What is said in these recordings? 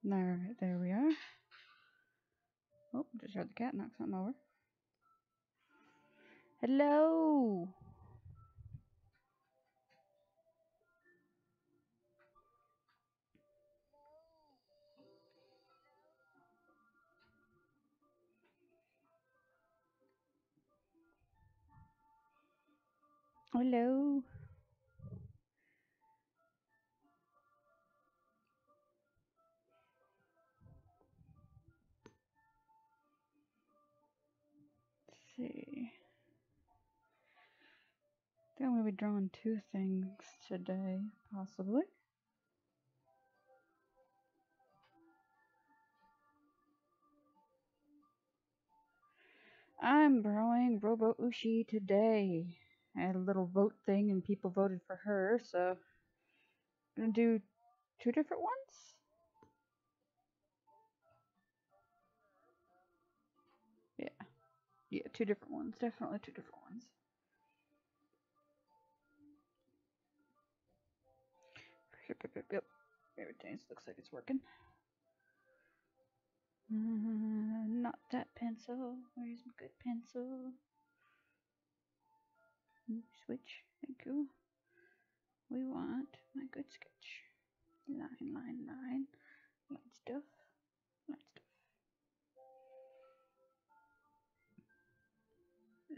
Alright, there we are. Oh, just heard the cat knock something over. Hello! Hello! Let's see. I think I'm going to be drawing two things today, possibly. I'm drawing Roboushi today. I had a little vote thing and people voted for her, so I'm going to do two different ones? Yeah. Yeah, two different ones. Definitely two different ones. Yep. Everything looks like it's working. Not that pencil. Where's my good pencil? Switch. Thank you. We want my good sketch. Line, line, line. Light stuff. Light stuff.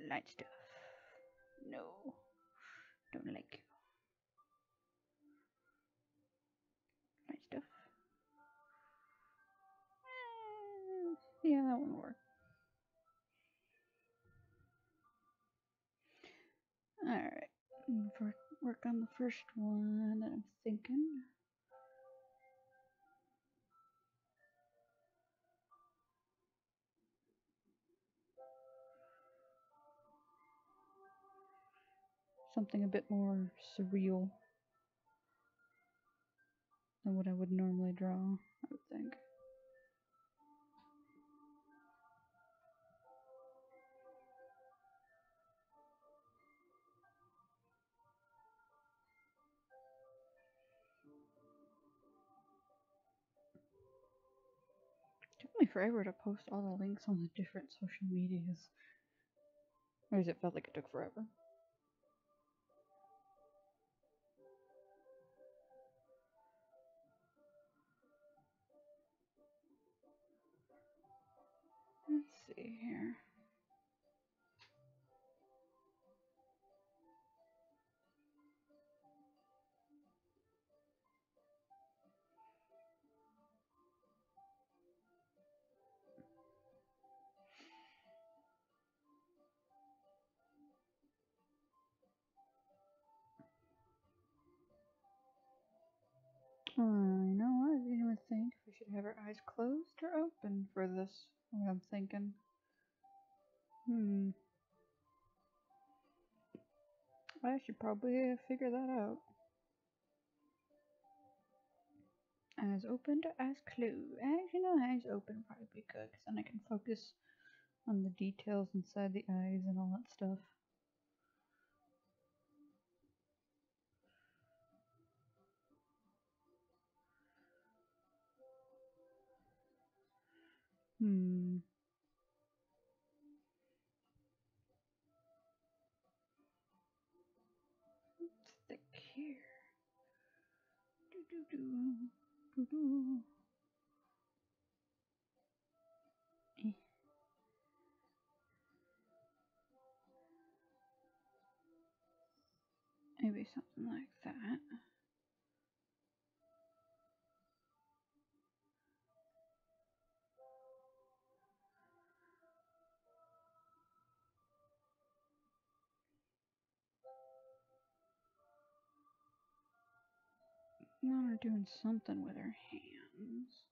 Light stuff. No. Don't like you. Light stuff. Yeah, that one worked. Alright. Work on the first one that I'm thinking. Something a bit more surreal than what I would normally draw, I would think. It took me forever to post all the links on the different social medias. Or does it felt like it took forever? Let's see here. I know what I was gonna think if we should have our eyes closed or open for this. What I'm thinking. I should probably figure that out. Eyes open to eyes closed. Actually, no, eyes open probably be good, because then I can focus on the details inside the eyes and all that stuff. What's thick here? Do do do do do. Eh. Maybe something like that. Now we're doing something with our hands.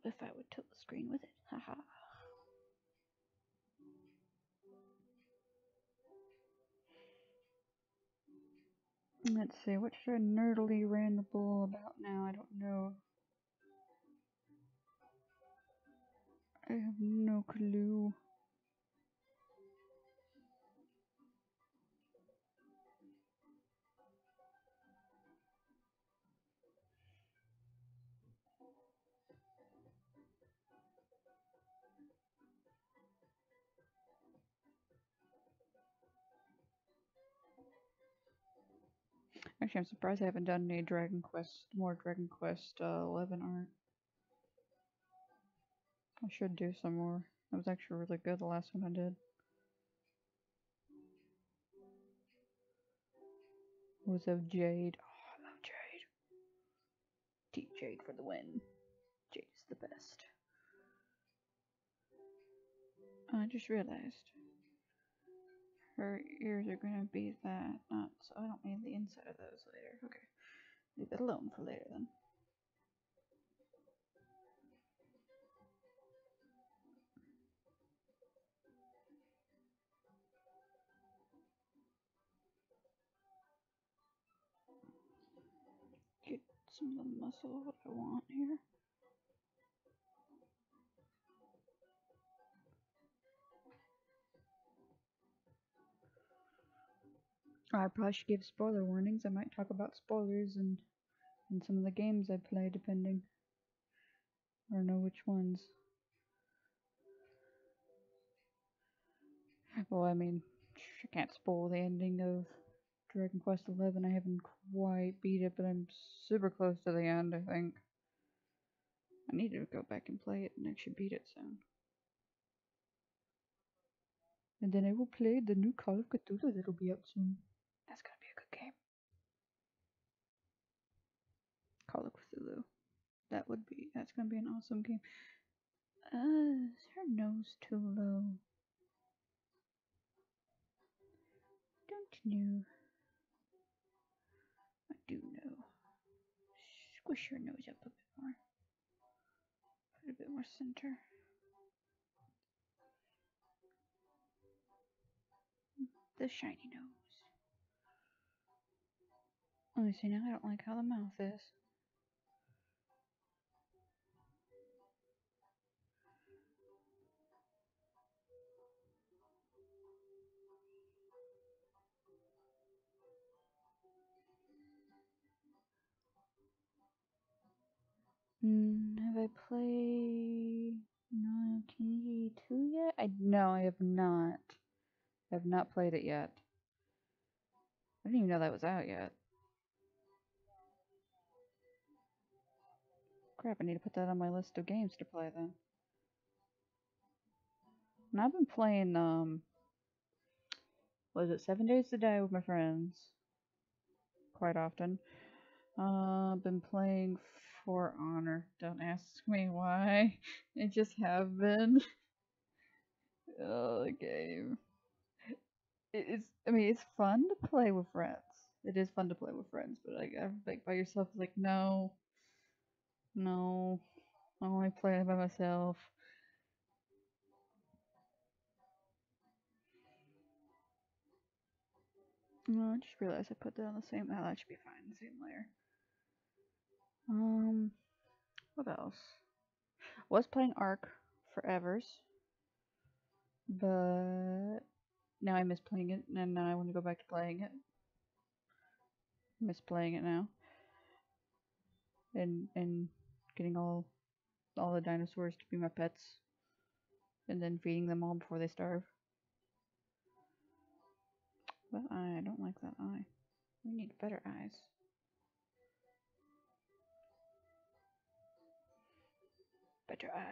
if I would tilt the screen with it. Haha. Let's see, what should I nerdily ramble about now? I don't know. I have no clue. Actually, I'm surprised I haven't done any more Dragon Quest 11 art. I should do some more. That was actually really good, the last one I did. Was of Jade. Oh, I love Jade. Team Jade for the win. Jade is the best. I just realized her ears are gonna be that not, so I don't need the inside of those later. Okay. Leave it alone for later then. Get some of the muscle what I want here. I probably should give spoiler warnings. I might talk about spoilers and in some of the games I play, depending. Or know which ones. Well, I mean, I can't spoil the ending of Dragon Quest XI. I haven't quite beat it, but I'm super close to the end, I think. I need to go back and play it and actually beat it soon. And then I will play the new Call of Cthulhu that'll be out soon. That's gonna be a good game. Call of Cthulhu. That's gonna be an awesome game. Is her nose too low? Don't know. I do know. Squish your nose up a bit more. Put a bit more center. The shiny nose. Oh, see, now I don't like how the mouth is. Have I played No King 2 yet? No, I have not. I have not played it yet. I didn't even know that was out yet. Crap, I need to put that on my list of games to play then. And I've been playing, was it 7 Days to Die with my friends? Quite often. Been playing For Honor. Don't ask me why. I just have been. Oh, the game. I mean, it's fun to play with friends. It is fun to play with friends, but like by yourself, it's like, no. No. I only play it by myself. No, I just realized I put that on the same. Oh, that should be fine. The same layer. What else? Was playing Ark Forevers, but now I miss playing it, and now I want to go back to playing it. Miss playing it now, and getting all the dinosaurs to be my pets, and then feeding them all before they starve. But I don't like that eye. We need better eyes. Better eyes.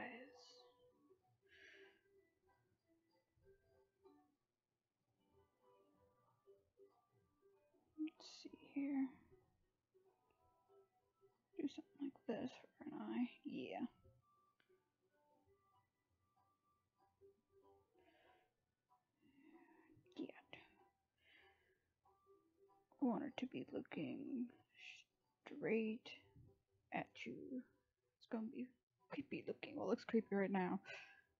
Let's see here. Do something like this for an eye. Yeah. Yeah. I want her to be looking straight at you. It's gonna be creepy looking. Well, it looks creepy right now.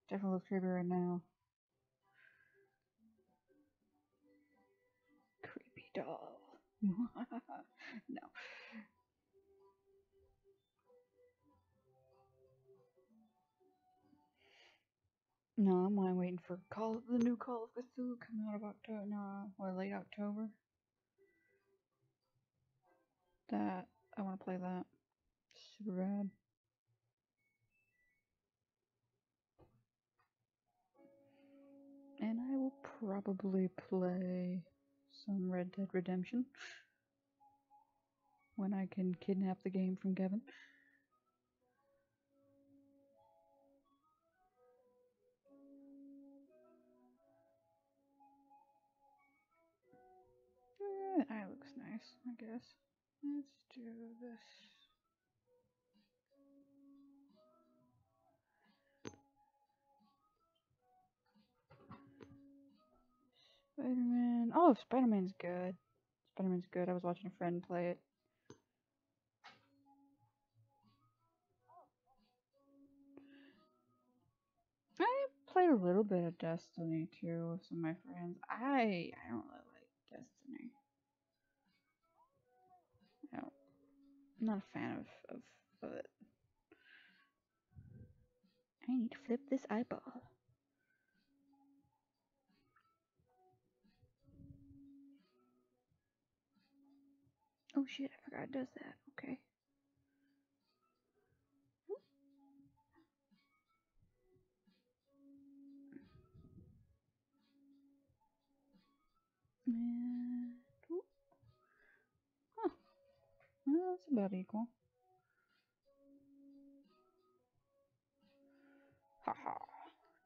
Definitely looks creepy right now. Creepy doll. No. No, I'm waiting for the new Call of Cthulhu come out of October. No, or late October. That I want to play that. Super bad. And I will probably play some Red Dead Redemption when I can kidnap the game from Kevin. That looks nice, I guess. Let's do this. Spider-Man. Oh, Spider-Man's good. Spider-Man's good. I was watching a friend play it. I played a little bit of Destiny too with some of my friends. I don't really like Destiny. I don't, I'm not a fan of it. I need to flip this eyeball. Oh shit, I forgot it does that. Okay. And, huh. Well, that's about equal. Haha.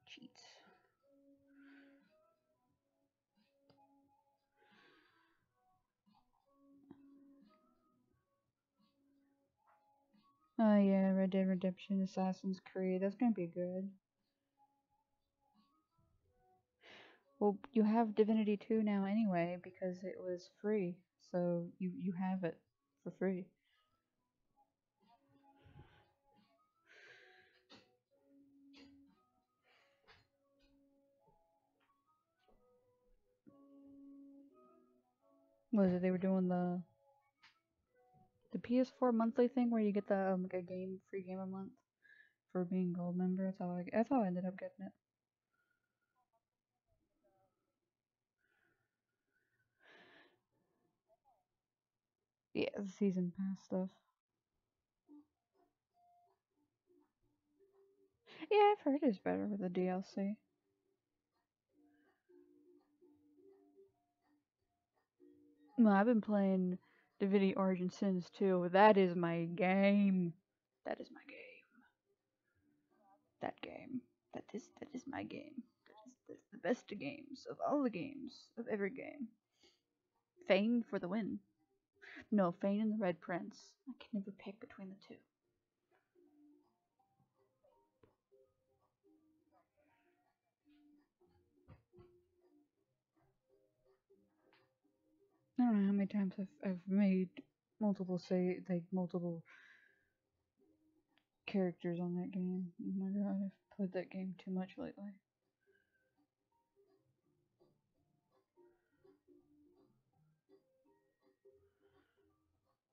Cheats. Oh yeah, Red Dead Redemption, Assassin's Creed. That's gonna be good. Well, you have Divinity 2 now anyway because it was free. So you have it for free. Was it they were doing the PS4 monthly thing where you get the like a free game a month for being gold member? That's how I ended up getting it. Yeah, the season pass stuff. Yeah, I've heard it's better with the DLC. No, I've been playing Divinity Origin Sins too. That is my game. That is my game. That game. That is my game. That's the best games of all the games of every game. Fane for the win. No, Fane and the Red Prince. I can never pick between the two. I don't know how many times I've made multiple characters on that game. Oh my god, I've played that game too much lately.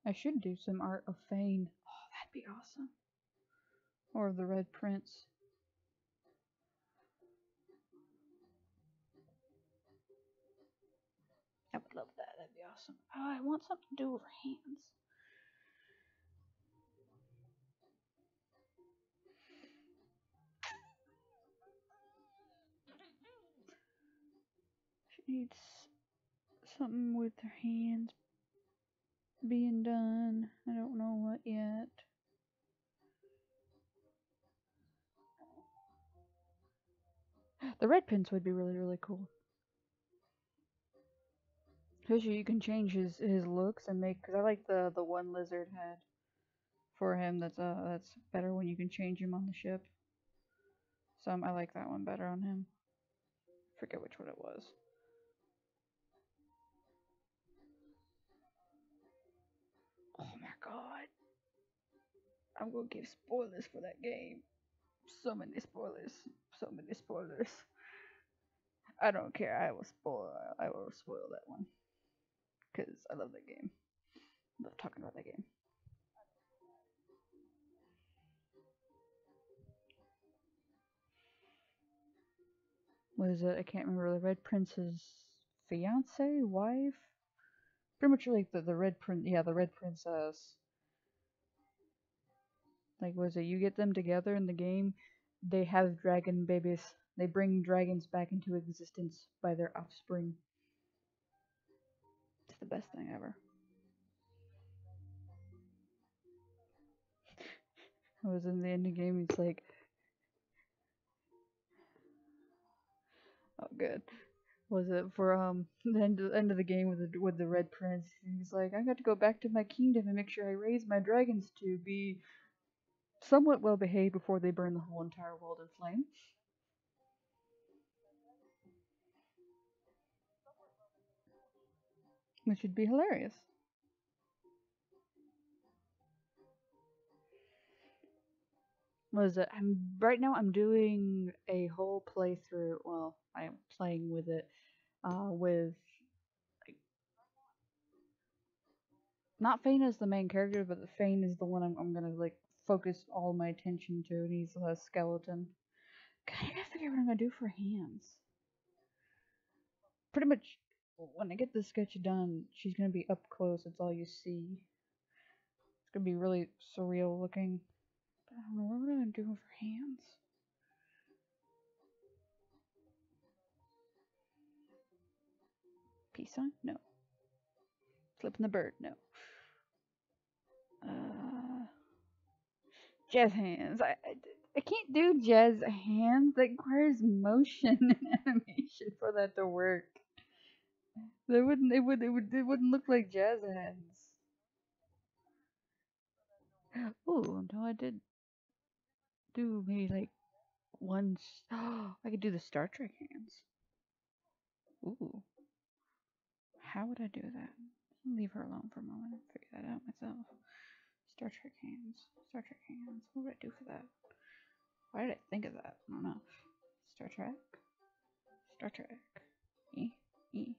I should do some art of Fane. Oh, that'd be awesome. Or of the Red Prince. I would love that. That'd be awesome. Oh, I want something to do with her hands. She needs something with her hands being done. I don't know what yet. The Red Prince would be really cool. Cause you can change his looks and make. Cause I like the one lizard head for him. That's better when you can change him on the ship. So I like that one better on him. Forget which one it was. Oh my god. I'm gonna give spoilers for that game. So many spoilers. So many spoilers. I don't care. I will spoil. I will spoil that one because I love that game. I love talking about that game. What is it? I can't remember. The Red Prince's fiance, wife. Pretty much like the Red Prince. Yeah, the Red Princess. Like, was it you get them together in the game? They have dragon babies. They bring dragons back into existence by their offspring. It's the best thing ever. I was in the end of the game. He's like, oh, good. Was it for the end of the game with the Red Prince? He's like, I got to go back to my kingdom and make sure I raise my dragons to be somewhat well behaved before they burn the whole entire world in flames. Which would be hilarious. Was it? I'm right now. I'm doing a whole playthrough. Well, I am playing with it. With like, not Fane as the main character, but the Fane is the one I'm gonna like focus all my attention to, and he's a skeleton. God, I gotta figure out what I'm gonna do for hands. Pretty much, when I get the sketch done, she's gonna be up close. It's all you see. It's gonna be really surreal looking. But I don't know what am I doing for hands. Peace sign? No. Flipping the bird? No. Jazz hands. I can't do jazz hands. That requires motion and animation for that to work. It wouldn't look like jazz hands. Oh, no, I did do maybe like once. I could do the Star Trek hands. Ooh, how would I do that? Leave her alone for a moment and figure that out myself. Star Trek hands. Star Trek hands. What would I do for that? Why did I think of that? I don't know. Star Trek. Star Trek. E. E.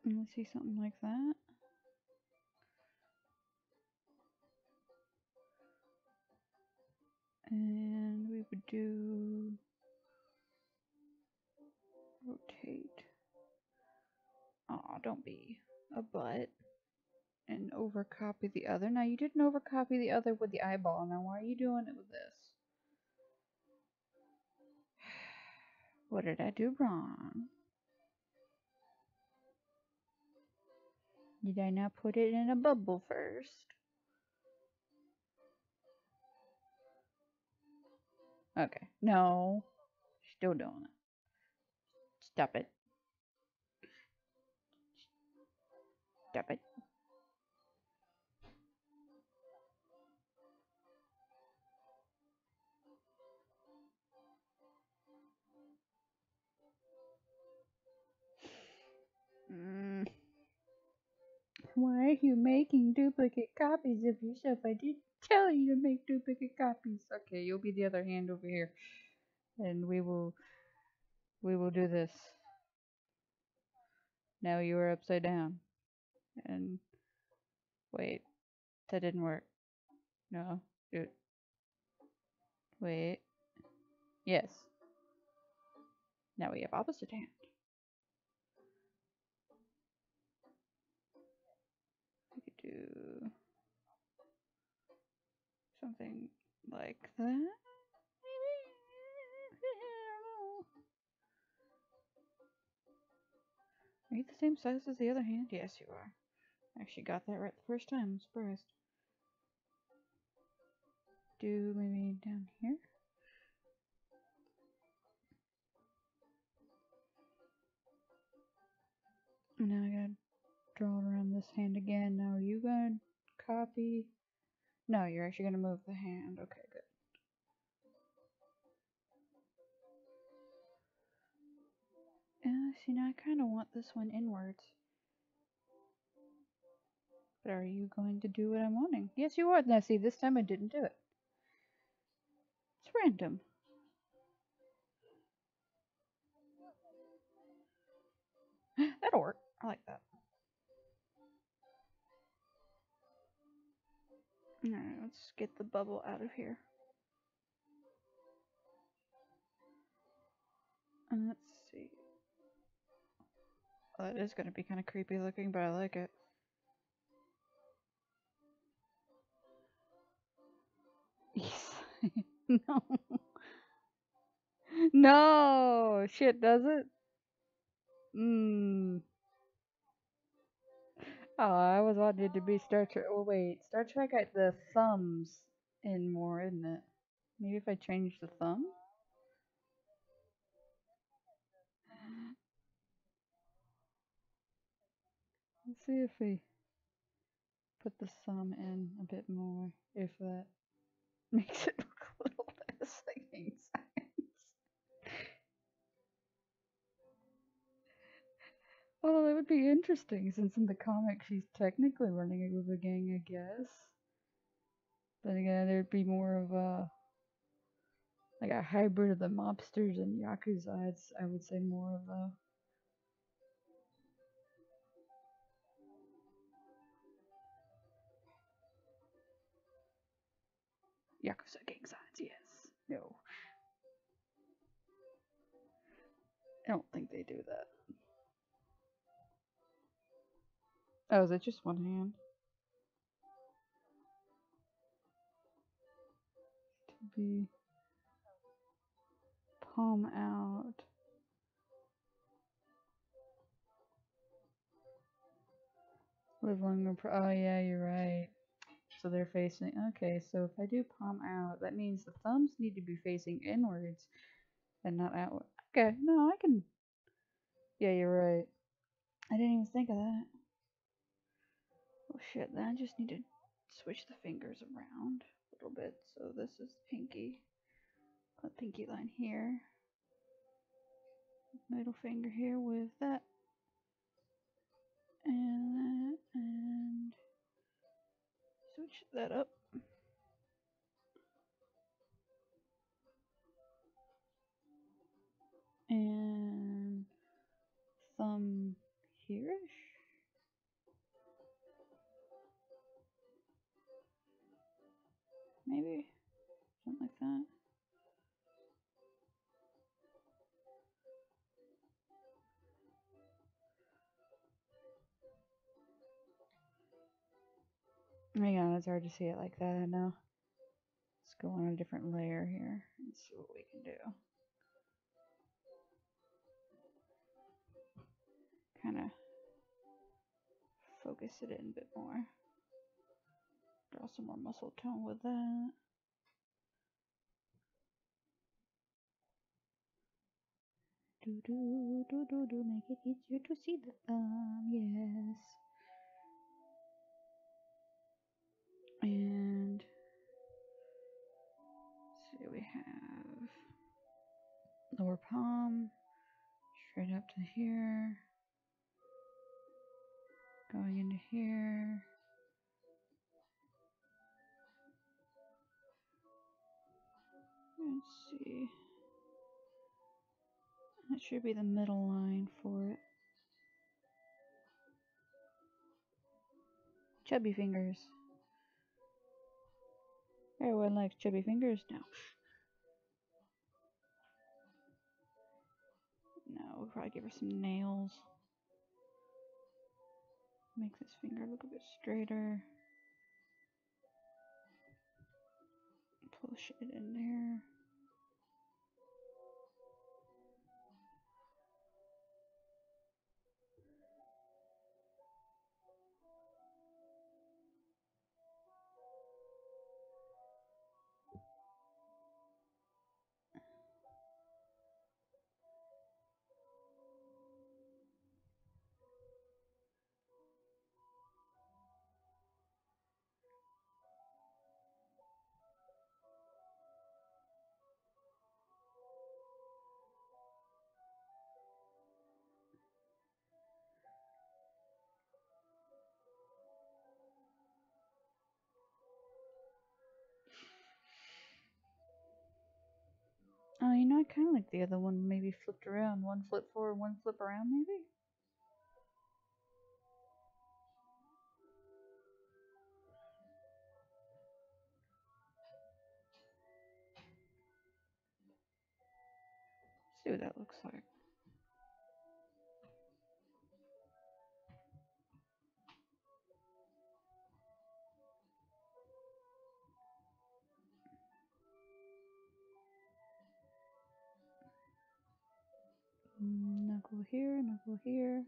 Let's see something like that. And we would do rotate. Aw, don't be a butt. And overcopy the other. Now you didn't overcopy the other with the eyeball. Now why are you doing it with this? What did I do wrong? Did I not put it in a bubble first? Okay. No. Still doing it. Stop it. Stop it. Why are you making duplicate copies of yourself? I didn't tell you to make duplicate copies. Okay, you'll be the other hand over here. And we will do this. Now you are upside down. And wait, that didn't work. No, dude. Wait. Yes. Now we have opposite hand. We could do something like that. Are you the same size as the other hand? Yes, you are. Actually got that right the first time. I'm surprised. Do maybe down here? Now I gotta draw it around this hand again. Now are you gonna copy? No, you're actually gonna move the hand. Okay, good. See, now I kind of want this one inwards. But are you going to do what I'm wanting? Yes, you are. Now, see, this time I didn't do it. It's random. That'll work. I like that. Alright, let's get the bubble out of here. And let's see. Oh, it is going to be kind of creepy looking, but I like it. Yes. No. No! Shit, does it? Mmm. Oh, I was wanting it to be Star Trek. Oh, wait. Star Trek got the thumbs in more, isn't it? Maybe if I change the thumb? Let's see if we put the thumb in a bit more. If that makes it look a little less like science. Although that would be interesting, since in the comic she's technically running it with a gang, I guess. But again, there'd be more of a like a hybrid of the mobsters and yakuza. I would say more of a yakuza gang signs. Yes. No. I don't think they do that. Oh, is it just one hand? To be palm out. Live longer. Oh yeah, you're right. So they're facing. Okay, so if I do palm out, that means the thumbs need to be facing inwards and not outward. Okay, no, I can. Yeah, you're right. I didn't even think of that. Oh shit, then I just need to switch the fingers around a little bit. So this is pinky. Put pinky line here. Middle finger here with that. And that. And switch that up. And thumb here-ish. Maybe. Something like that. Hang on, it's hard to see it like that, I know. Let's go on a different layer here and see what we can do. Kind of focus it in a bit more. Draw some more muscle tone with that. Do do do do do, make it easier to see the thumb, yes. And let's see, we have lower palm, straight up to here, going into here. Let's see. That should be the middle line for it. Chubby fingers. Everyone likes chubby fingers now. No, we'll probably give her some nails. Make this finger look a bit straighter. Push it in there. I kind of like the other one, maybe flipped around. One flip forward, one flip around, maybe? See what that looks like. Knuckle here, knuckle here.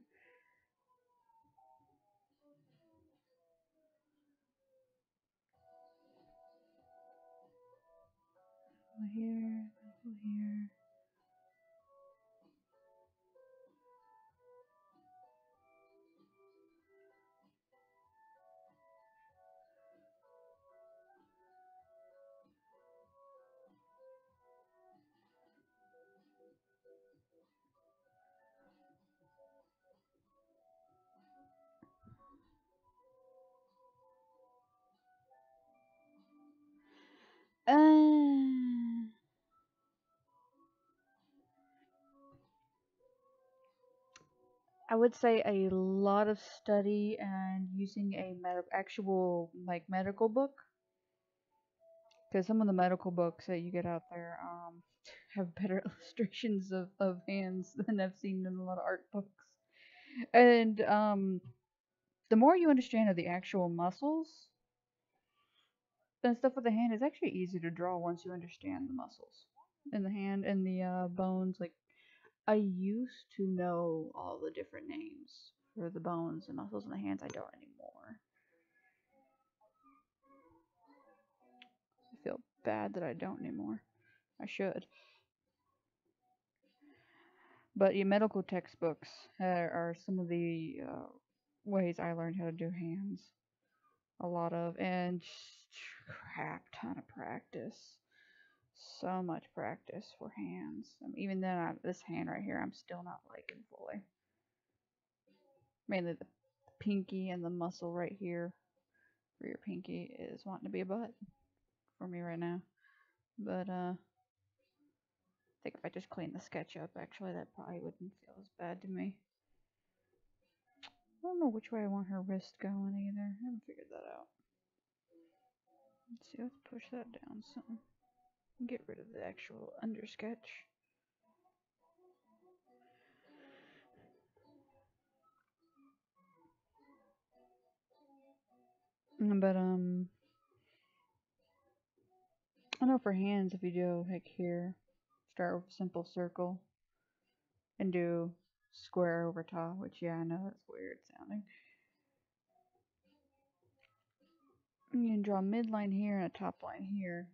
Knuckle here, knuckle here. I would say a lot of study and using a actual like medical book, because some of the medical books that you get out there have better illustrations of hands than I've seen in a lot of art books. And the more you understand of the actual muscles and stuff with the hand, it's actually easy to draw once you understand the muscles in the hand and the bones. Like I used to know all the different names for the bones and muscles in the hands. I don't anymore. I feel bad that I don't anymore. I should. But your medical textbooks are some of the ways I learned how to do hands. A lot of, and crap ton of practice. So much practice for hands. Even then, this hand right here, I'm still not liking fully. Mainly the pinky and the muscle right here for your pinky is wanting to be a butt for me right now. But I think if I just clean the sketch up, actually, that probably wouldn't feel as bad to me. I don't know which way I want her wrist going either. I haven't figured that out. Let's see, let's push that down some. Get rid of the actual undersketch. But I know for hands, if you do like here, start with a simple circle and do square over top, which yeah, I know that's weird sounding. You can draw a midline here and a top line here.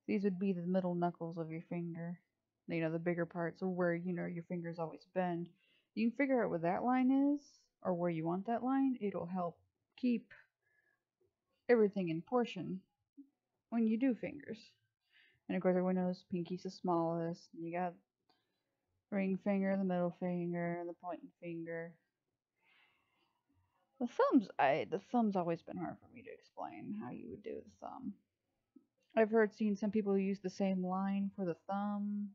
These would be the middle knuckles of your finger. You know, the bigger parts of where, you know, your fingers always bend. You can figure out where that line is, or where you want that line. It'll help keep everything in portion when you do fingers. And of course, everyone knows pinky's the smallest. You got ring finger, the middle finger, the pointing finger. The thumb's always been hard for me to explain how you would do the thumb. I've seen some people use the same line for the thumb,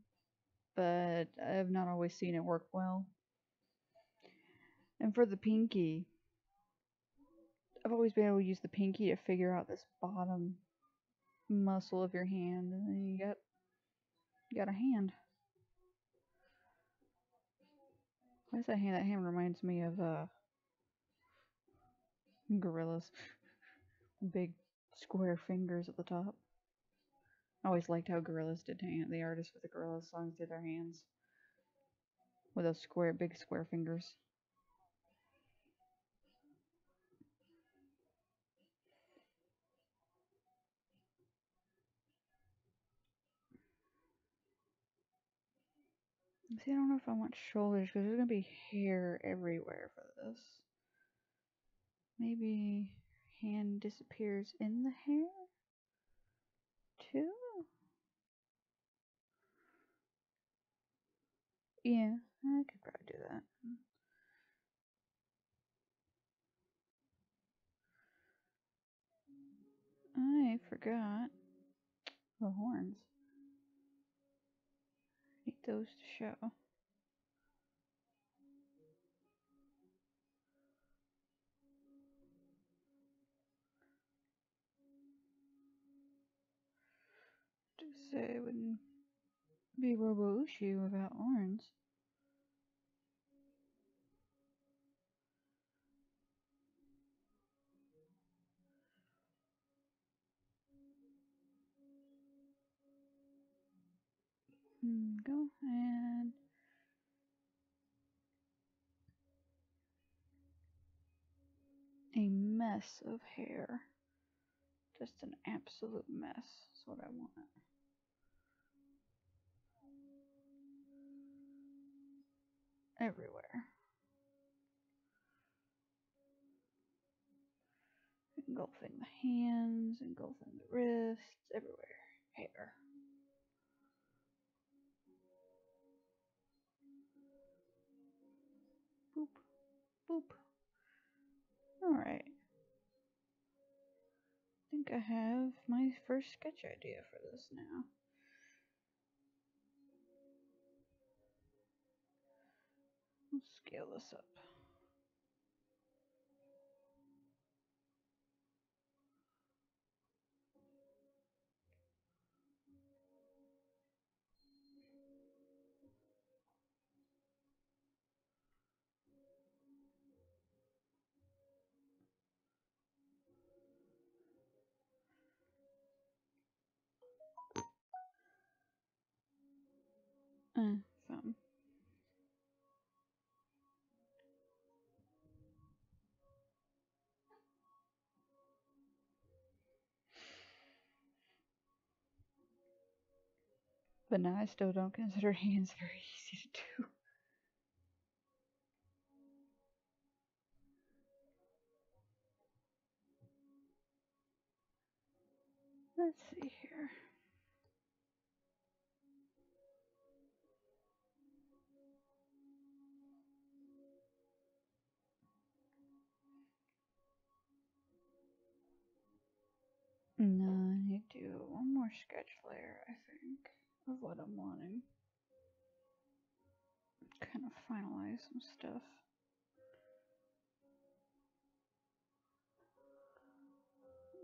but I've not always seen it work well. And for the pinky, I've always been able to use the pinky to figure out this bottom muscle of your hand, and then you got a hand. Why is that hand? That hand reminds me of gorillas. Big square fingers at the top. I always liked how gorillas did the artists with the gorillas songs did their hands with those big square fingers. See, I don't know if I want shoulders because there's gonna be hair everywhere for this. Maybe hand disappears in the hair too. Yeah, I could probably do that. I forgot the horns. those to show. To say it wouldn't be Roboushi without horns. Go and a mess of hair. Just an absolute mess. That's what I want. Everywhere. Engulfing the hands, engulfing the wrists, everywhere. Hair. Boop, boop. Alright. I think I have my first sketch idea for this now. Let's scale this up. Something. But now I still don't consider hands very easy to do. Let's see here. No, I need to do one more sketch layer, I think, of what I'm wanting. Kind of finalize some stuff.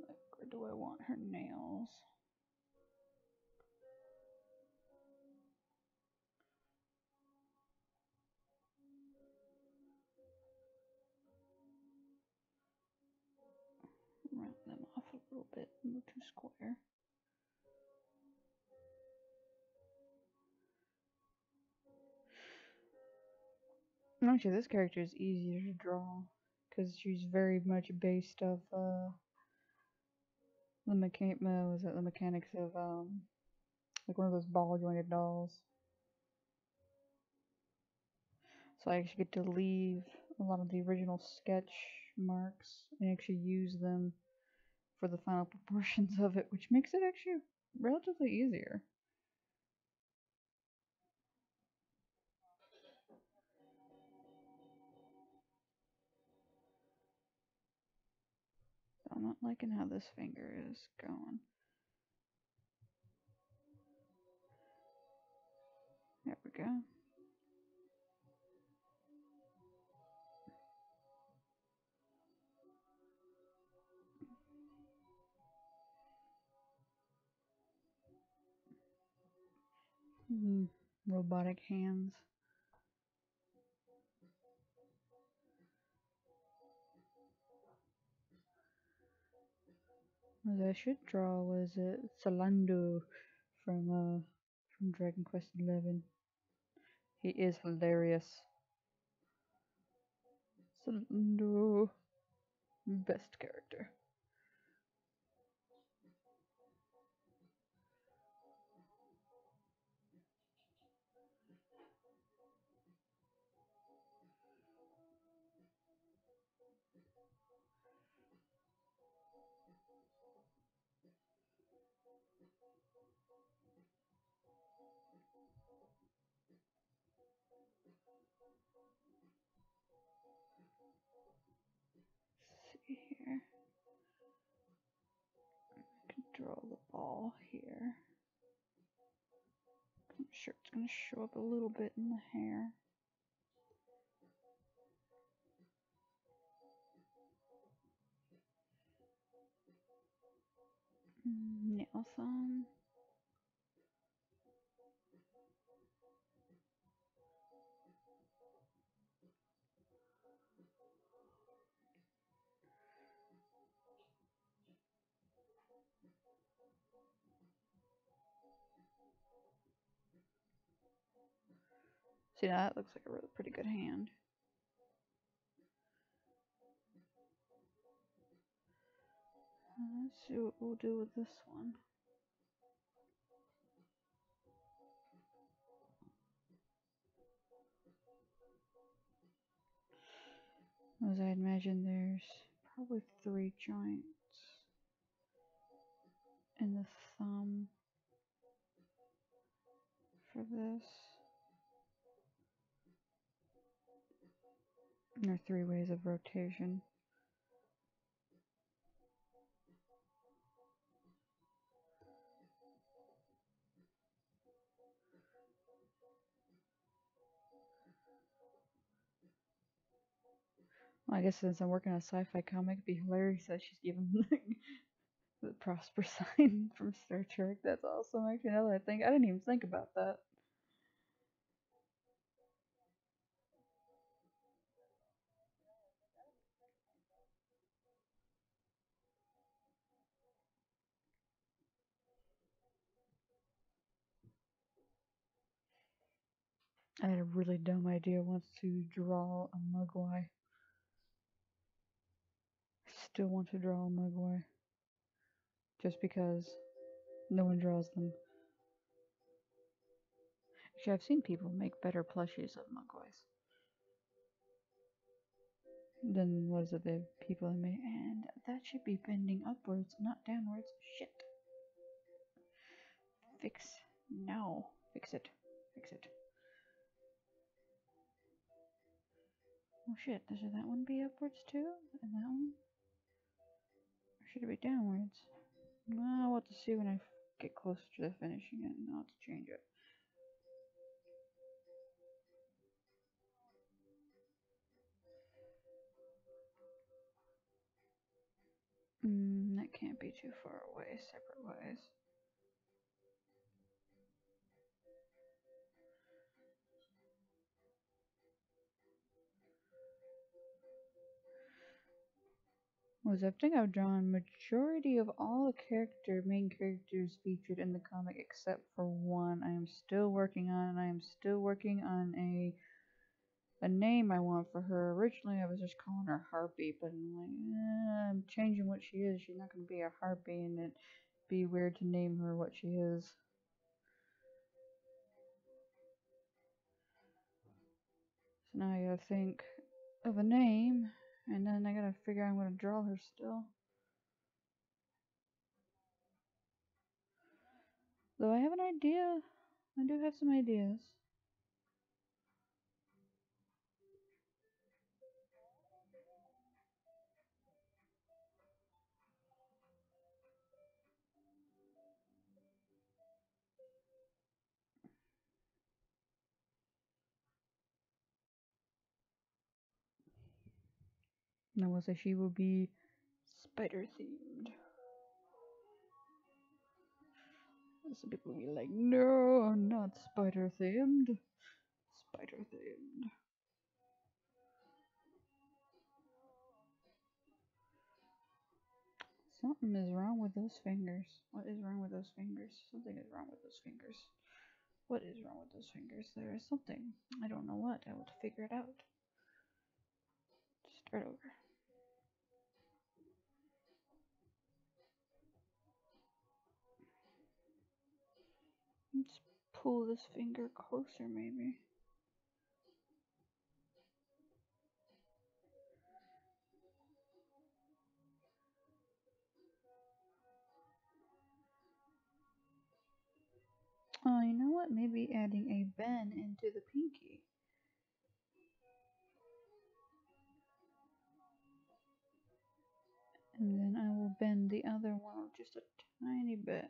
Like, where do I want her nails? Round them off a little bit, move to square. Actually, this character is easier to draw because she's very much based off the mechanics of like one of those ball jointed dolls. So I actually get to leave a lot of the original sketch marks and actually use them for the final proportions of it, which makes it actually relatively easier. I'm not liking how this finger is going. There we go. Robotic hands. What I should draw was Salando from Dragon Quest XI. He is hilarious. Salando, best character. Let's see here. shirt's gonna show up a little bit in the hair. Nail thumb. See, now that looks like a really pretty good hand. Let's see what we'll do with this one. As I imagine, there's probably 3 joints in the thumb for this. And there are 3 ways of rotation. Well, I guess since I'm working on a sci-fi comic, it'd be hilarious that she's given the prosper sign from Star Trek. That's awesome. Actually, now that I didn't even think about that. I had a really dumb idea once to draw a Mugwai. I still want to draw a Mugwai. Just because no one draws them. Actually, I've seen people make better plushies of Mugwais than what is it, the people I made. And that should be bending upwards, not downwards. Shit. Fix. No. Fix it. Fix it. Oh shit, should that one be upwards too? And that one? Or should it be downwards? Well, I'll have to see when I get closer to finishing it, and I'll have to change it. That can't be too far away, separate ways. I think I've drawn majority of all the main characters featured in the comic except for one I am still working on, and I am still working on a name I want for her. Originally I was just calling her Harpy, but I'm like, I'm changing what she is. She's not gonna be a Harpy, and it'd be weird to name her what she is. So now I gotta think of a name, and then I gotta figure out I'm gonna draw her still. Though I have an idea. I do have some ideas. And I will say she will be spider themed. Some people will be like, no, not spider themed. Spider themed. Something is wrong with those fingers. What is wrong with those fingers? Something is wrong with those fingers. What is wrong with those fingers? There is something. I don't know what. I will figure it out. Start over. Let's pull this finger closer, maybe. Oh, you know what? Maybe adding a bend into the pinky. And then I will bend the other one just a tiny bit.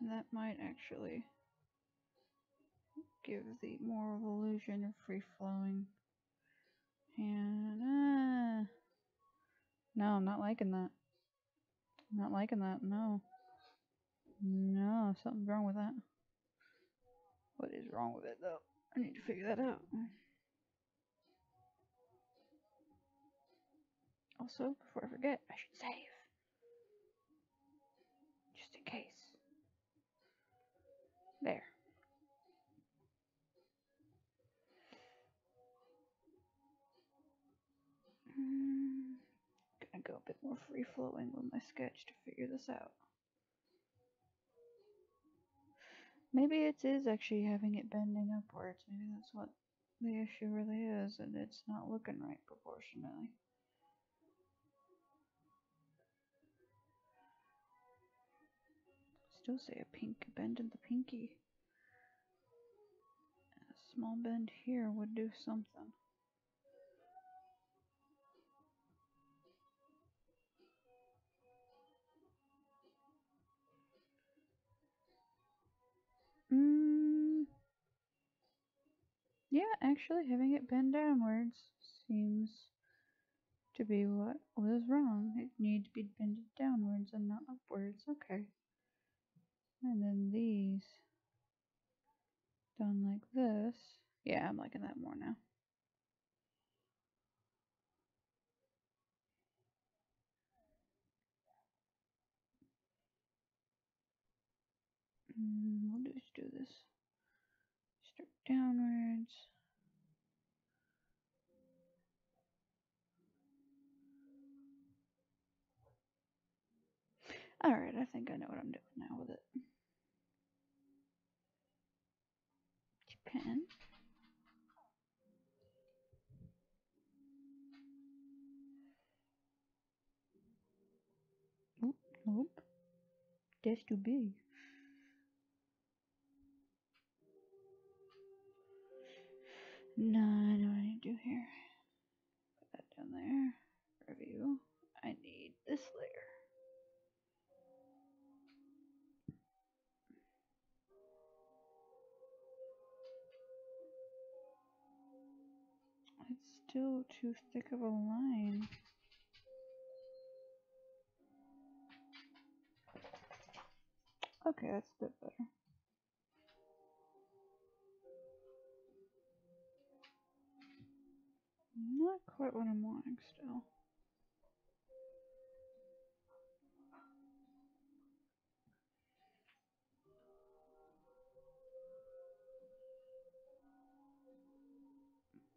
That might actually give the more illusion of free flowing. And no, I'm not liking that. I'm not liking that. No, no, something's wrong with that. What is wrong with it though? I need to figure that out. Also, before I forget, I should save. Just in case. There. Gonna go a bit more free flowing with my sketch to figure this out. Maybe it is actually having it bending upwards. Maybe that's what the issue really is, and it's not looking right proportionally. Still say a pink bend in the pinky. A small bend here would do something. Yeah, actually having it bend downwards seems to be what was wrong. It needs to be bended downwards and not upwards. Okay. And then these done like this. Yeah, I'm liking that more now. We'll just do this. Straight downwards. Alright, I think I know what I'm doing now with it. Pen. Oop, nope. That's too big. No, I know what I need to do here. Put that down there. Review. I need this layer. It's still too thick of a line. Okay, that's a bit better. Not quite what I'm wanting still.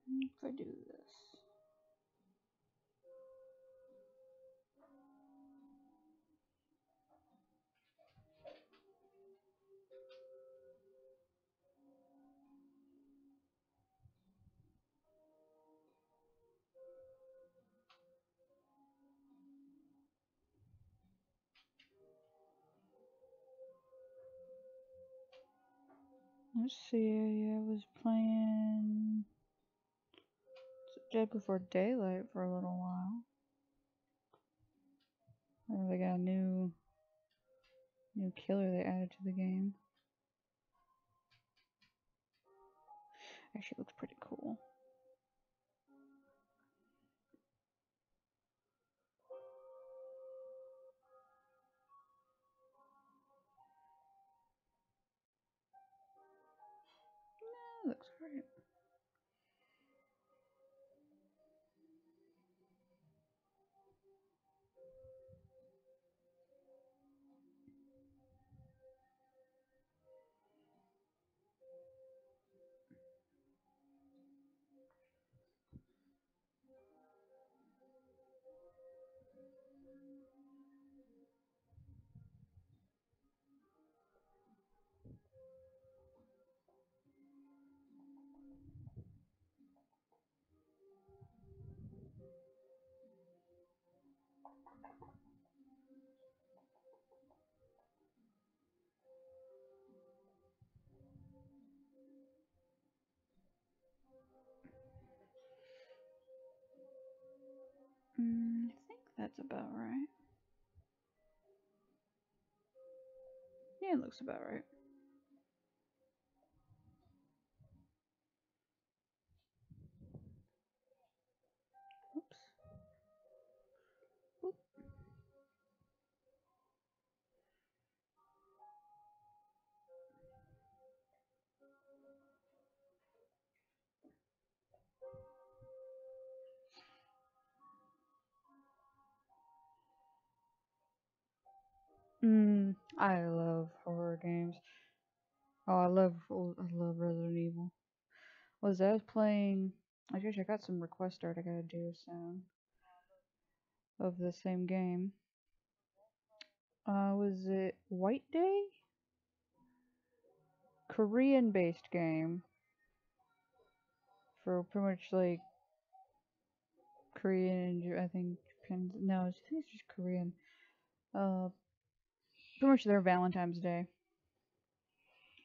If I do this. Let's see, I was playing Dead Before Daylight for a little while. They got a new killer they added to the game. Actually looks pretty cool. Yeah, looks great. I think that's about right. Yeah, it looks about right. I love horror games. Oh, I love Resident Evil. I was playing. I got some request art I gotta do soon of the same game. Was it White Day? Korean-based game for pretty much like Korean. I think Japan. No, I think it's just Korean. Uh, Pretty much their Valentine's Day,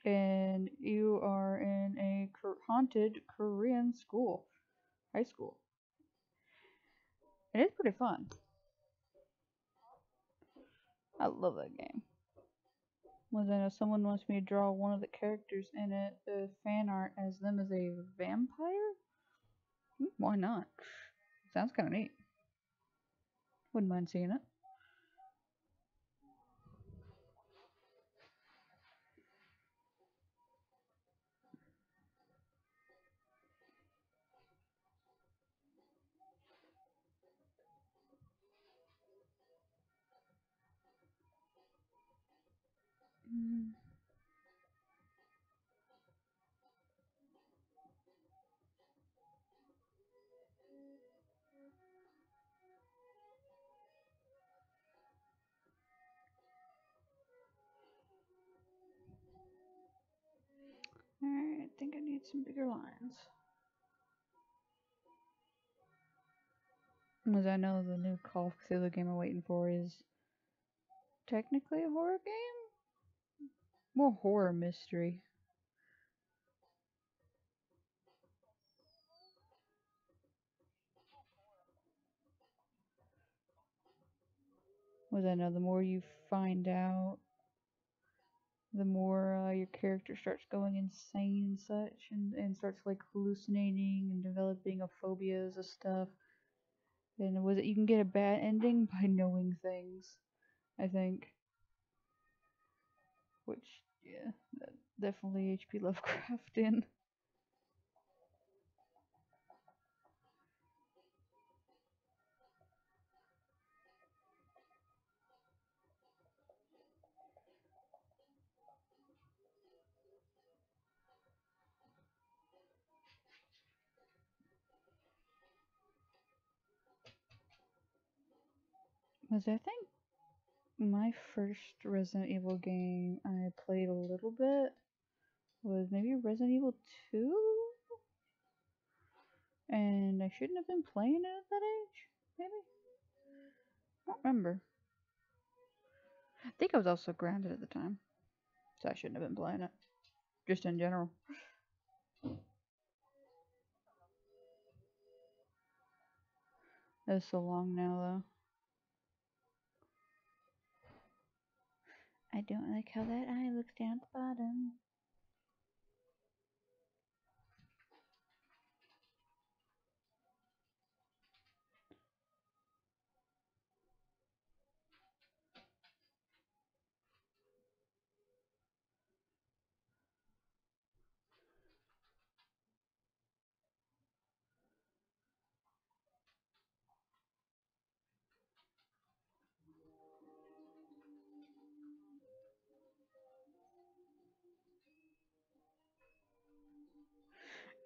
and you are in a haunted Korean school, high school. It is pretty fun. I love that game. Was I know someone wants me to draw one of the characters in it, fan art as them as a vampire? Why not? Sounds kind of neat. Wouldn't mind seeing it. Mm. Alright, I think I need some bigger lines. As I know the new Call of Cthulhu game I'm waiting for is technically a horror game? More horror mystery. Was I know the more you find out, the more your character starts going insane and such, and starts like hallucinating and developing a phobias of stuff. And was it you can get a bad ending by knowing things, I think. Which, yeah, definitely H.P. Lovecraftian. Was I think my first Resident Evil game I played a little bit was maybe Resident Evil 2? And I shouldn't have been playing it at that age? Maybe? I don't remember. I think I was also grounded at the time, so I shouldn't have been playing it. Just in general. It's so long now, though. I don't like how that eye looks down at the bottom.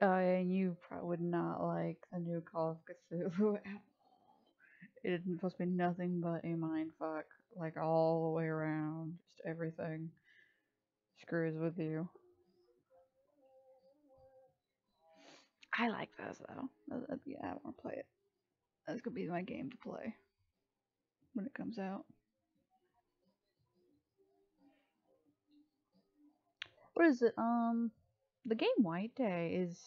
And you probably would not like the new Call of Cthulhu at all. It is supposed to be nothing but a mindfuck, like all the way around. Just everything screws with you. I like those though. Yeah, I want to play it. That's gonna be my game to play when it comes out. What is it? The game White Day is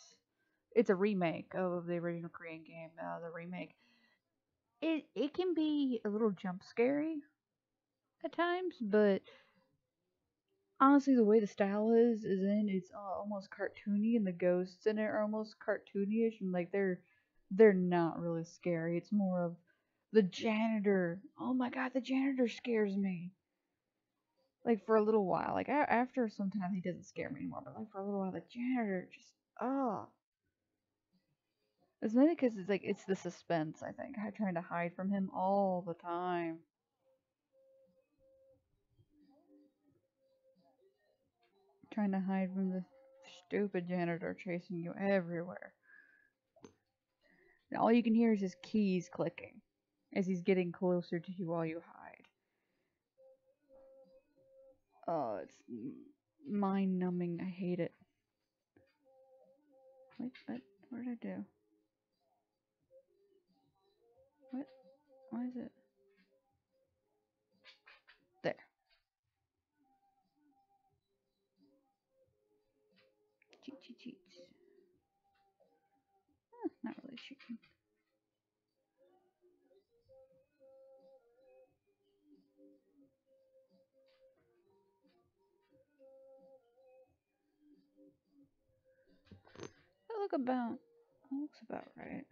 it's a remake of the original Korean game. The remake. It can be a little jump scary at times, but honestly, the way the style is in it's almost cartoony, and the ghosts in it are almost cartoonyish, and like they're not really scary. It's more of the janitor. Oh my god, the janitor scares me. Like for a little while, like after some time he doesn't scare me anymore, but like for a little while, the janitor just oh. It's mainly because it's like it's the suspense. I think I'm trying to hide from him all the time. trying to hide from the stupid janitor chasing you everywhere. And all you can hear is his keys clicking as he's getting closer to you while you hide. Oh, it's mind numbing. I hate it. Wait, what did I do? What? Why is it? There. Cheats. Not really cheating. That looks about right.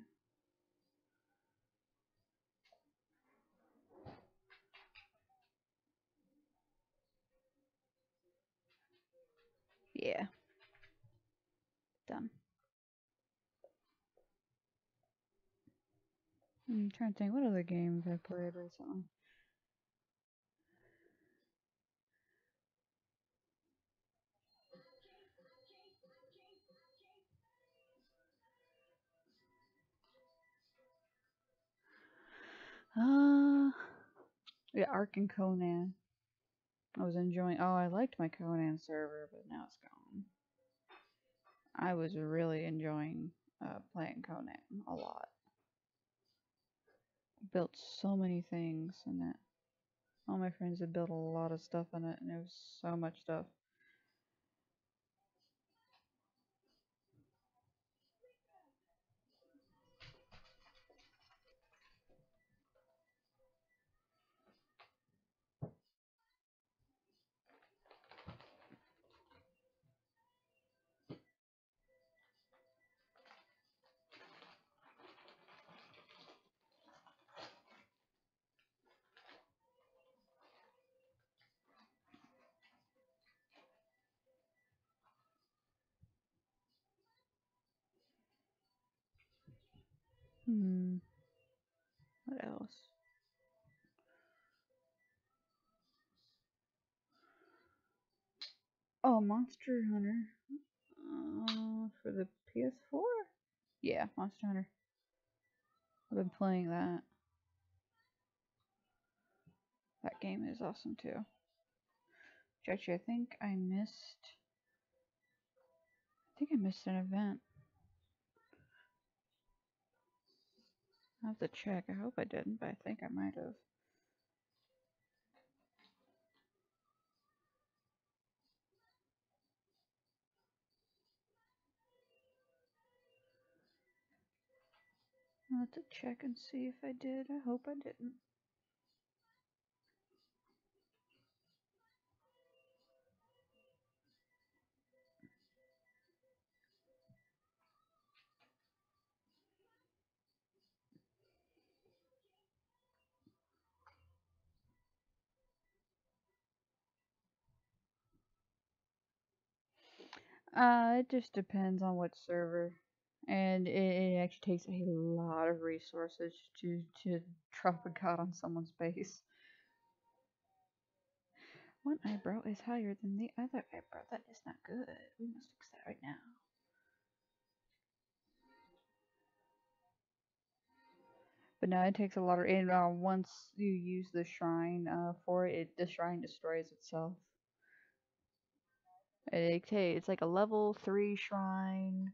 Yeah. Done. I'm trying to think what other games I played recently. Yeah, Ark and Conan. I was enjoying. Oh, I liked my Conan server, but now it's gone. I was really enjoying playing Conan a lot. Built so many things in it. All my friends had built a lot of stuff in it, and it was so much stuff. What else? Oh, Monster Hunter. For the PS4? Yeah, Monster Hunter. I've been playing that. That game is awesome too. Actually, I think I missed an event. I'll have to check. I hope I didn't, but I think I might have. I'll have to check and see if I did. I hope I didn't. It just depends on what server. And it actually takes a lot of resources to drop a god on someone's base. One eyebrow is higher than the other eyebrow. That is not good. We must fix that right now. But no, it takes a lot of. And once you use the shrine for it, the shrine destroys itself. It's like a level 3 shrine.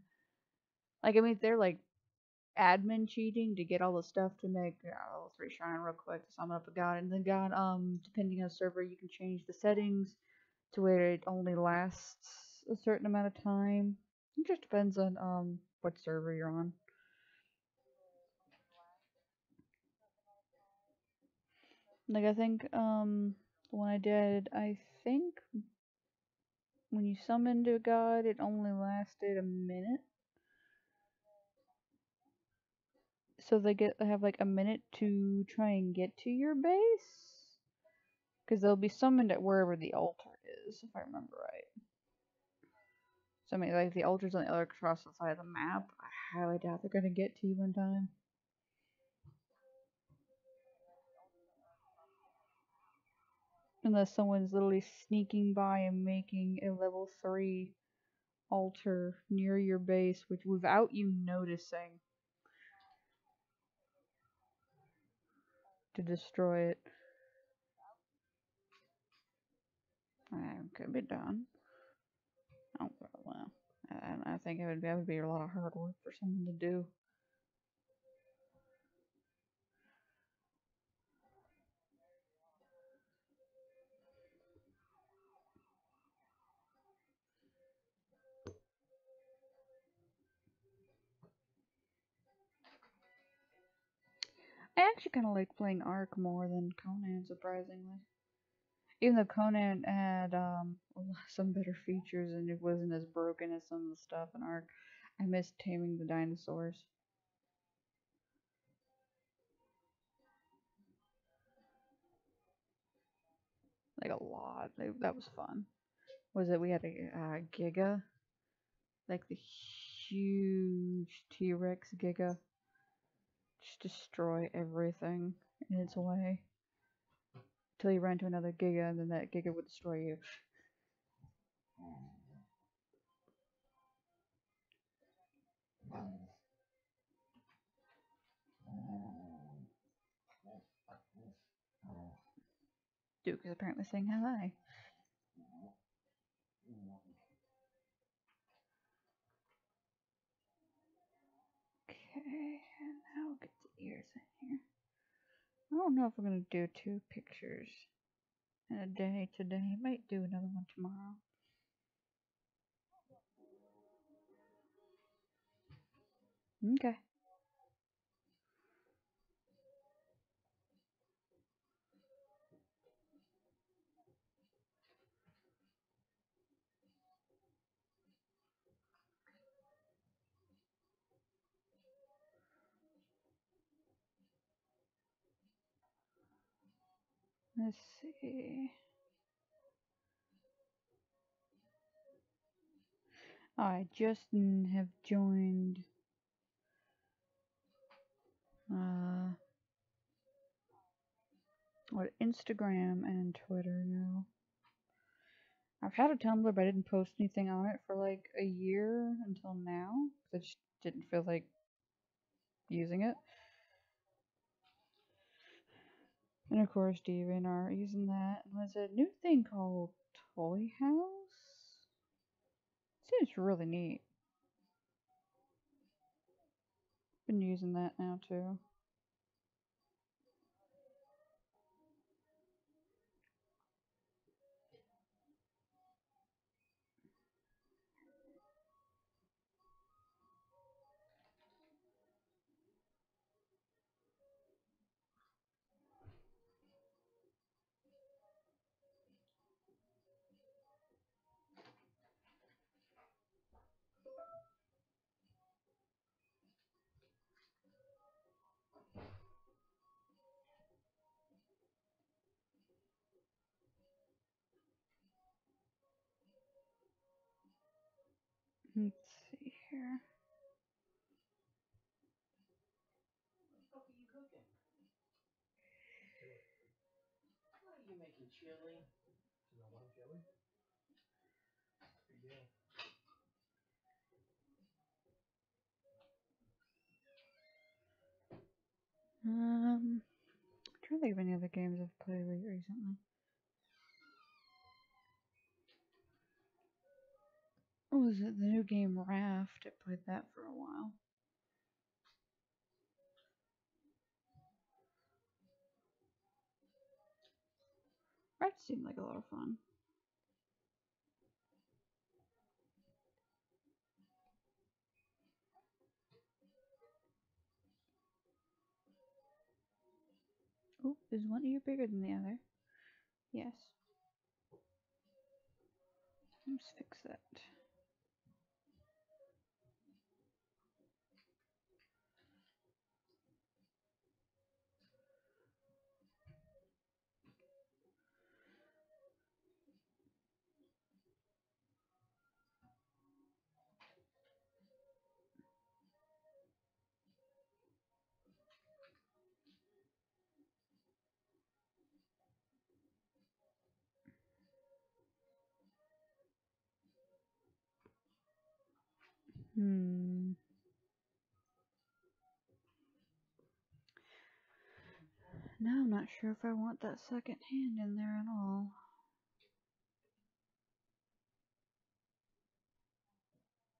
Like, I mean, they're like admin cheating to get all the stuff to make level 3 shrine real quick to summon up a god. And then god, depending on the server, you can change the settings to where it only lasts a certain amount of time. It just depends on what server you're on. Like, I think the one I did, I think when you summoned a god, it only lasted a minute. So they have like a minute to try and get to your base, because they'll be summoned at wherever the altar is, if I remember right. So I mean, like, the altar's on the other across the side of the map. I highly doubt they're gonna get to you in time. Unless someone's literally sneaking by and making a level 3 altar near your base, which without you noticing, to destroy it. Could be done. Oh, well, I think that would be a lot of hard work for someone to do. I actually kind of like playing Ark more than Conan, surprisingly. Even though Conan had some better features and it wasn't as broken as some of the stuff in Ark, I miss taming the dinosaurs. Like a lot. That was fun. Was it? We had a Giga, like the huge T-Rex Giga, just destroy everything in its way. Till you ran to another Giga, and then that Giga would destroy you. Duke is apparently saying hi. Okay, and now we'll get the ears in here. I don't know if we're gonna do 2 pictures in a day today. Might do another one tomorrow. Okay. Let's see. I just have joined Instagram and Twitter now. I've had a Tumblr, but I didn't post anything on it for like a year until now. I just didn't feel like using it. And of course, DeviantArt using that. And there's a new thing called Toy House. Seems really neat. Been using that now too. Let's see here. What are you cooking? What are you making, chili? You don't want chili? Yeah. I'm trying to think of any other games I've played recently. What was it? The new game Raft. I played that for a while. Raft seemed like a lot of fun. Oh, is one ear bigger than the other? Yes. Let's fix that. Now I'm not sure if I want that second hand in there at all.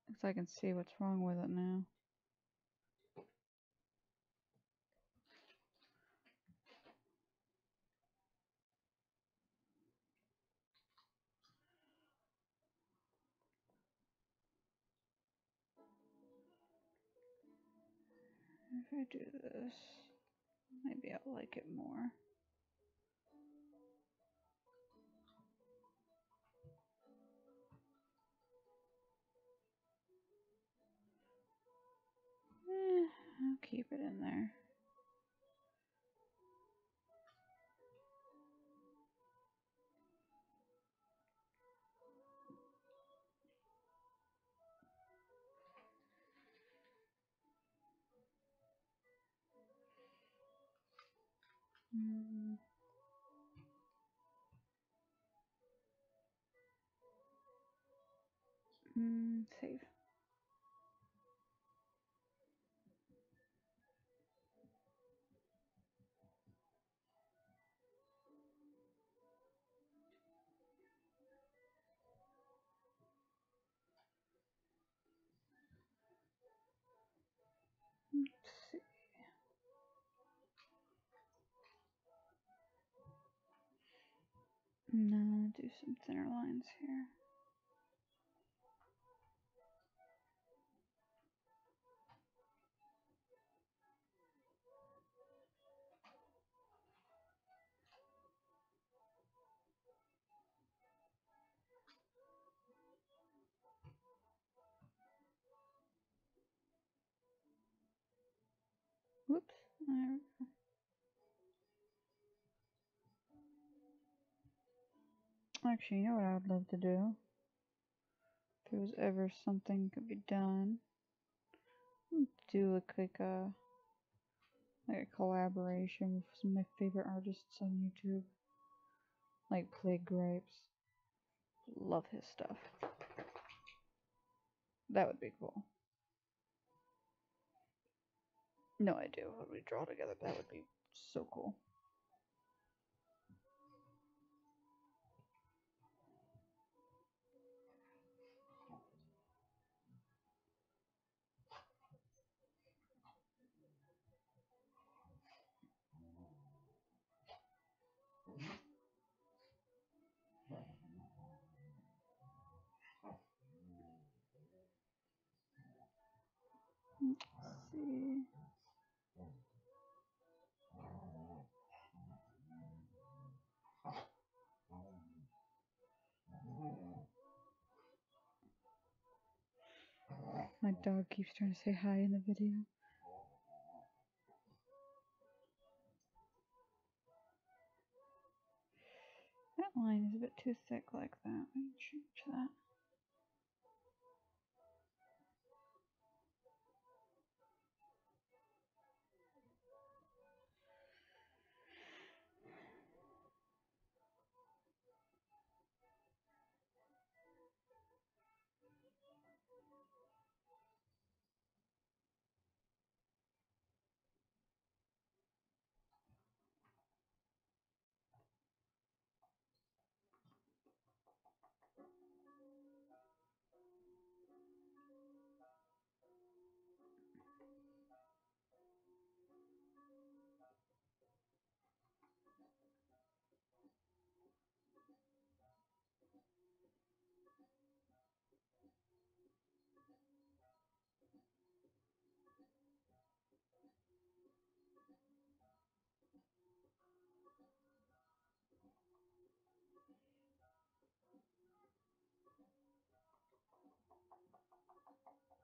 Because I can see what's wrong with it now. If I do this, maybe I'll like it more. I'll keep it in there. Save. Let's see. No, do some thinner lines here. Whoops. Actually, you know what I would love to do? If there was ever something could be done. Do like a collaboration with some of my favorite artists on YouTube. Like Plague Grapes. Love his stuff. That would be cool. No idea what we draw together, but that would be so cool. Let's see. My dog keeps trying to say hi in the video. That line is a bit too thick like that. Let me change that.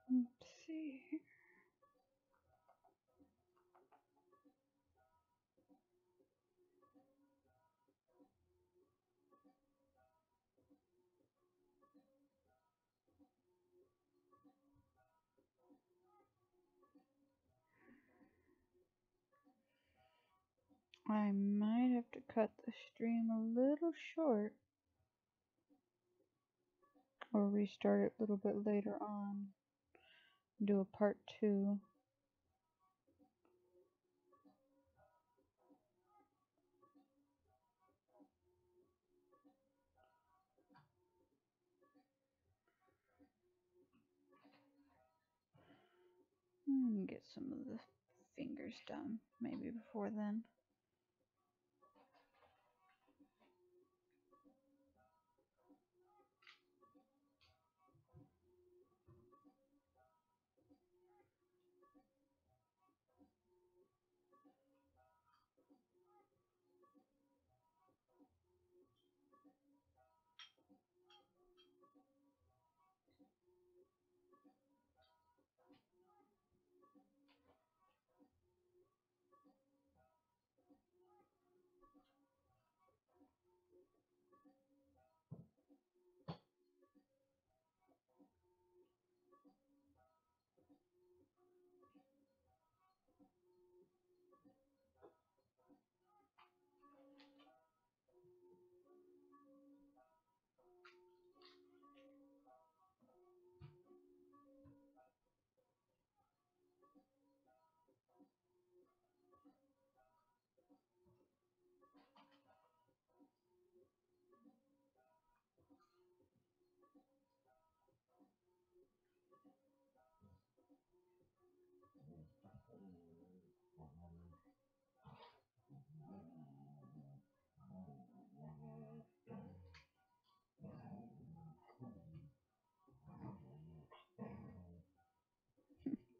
Let's see. I might have to cut the stream a little short or restart it a little bit later on. Do a part 2. And get some of the fingers done, maybe before then.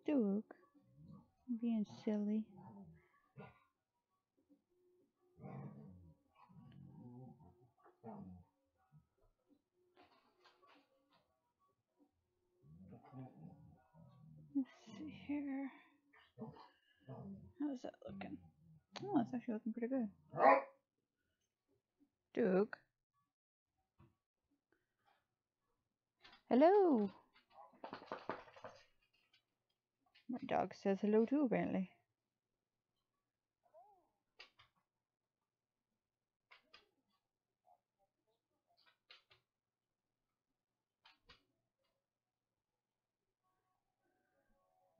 Duke, being silly. Let's see here. How's that looking? Oh, it's actually looking pretty good. Duke. Hello. My dog says hello too, apparently.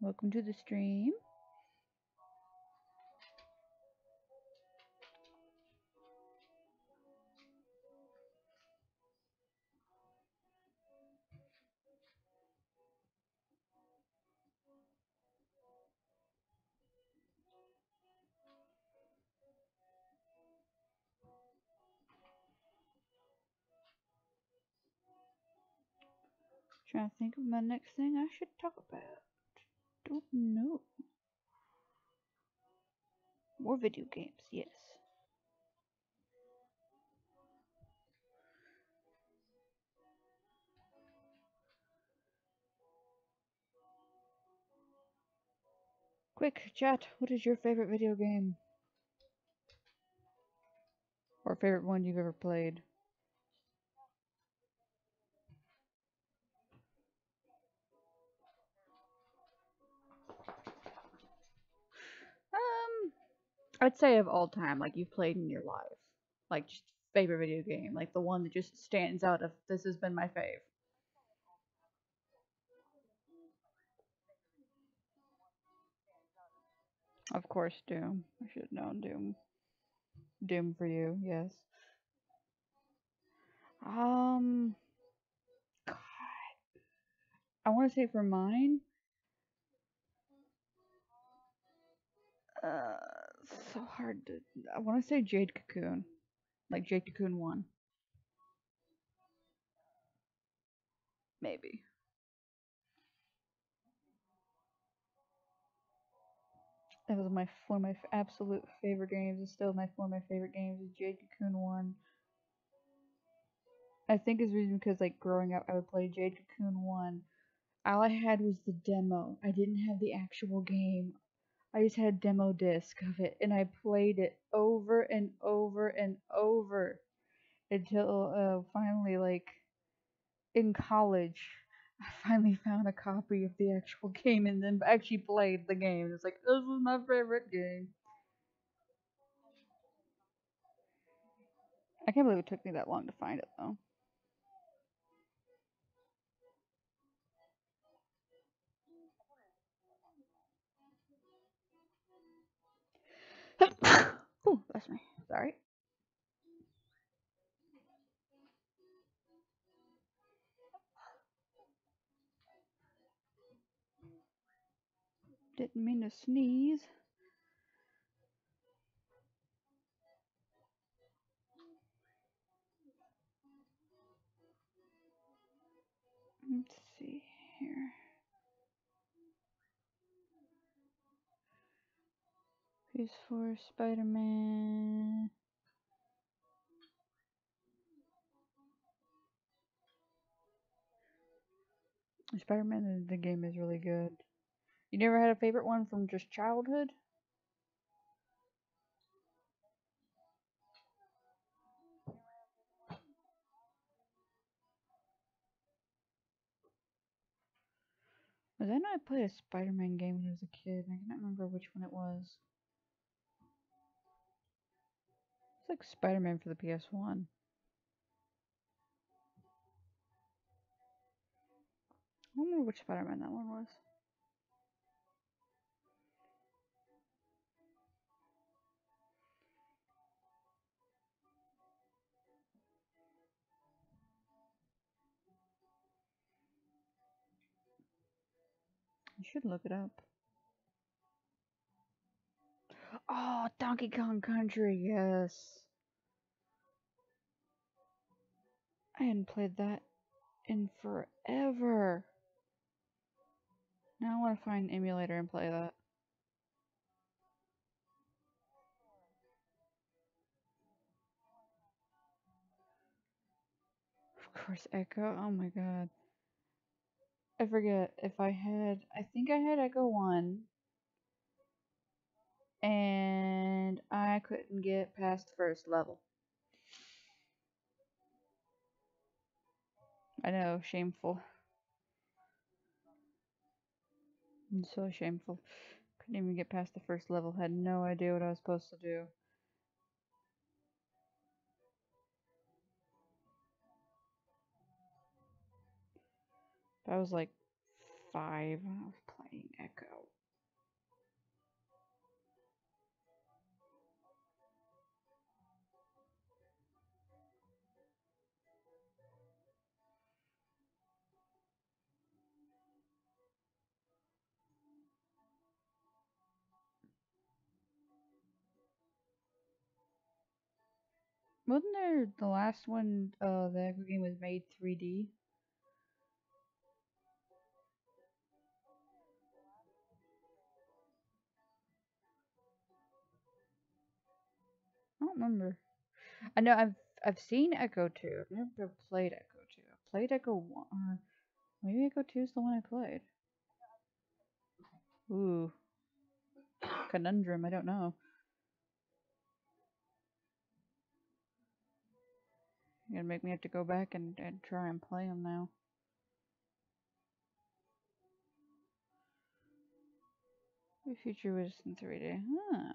Welcome to the stream. Trying to think of my next thing I should talk about. Don't know. More video games, yes. Quick, chat, what is your favorite video game? Or favorite one you've ever played? I'd say of all time, like you've played in your life. Like just favorite video game. Like the one that just stands out of this has been my fave. Of course, Doom. I should have known Doom. Doom for you, yes. God, I want to say for mine, uh, so hard to. I want to say Jade Cocoon, like Jade Cocoon 1, maybe. That was one of my absolute favorite games. It's still one of my favorite games. Is Jade Cocoon 1. I think it's reason because like growing up, I would play Jade Cocoon 1. All I had was the demo. I didn't have the actual game. I just had a demo disc of it, and I played it over and over and over until finally, like in college, I finally found a copy of the actual game and then actually played the game. It's like this is my favorite game. I can't believe it took me that long to find it though. Didn't mean to sneeze. Let's see here. PS4 Spider-Man. Spider-Man, the game is really good. You never had a favorite one from just childhood? Was I know I played a Spider-Man game when I was a kid, and I cannot remember which one it was. It's like Spider-Man for the PS1. I don't remember which Spider-Man that one was. You should look it up. Oh, Donkey Kong Country, yes. I hadn't played that in forever. Now I want to find an emulator and play that. Of course, Echo. Oh my god. I forget if I had. I think I had Echo 1. And I couldn't get past the first level. I know, shameful. It's so shameful. Couldn't even get past the first level. Had no idea what I was supposed to do. I was like 5 when I was playing Echo. Wasn't there the last one, the Echo game was made 3D? I don't remember. I know I've seen Echo 2. I've never played Echo 2. I played Echo 1, or maybe Echo 2 is the one I played. Ooh, conundrum, I don't know. You're gonna make me have to go back and try and play them now. The future was in 3D. Huh.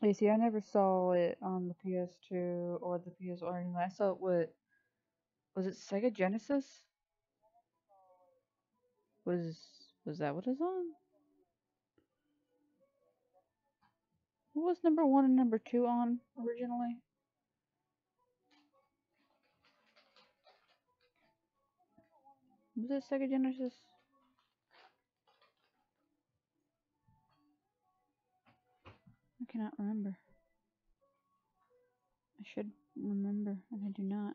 You see, I never saw it on the PS2 or the PS1. I saw it with, was it Sega Genesis? Was was that what it's on? What was number 1 and number 2 on originally? Was it Sega Genesis? I cannot remember. I should remember, and I do not.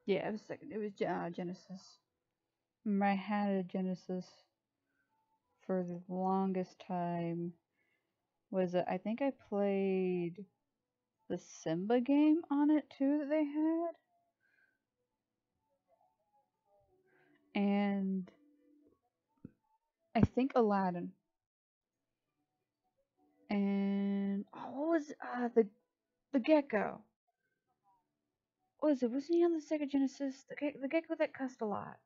Yeah, it was second. It was Genesis. I had a Genesis for the longest time. Was it? I think I played the Simba game on it too that they had, and I think Aladdin. And oh, what was the gecko? What was it? Wasn't he on the Sega Genesis? The gecko that cussed a lot.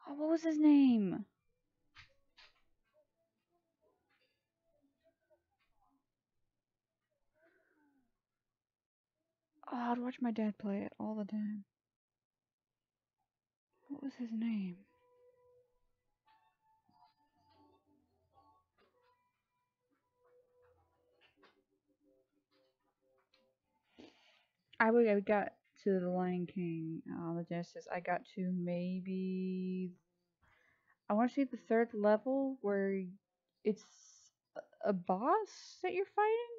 Oh, what was his name? Oh, I'd watch my dad play it all the time. What was his name? I got to the Lion King on the Genesis. I got to maybe I want to say the third level where it's a boss that you're fighting.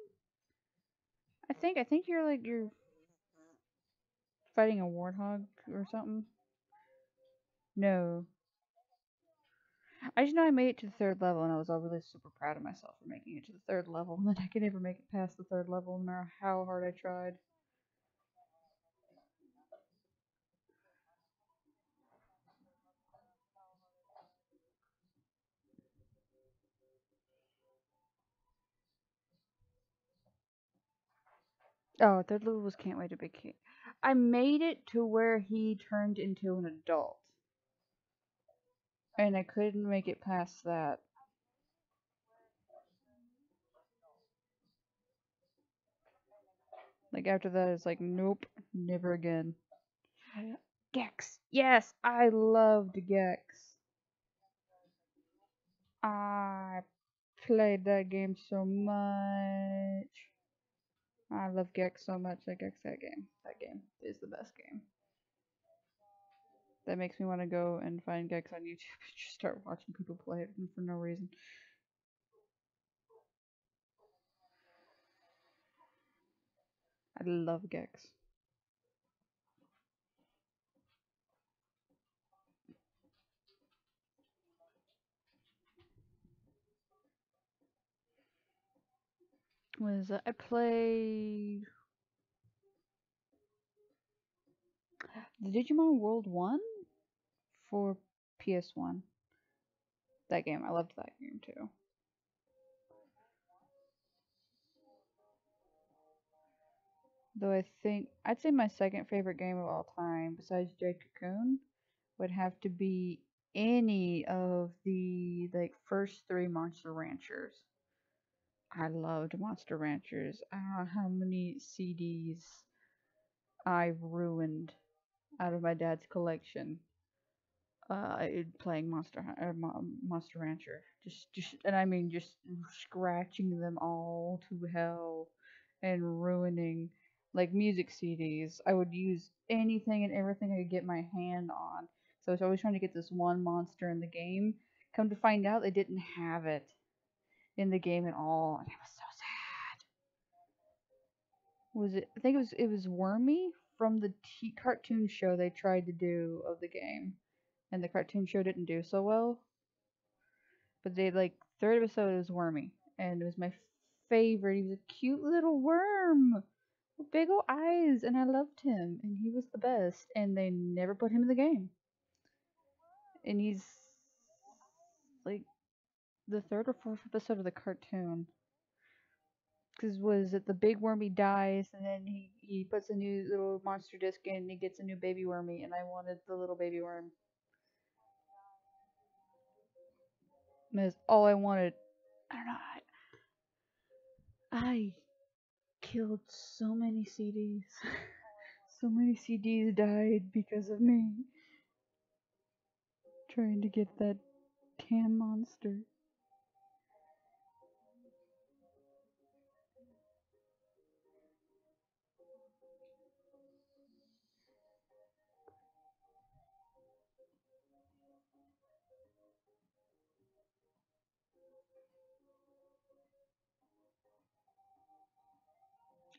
I think you're fighting a warthog or something. No, I just know I made it to the third level, and I was all really super proud of myself for making it to the third level. And then I could never make it past the third level, no matter how hard I tried. Oh, third level was Can't Wait to Be King. I made it to where he turned into an adult, and I couldn't make it past that. Like after that, it's like nope, never again. Gex, yes, I loved Gex. I played that game so much. I love Gex so much. Like Gex, that game. That game is the best game. That makes me want to go and find Gex on YouTube and just start watching people play it for no reason. I love Gex. Was I played the Digimon World 1 for PS1. That game, I loved that game too. Though I think I'd say my second favorite game of all time, besides Jade Cocoon, would have to be any of the like first three Monster Ranchers. I loved Monster Ranchers. I don't know how many CDs I've ruined out of my dad's collection. Playing Monster Rancher, and I mean just scratching them all to hell, and ruining like music CDs. I would use anything and everything I could get my hand on. So I was always trying to get this one monster in the game. Come to find out, they didn't have it in the game at all, and it was so sad. Was it? I think it was Wormy from the cartoon show they tried to do of the game, and the cartoon show didn't do so well. But they like third episode was Wormy, and it was my favorite. He was a cute little worm with big old eyes, and I loved him, and he was the best. And they never put him in the game, and he's like the third or fourth episode of the cartoon. Because was it the big wormy dies, and then he puts a new little monster disc in, and he gets a new baby wormy, and I wanted the little baby worm. And that's all I wanted. I don't know. I killed so many CDs. So many CDs died because of me trying to get that damn monster.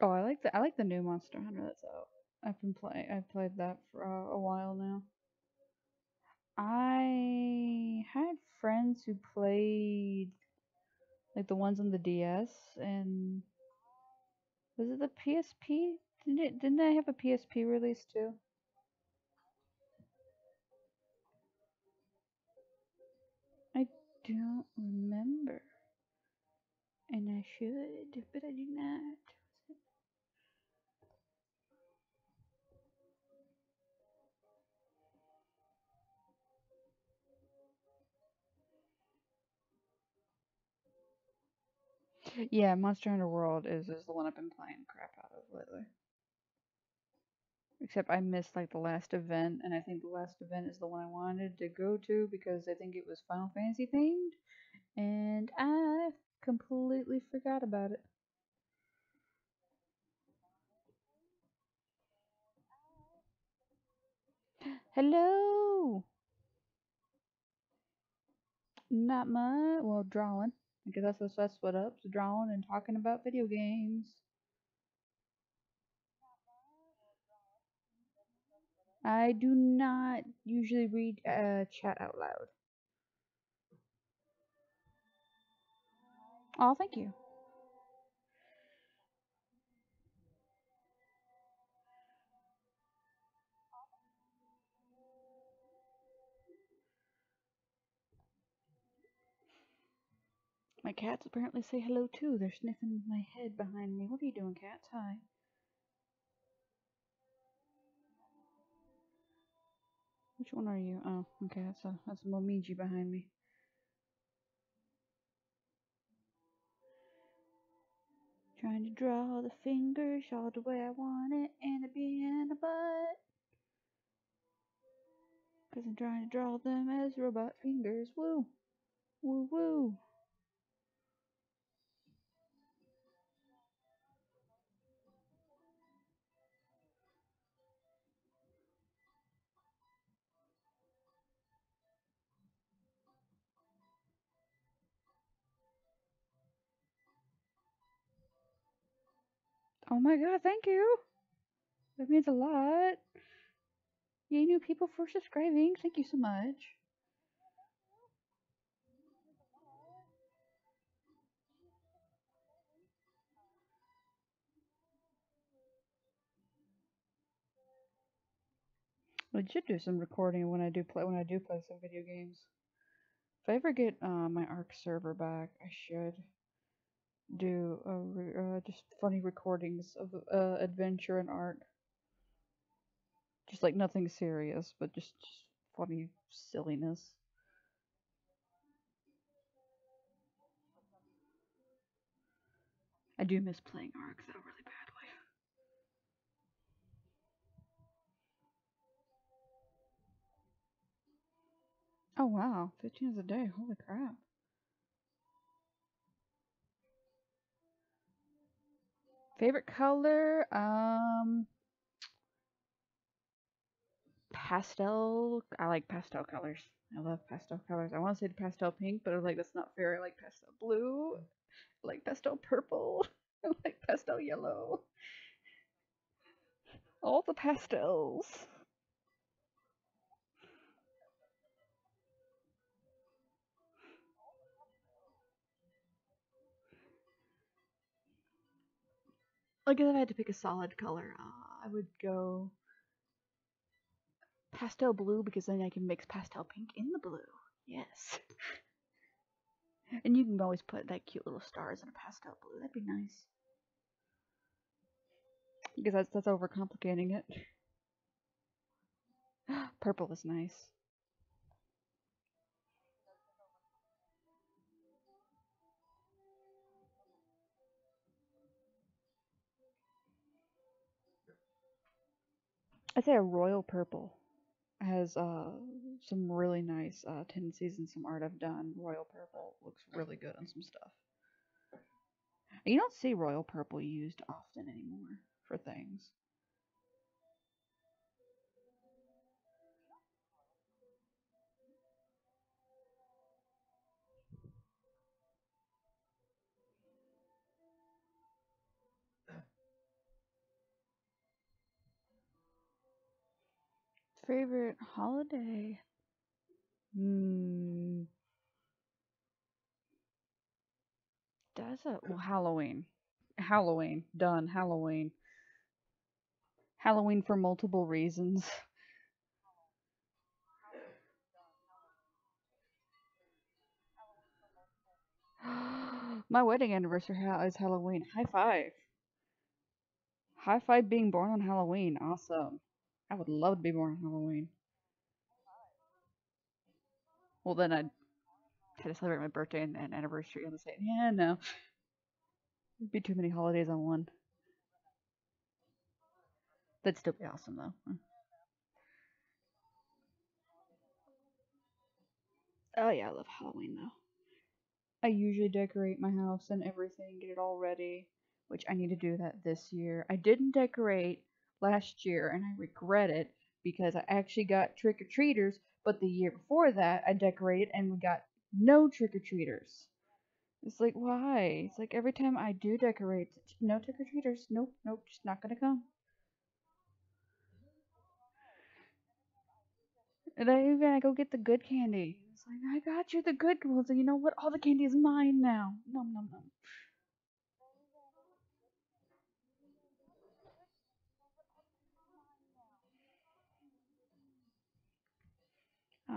Oh, I like the new Monster Hunter that's out. I've played that for a while now. I had friends who played like the ones on the DS, and was it the PSP? Didn't I have a PSP release too? I don't remember, and I should, but I do not. Yeah, Monster Hunter World is the one I've been playing crap out of lately. Except I missed like the last event, and I think the last event is the one I wanted to go to because I think it was Final Fantasy themed, and I completely forgot about it. Hello! Not much. Well, drawing. I guess that's what up. So drawing and talking about video games. I do not usually read chat out loud. Oh, thank you. My cats apparently say hello too. They're sniffing my head behind me. What are you doing, cats? Hi. Which one are you? Oh, okay. That's a Momiji behind me. Trying to draw the fingers all the way I want it and a bee and a butt. Cause I'm trying to draw them as robot fingers. Woo! Woo woo! Oh my god, thank you! That means a lot. Yay, new people for subscribing. Thank you so much. I should do some recording when I do play some video games. If I ever get my Arc server back, I should do just funny recordings of adventure and Arc. Just like nothing serious, but just funny silliness. I do miss playing Arc though really badly. Oh wow, 15 is a day. Holy crap. Favorite color? Pastel. I like pastel colors. I love pastel colors. I want to say pastel pink, but I was like, that's not fair. I like pastel blue. I like pastel purple. I like pastel yellow. All the pastels. Like if I had to pick a solid color, I would go pastel blue because then I can mix pastel pink in the blue. Yes. And you can always put like cute little stars in a pastel blue. That'd be nice. Because that's overcomplicating it. Purple is nice. I'd say a royal purple has some really nice tendencies in some art I've done. Royal purple looks really good on some stuff. You don't see royal purple used often anymore for things. Favorite holiday? Hmm. Does it? Well, Halloween. Halloween. Done. Halloween. Halloween for multiple reasons. My wedding anniversary is Halloween. High five. High five being born on Halloween. Awesome. I would love to be born on Halloween. Well, then I'd try to celebrate my birthday and anniversary on the same. Yeah, no. It'd be too many holidays on one. That'd still be awesome though. Oh yeah, I love Halloween though. I usually decorate my house and everything, get it all ready, which I need to do that this year. I didn't decorate last year and I regret it because I actually got trick or treaters, but the year before that I decorated and we got no trick or treaters. It's like, why? It's like every time I do decorate, no trick or treaters. Nope, nope, just not gonna come. And I go get the good candy. It's like, I got you the good ones, and you know what? All the candy is mine now. Nom nom nom.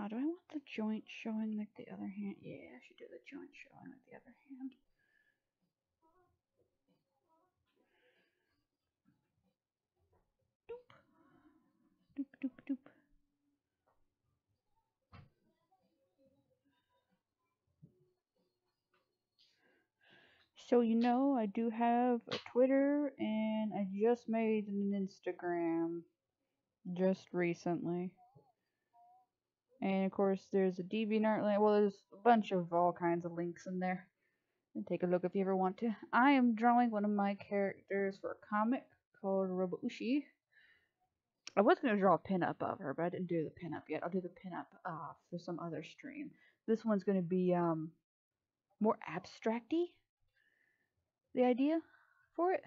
Do I want the joint showing like the other hand? Yeah, I should do the joint showing like the other hand. Doop, doop, doop, doop. So I do have a Twitter, and I just made an Instagram just recently. And of course, there's a DeviantArt link. Well, there's a bunch of all kinds of links in there. And take a look if you ever want to. I am drawing one of my characters for a comic called Roboushi. I was going to draw a pinup of her, but I didn't do the pinup yet. I'll do the pinup for some other stream. This one's going to be more abstracty. The idea for it,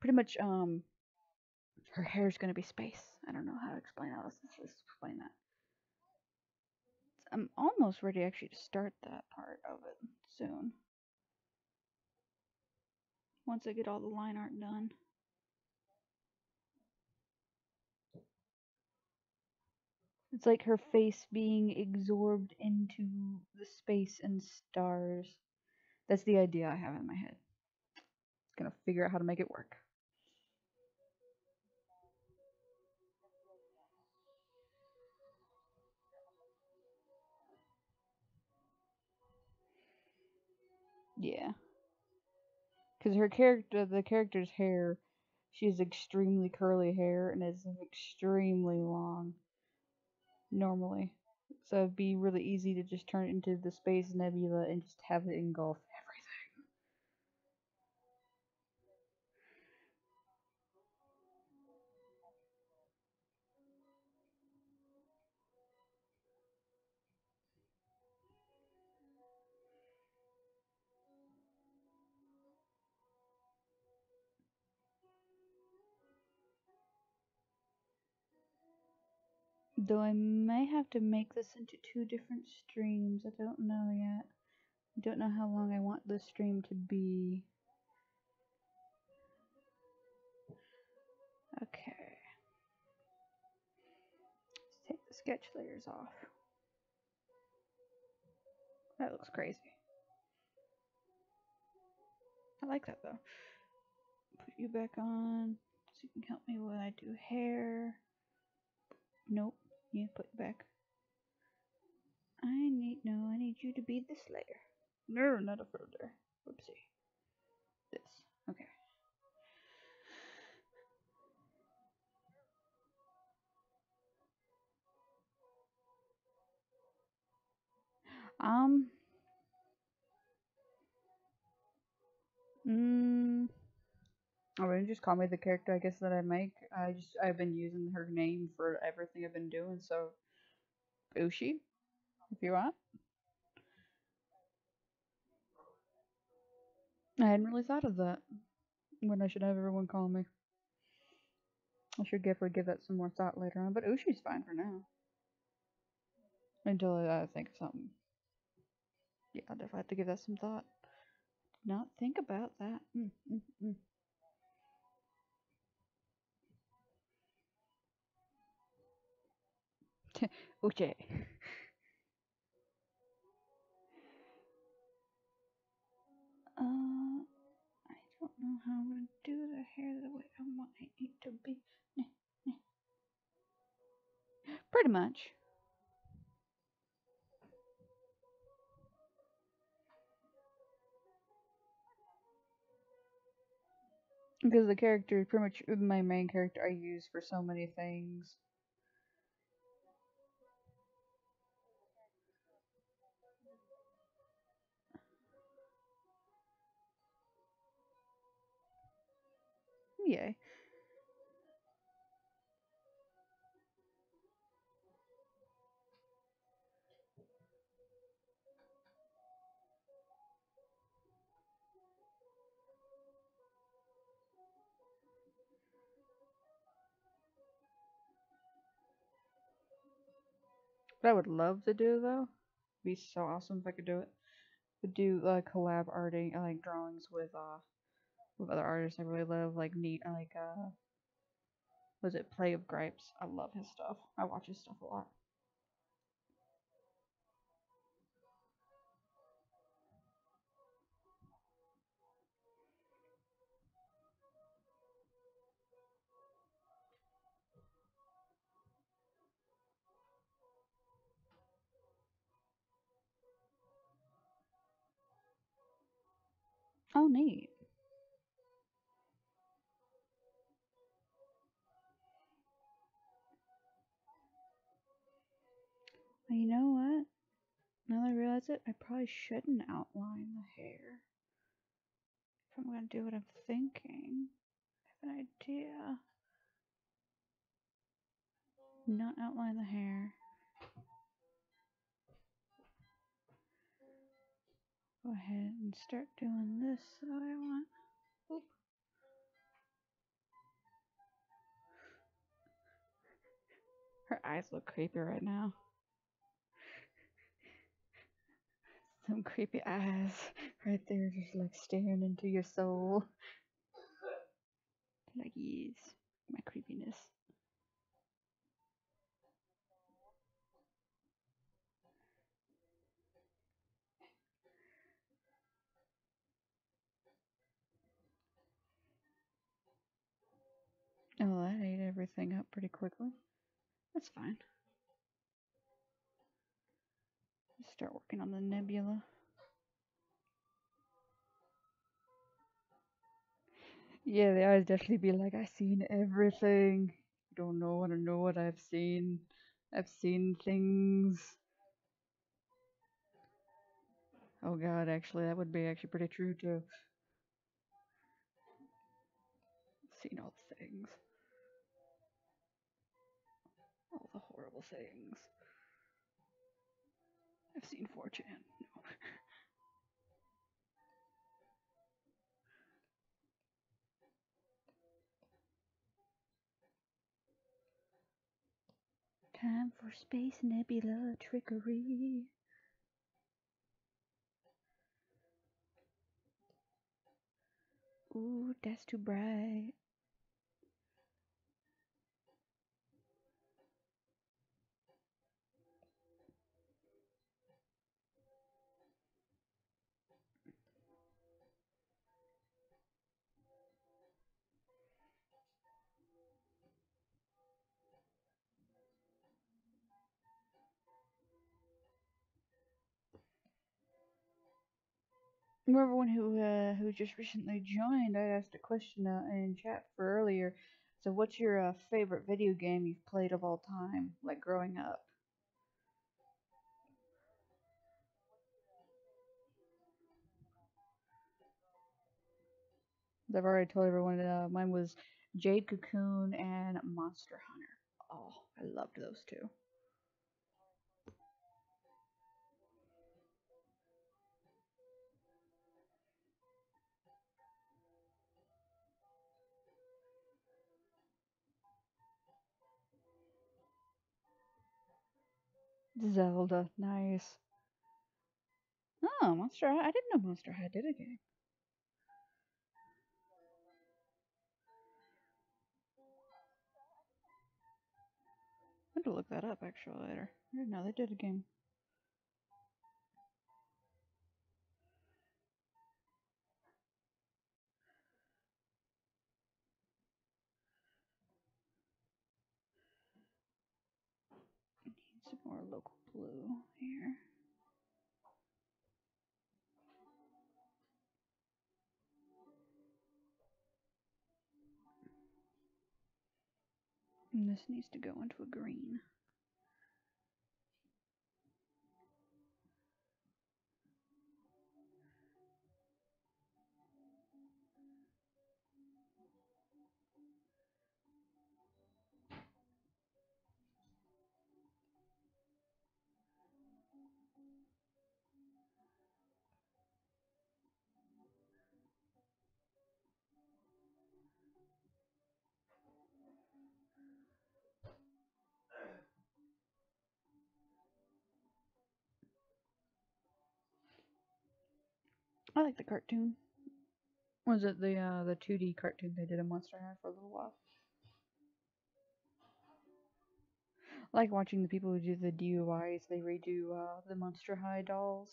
pretty much her hair's going to be space. I don't know how to explain how to explain that. I'm almost ready actually to start that part of it soon. Once I get all the line art done. It's like her face being absorbed into the space and stars. That's the idea I have in my head. Gonna figure out how to make it work. Yeah, because the character's hair, she has extremely curly hair and is extremely long normally. So it'd be really easy to just turn it into the space nebula and just have it engulf everything. Though I may have to make this into two different streams. I don't know yet. I don't know how long I want this stream to be. Okay. Let's take the sketch layers off. That looks crazy. I like that though. Put you back on so you can help me when I do hair. Nope. Yeah, put you back. I need you to be this layer. No, not a folder. Whoopsie. This. Okay. Um. Mm. Oh, really, just call me the character I guess that I make. I've been using her name for everything I've been doing. So Ushi, if you want. I hadn't really thought of that. When I should have everyone call me. I should definitely give that some more thought later on. But Ushi's fine for now. Until I think of something. Yeah, I'll definitely have to give that some thought. Not think about that. Okay. I don't know how I'm gonna do the hair the way I want it to be. Pretty much. Because the character is pretty much my main character I use for so many things. Yay. What I would love to do though, be so awesome if I could do it. Would do like collab arting, like drawings with other artists I really love, like neat, like was it Play of Gripes? I love his stuff. I watch his stuff a lot. Oh, neat. Well, you know what? Now that I realize it, I probably shouldn't outline the hair. If I'm gonna do what I'm thinking, I have an idea. Not outline the hair. Go ahead and start doing this that I want. Oop. Her eyes look creepy right now. Some creepy eyes right there, just like staring into your soul. Like, yes, my creepiness. Oh, that ate everything up pretty quickly. That's fine. Let's start working on the nebula. Yeah, the eyes definitely be like, I've seen everything. You don't know, want to know what I've seen. I've seen things. Oh god, actually, that would be actually pretty true too. I've seen all the things. All the horrible things. I've seen 4chan. No. Time for space nebula trickery. Ooh, that's too bright. For everyone who just recently joined, I asked a question in chat for earlier. So, what's your favorite video game you've played of all time, like growing up? I've already told everyone mine was Jade Cocoon and Monster Hunter. Oh, I loved those two. Zelda, nice. Oh, Monster High. I didn't know Monster High did a game. I had to look that up actually later. I didn't know they did a game. Need some more local blue here. And this needs to go into a green. I like the cartoon. Was it the 2D cartoon they did in Monster High for a little while? I like watching the people who do the DUIs. They redo the Monster High dolls.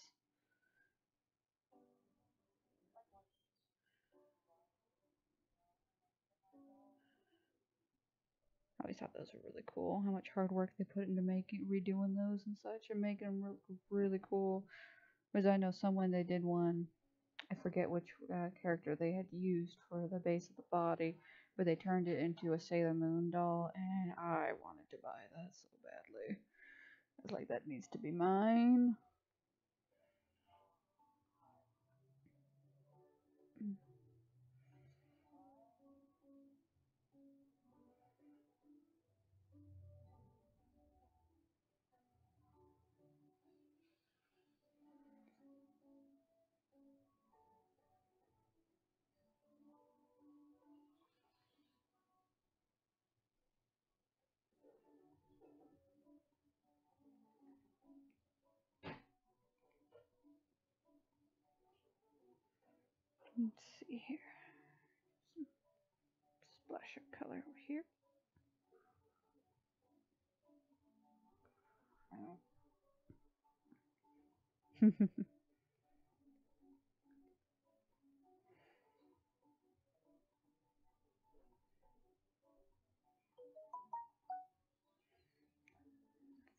I always thought those were really cool. How much hard work they put into making redoing those and such, and making them really cool. Because I know someone they did one. I forget which character they had used for the base of the body, but they turned it into a Sailor Moon doll, and I wanted to buy that so badly. I was like, that needs to be mine. Let's see here. Splash of color over here.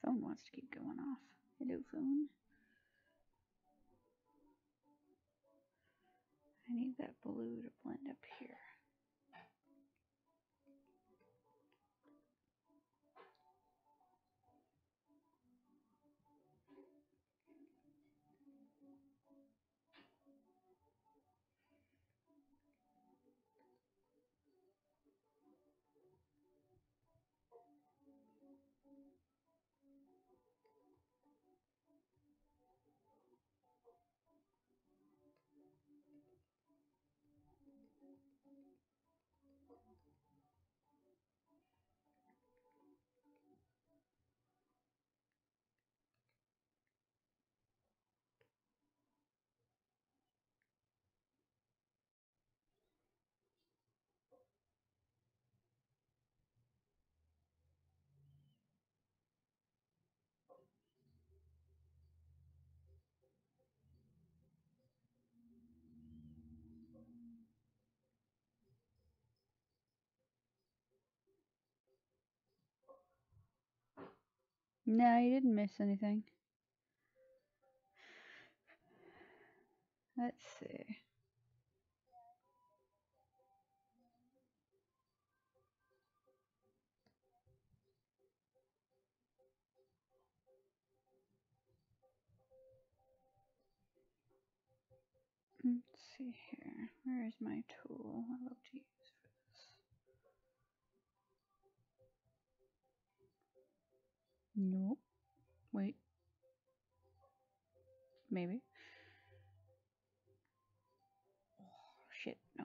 Phone wants to keep going off. Hello, phone. I need that blue to blend up here. No, you didn't miss anything. Let's see. Let's see here. Where is my tool I love to use for this? Nope. Wait. Maybe. Oh, shit, no.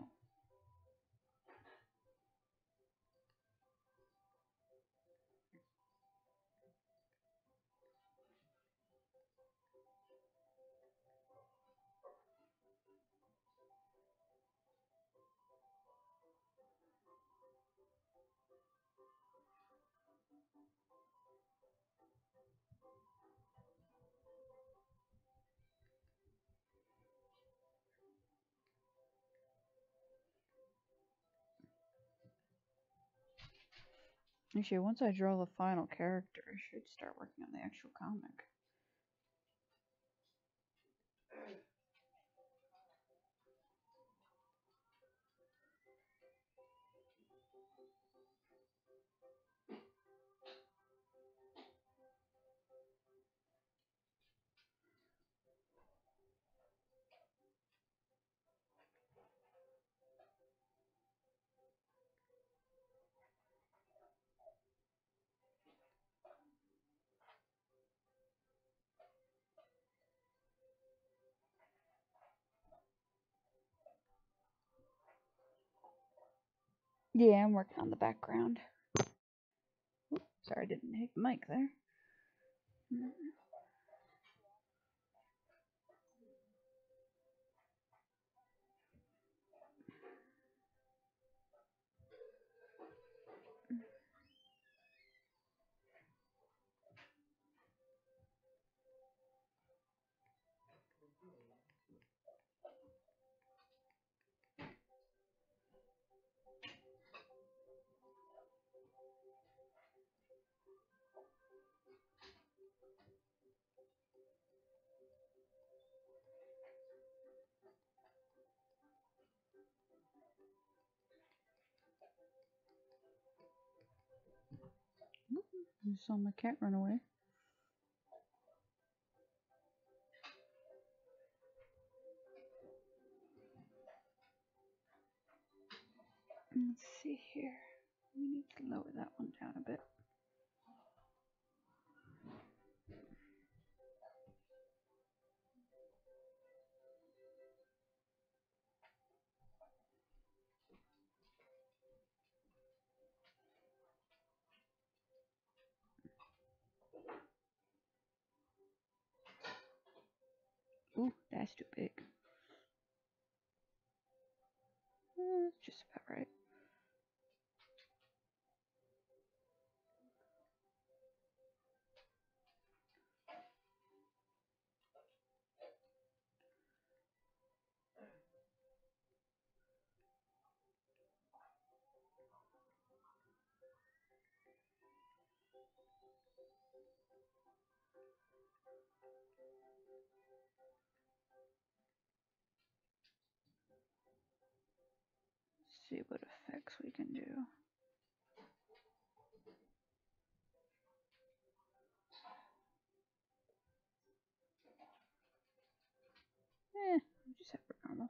Actually, once I draw the final character, I should start working on the actual comic. Yeah, I'm working on the background. Oops, sorry, I didn't hit the mic there. I saw my cat run away. Let's see here. We need to lower that one down a bit. Ooh, that's too big. Just about right. Let's see what effects we can do. We'll just have it normal.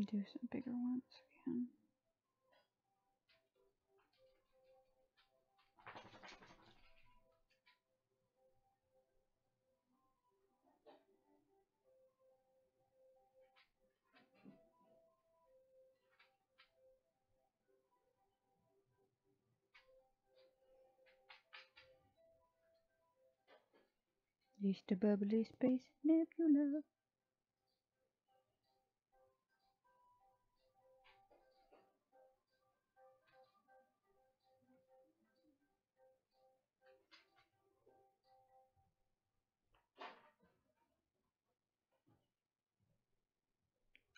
Do some bigger ones again. Just a bubbly space nebula.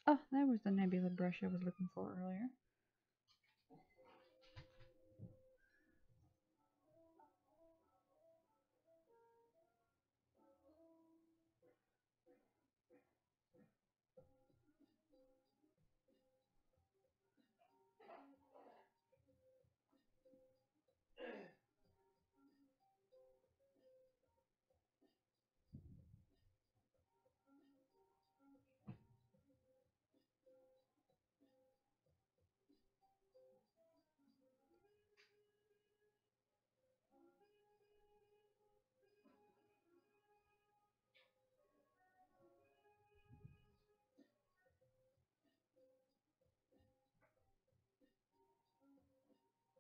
Oh, that was the nebula brush I was looking for earlier.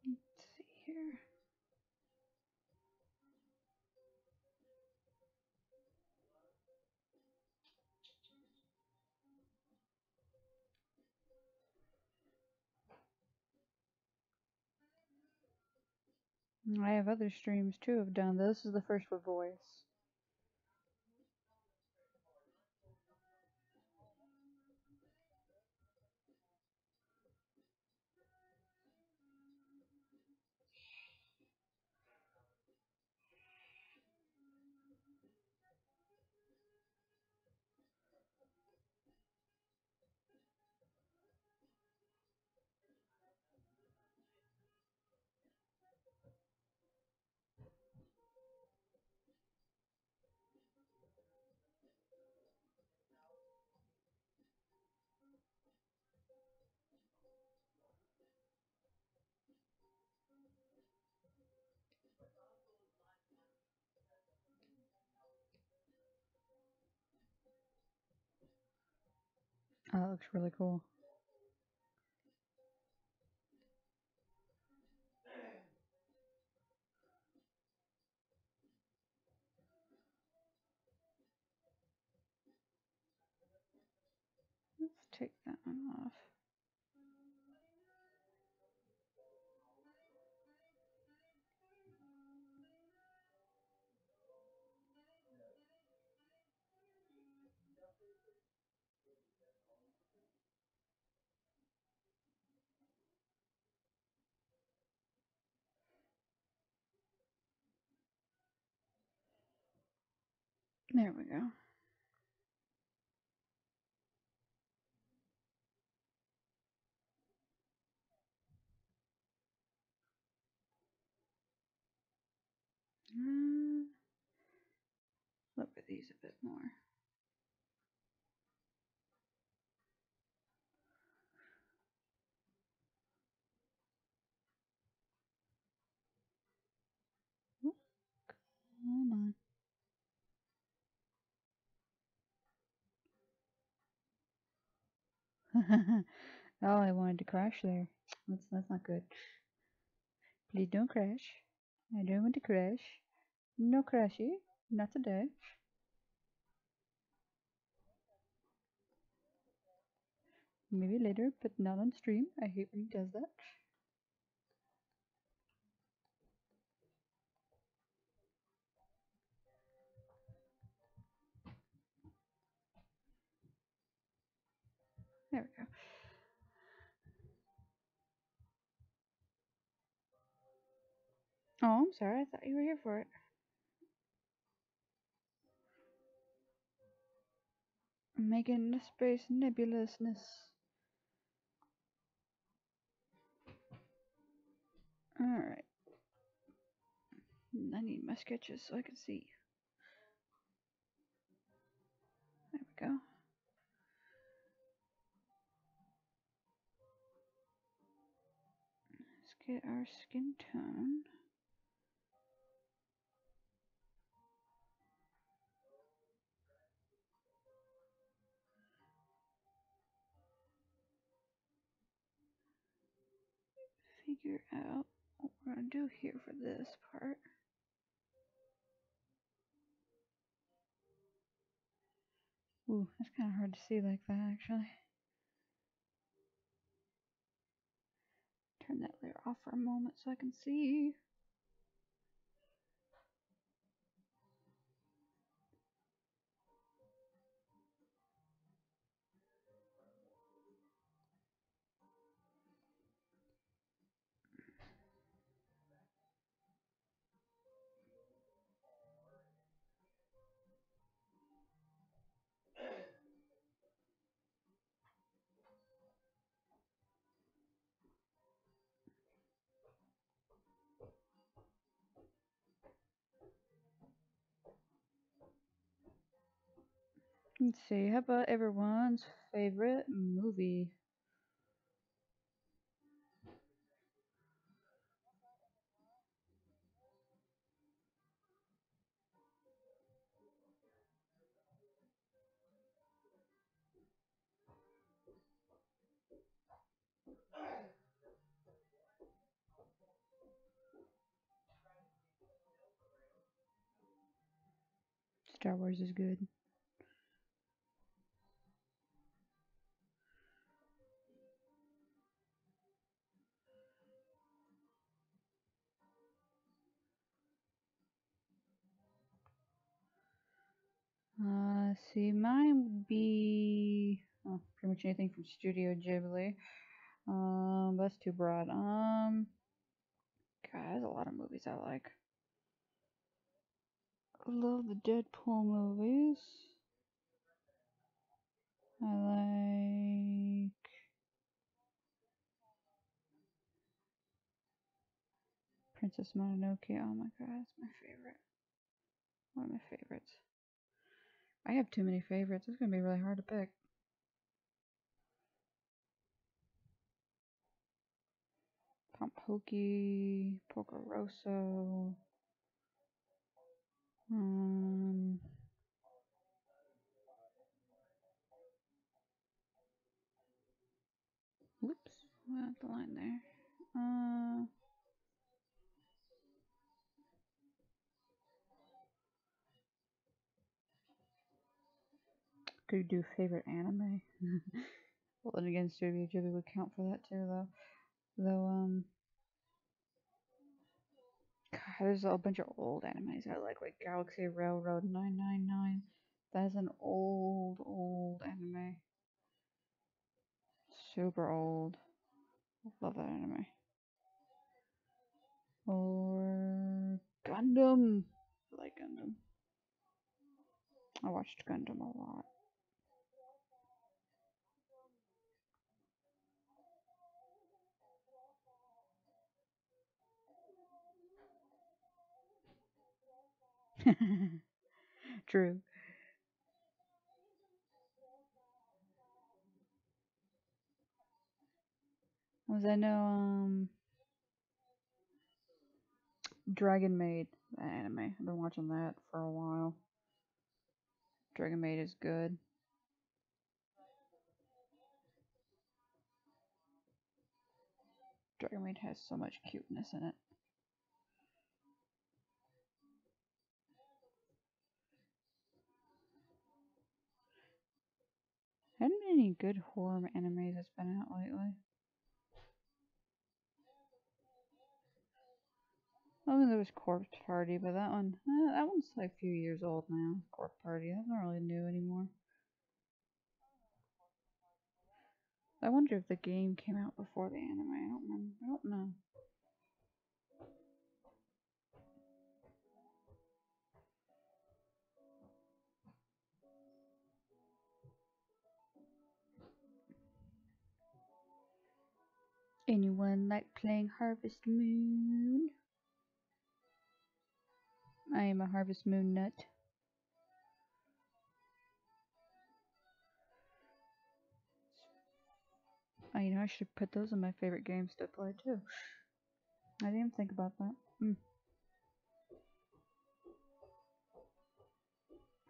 Let's see here. I have other streams too have done this. This is the first with voice. looks really cool. Let's take that one off. There we go. Look at these a bit more. Oop, come on. Oh, I wanted to crash there. That's not good. Please don't crash. I don't want to crash. No crashy. Not today. Maybe later, but not on stream. I hate when he does that. There we go. Oh, I'm sorry. I thought you were here for it. Making the space nebulousness. Alright. I need my sketches so I can see. There we go. Let's get our skin tone. Figure out what we're gonna do here for this part. Ooh, that's kind of hard to see like that actually. Turn that layer off for a moment so I can see. Let's see, how about everyone's favorite movie? Star Wars is good. See, mine would be pretty much anything from Studio Ghibli. That's too broad. God, there's a lot of movies I like. I love the Deadpool movies. I like Princess Mononoke. Oh my god, that's my favorite. One of my favorites. I have too many favorites. It's gonna be really hard to pick. Pokey, Pocoroso. Um, What the line there? Could do favorite anime. Well, then again, Studio Ghibli would count for that too, though. God, there's a bunch of old animes I like Galaxy Railroad 999. That's an old anime. Super old. Love that anime. Or Gundam. I like Gundam. I watched Gundam a lot. True. Was I know Dragon Maid, that anime. I've been watching that for a while. Dragon Maid is good. Dragon Maid has so much cuteness in it. Hadn't been any good horror animes that's been out lately. I mean, there was Corpse Party, but that one's like a few years old now. Corpse Party, that's not really new anymore. I wonder if the game came out before the anime. I don't remember. I don't know. Anyone like playing Harvest Moon? I am a Harvest Moon nut. I should put those in my favorite games to play too. I didn't even think about that.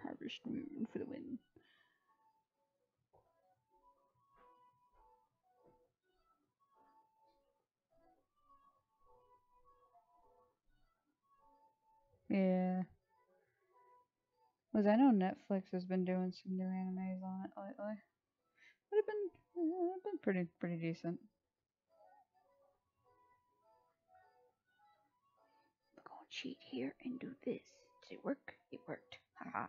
Harvest Moon for the win. Yeah. Because I know Netflix has been doing some new animes on it lately. But it's been pretty decent. We're gonna cheat here and do this. Did it work? It worked. Haha.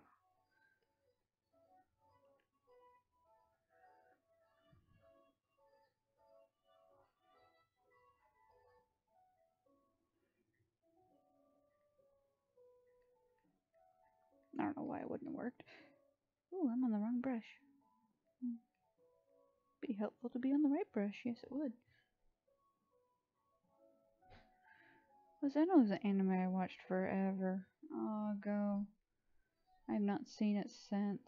I don't know why it wouldn't have worked. Ooh, I'm on the wrong brush. Be helpful to be on the right brush. Yes, it would. Was I know it was an anime I watched forever ago. I have not seen it since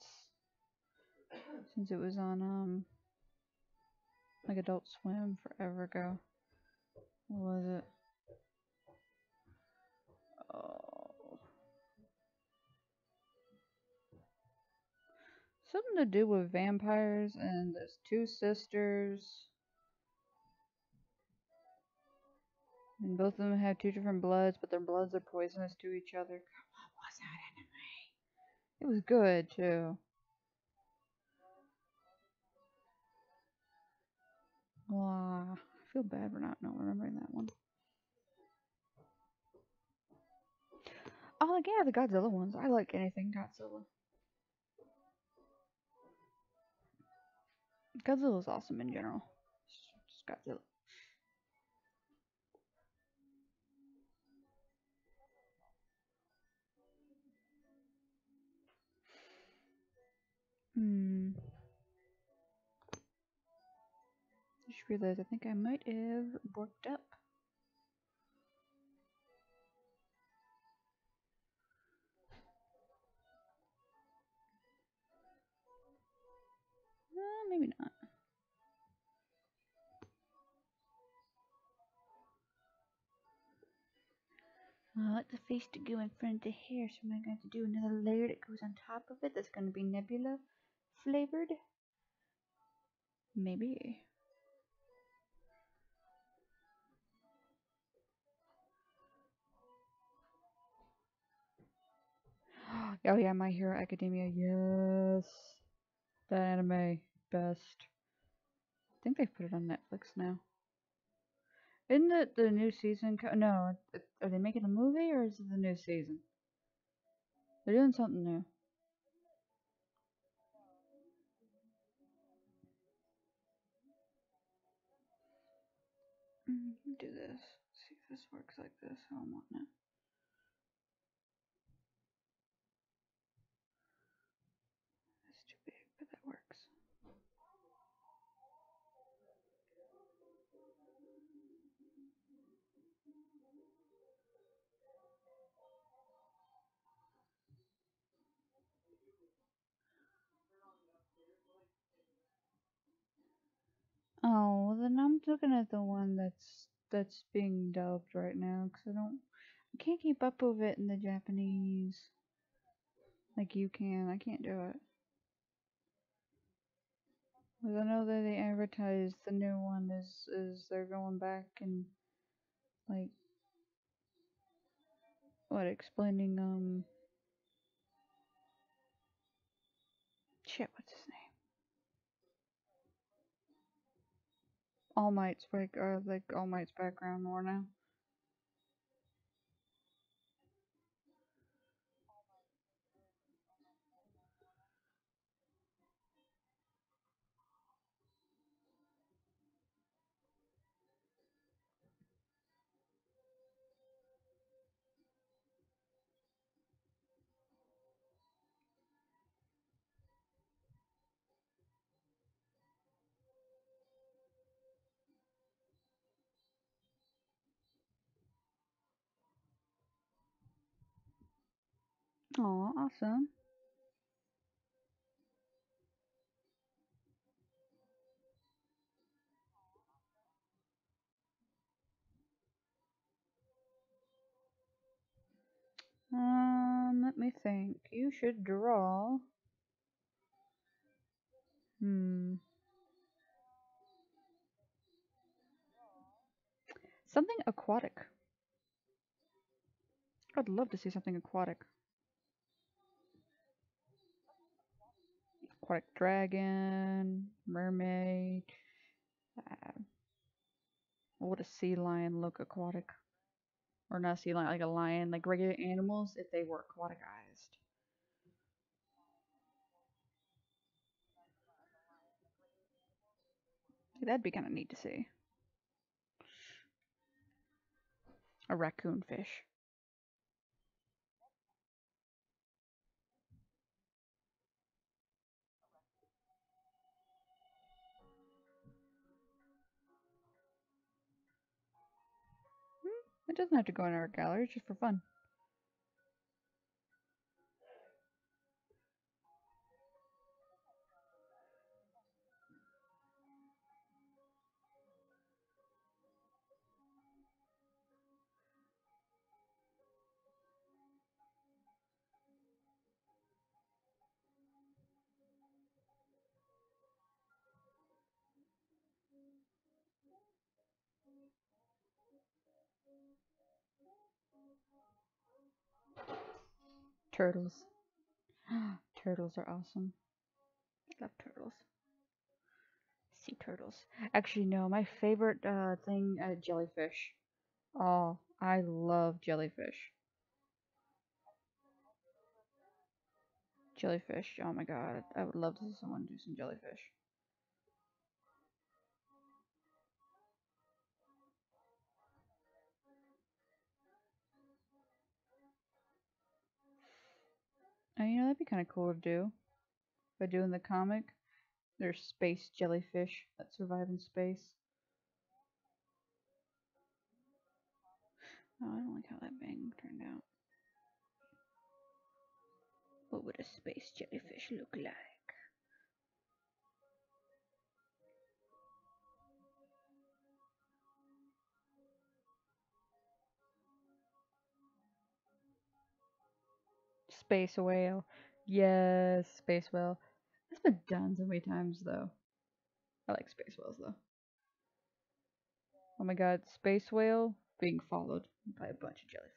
it was on like Adult Swim forever ago. What was it? Oh, something to do with vampires and there's two sisters. And both of them have two different bloods, but their bloods are poisonous to each other. What was that anime? It was good too. Wow, I feel bad for not remembering that one. Oh, like, yeah, the Godzilla ones. I like anything Godzilla. Godzilla's awesome in general. Just Godzilla. Just realized I think I might have worked up. Maybe not. I want the face to go in front of the hair, so I'm going to do another layer that goes on top of it. That's going to be nebula flavored. Maybe. Oh yeah, My Hero Academia. Yes, that anime best. I think they've put it on Netflix now. Isn't it the new season? No, are they making a movie or is it the new season? They're doing something new. Do this. See if this works like this. I don't want it. It's too big, but that works. Oh, well then I'm looking at the one that's being dubbed right now because I can't keep up with it in the Japanese like you can. I can't do it. 'Cause I know that they advertised the new one is they're going back and like what explaining shit, what's his name? All Might's background more now. Oh, awesome. Let me think. You should draw. Hmm. Something aquatic. I'd love to see something aquatic. Aquatic dragon, mermaid. Uh, what would a sea lion look aquatic? Or not a sea lion, like a lion, like regular animals if they were aquaticized. That'd be kind of neat to see. A raccoon fish. It doesn't have to go in our gallery, it's just for fun. Turtles. Turtles are awesome. I love turtles. Sea turtles. Actually, no, my favorite thing, jellyfish. Oh, I love jellyfish. Jellyfish. Oh my god, I would love to see someone do some jellyfish. That'd be kind of cool to do. By doing the comic, there's space jellyfish that survive in space. Oh, I don't like how that bang turned out. What would a space jellyfish look like? Space whale. Yes, space whale. That's been done so many times though. I like space whales though. Oh my god, space whale being followed by a bunch of jellyfish.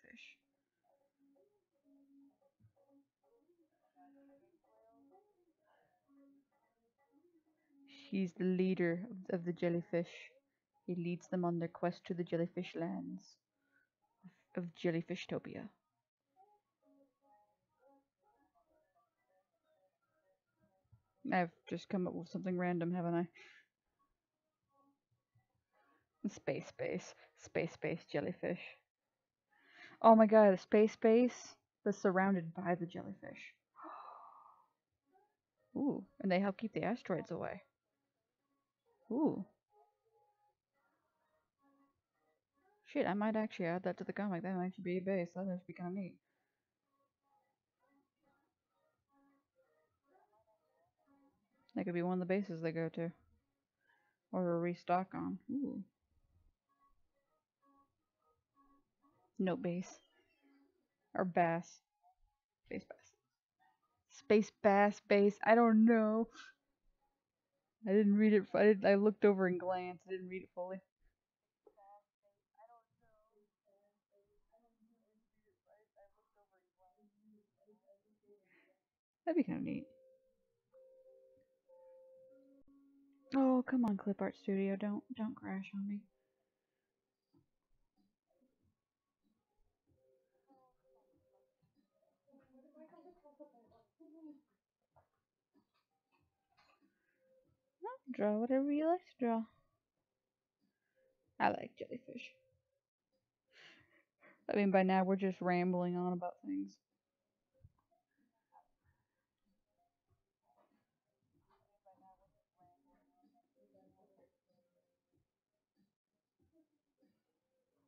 He's the leader of the jellyfish. He leads them on their quest to the jellyfish lands of Jellyfishtopia. I've just come up with something random, haven't I? Space jellyfish. Oh my god, a space base that's surrounded by the jellyfish. Ooh, and they help keep the asteroids away. Ooh. Shit, I might actually add that to the comic. That might actually be a base. That'd actually be kind of neat. That could be one of the bases they go to. Or restock on. Ooh. Note base. Or bass. Space bass. Space bass base. I don't know. I didn't read it. I looked over and glanced. I didn't read it fully. That'd be kind of neat. Oh, come on, Clip Art Studio. Don't crash on me. Draw whatever you like to draw. I like jellyfish. I mean, by now we're just rambling on about things.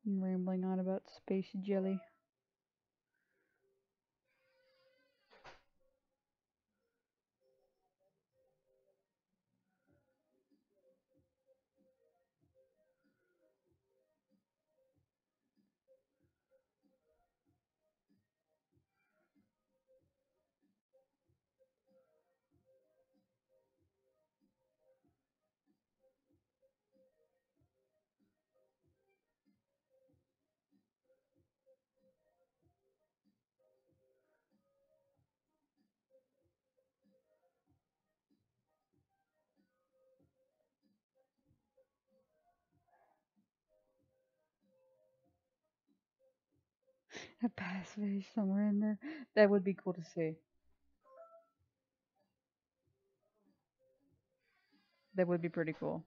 I'm rambling on about space jelly. A bass fish somewhere in there. That would be cool to see. That would be pretty cool.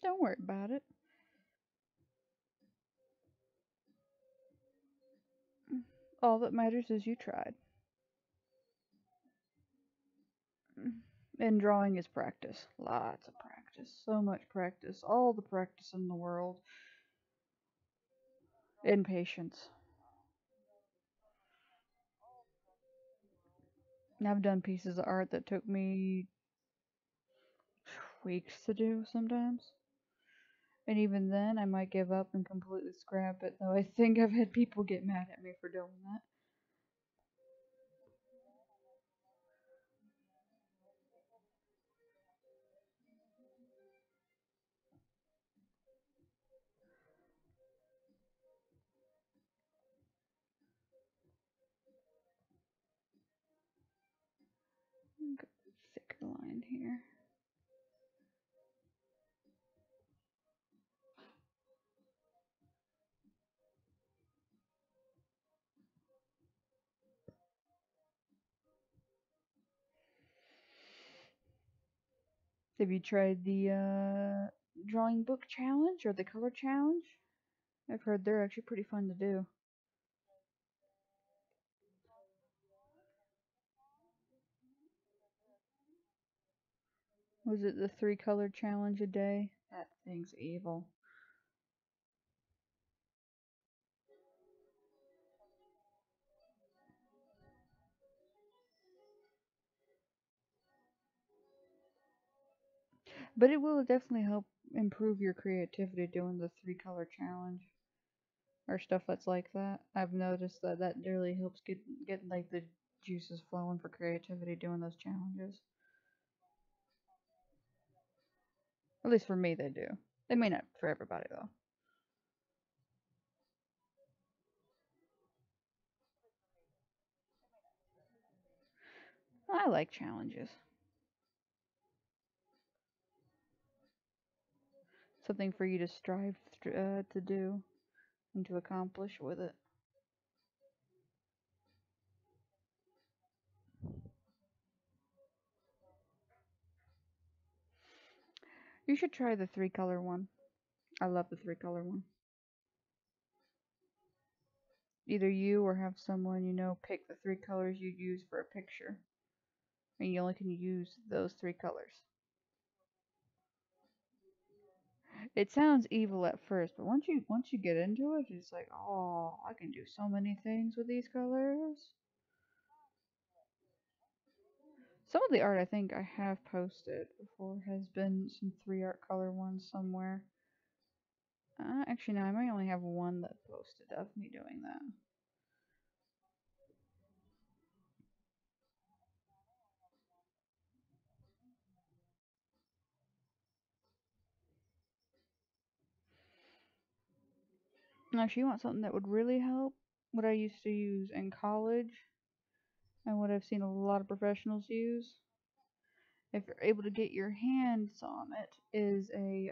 Don't worry about it. All that matters is you tried. And drawing is practice. Lots of practice. So much practice. All the practice in the world. And patience. I've done pieces of art that took me weeks to do sometimes. And even then, I might give up and completely scrap it, though I think I've had people get mad at me for doing that. Thicker line here. Have you tried the drawing book challenge or the color challenge? I've heard they're actually pretty fun to do. Was it the 3 color challenge a day? That thing's evil. But it will definitely help improve your creativity doing the 3 color challenge or stuff that's like that. I've noticed that that really helps get like the juices flowing for creativity doing those challenges. At least for me, they do. They may not for everybody though. I like challenges. Something for you to strive to do and to accomplish with it. You should try the 3 color one. I love the 3 color one. Either you or have someone you know pick the 3 colors you use for a picture, and you only can use those 3 colors. It sounds evil at first, but once you get into it, it's like, oh, I can do so many things with these colors. Some of the art I think I have posted before has been some 3 art color ones somewhere. Actually, no, I might only have one that posted of me doing that. Now, if you want something that would really help, what I used to use in college and what I've seen a lot of professionals use, if you're able to get your hands on it, is a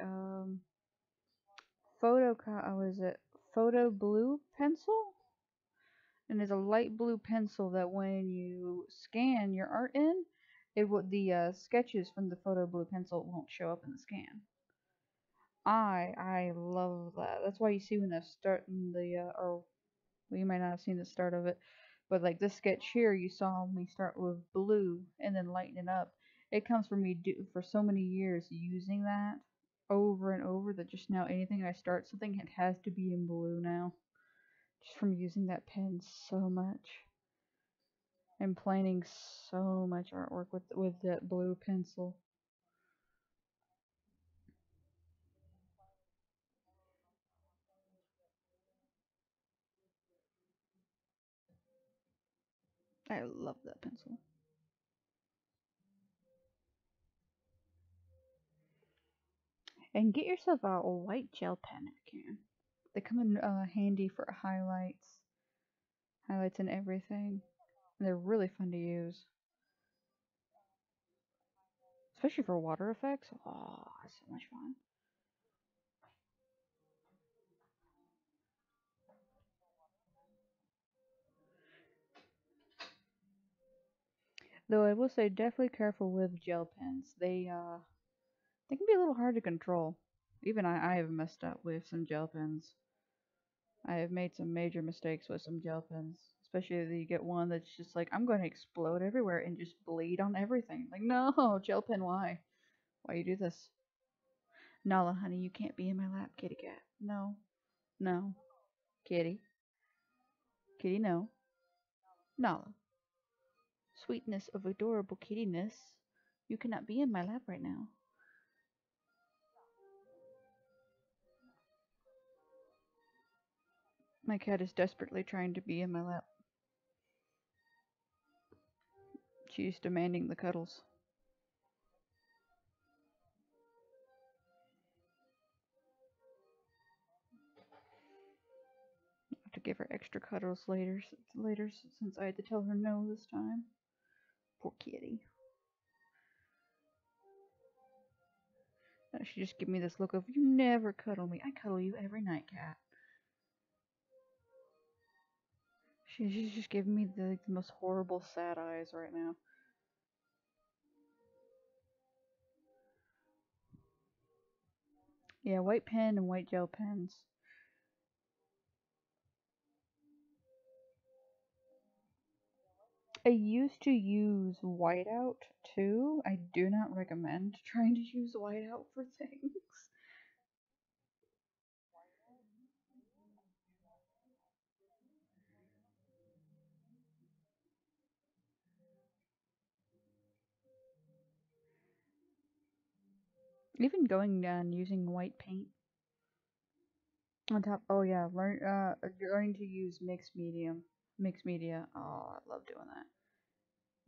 is it photo blue pencil, and it's a light blue pencil that when you scan your art in, it would the sketches from the photo blue pencil won't show up in the scan. I love that. That's why you see when I start in the or well, you might not have seen the start of it, but like this sketch here, you saw me start with blue and then lighten it up. It comes from me for so many years using that over and over that just now anything I start something it has to be in blue now. Just from using that pen so much and planning so much artwork with that blue pencil. I love that pencil. And get yourself a white gel pen if you can. They come in handy for highlights and everything. And they're really fun to use, especially for water effects. Oh, it's so much fun. Though I will say, definitely careful with gel pens. They can be a little hard to control. Even I have messed up with some gel pens. I have made some major mistakes with some gel pens, especially if you get one that's just like I'm going to explode everywhere and just bleed on everything. Like no, gel pen, why? Why you do this? Nala, honey, you can't be in my lap, kitty cat. No, no, kitty, kitty, no, Nala. Sweetness of adorable kittiness, you cannot be in my lap right now. My cat is desperately trying to be in my lap. She's demanding the cuddles. I have to give her extra cuddles later since I had to tell her no this time. Poor kitty. She just give me this look of you never cuddle me. I cuddle you every night, cat. She's just giving me the most horrible sad eyes right now. Yeah, white pen and white gel pens. I used to use whiteout too. I do not recommend trying to use whiteout for things. Even going down using white paint on top. Oh yeah, learning to use mixed media. Oh, I love doing that.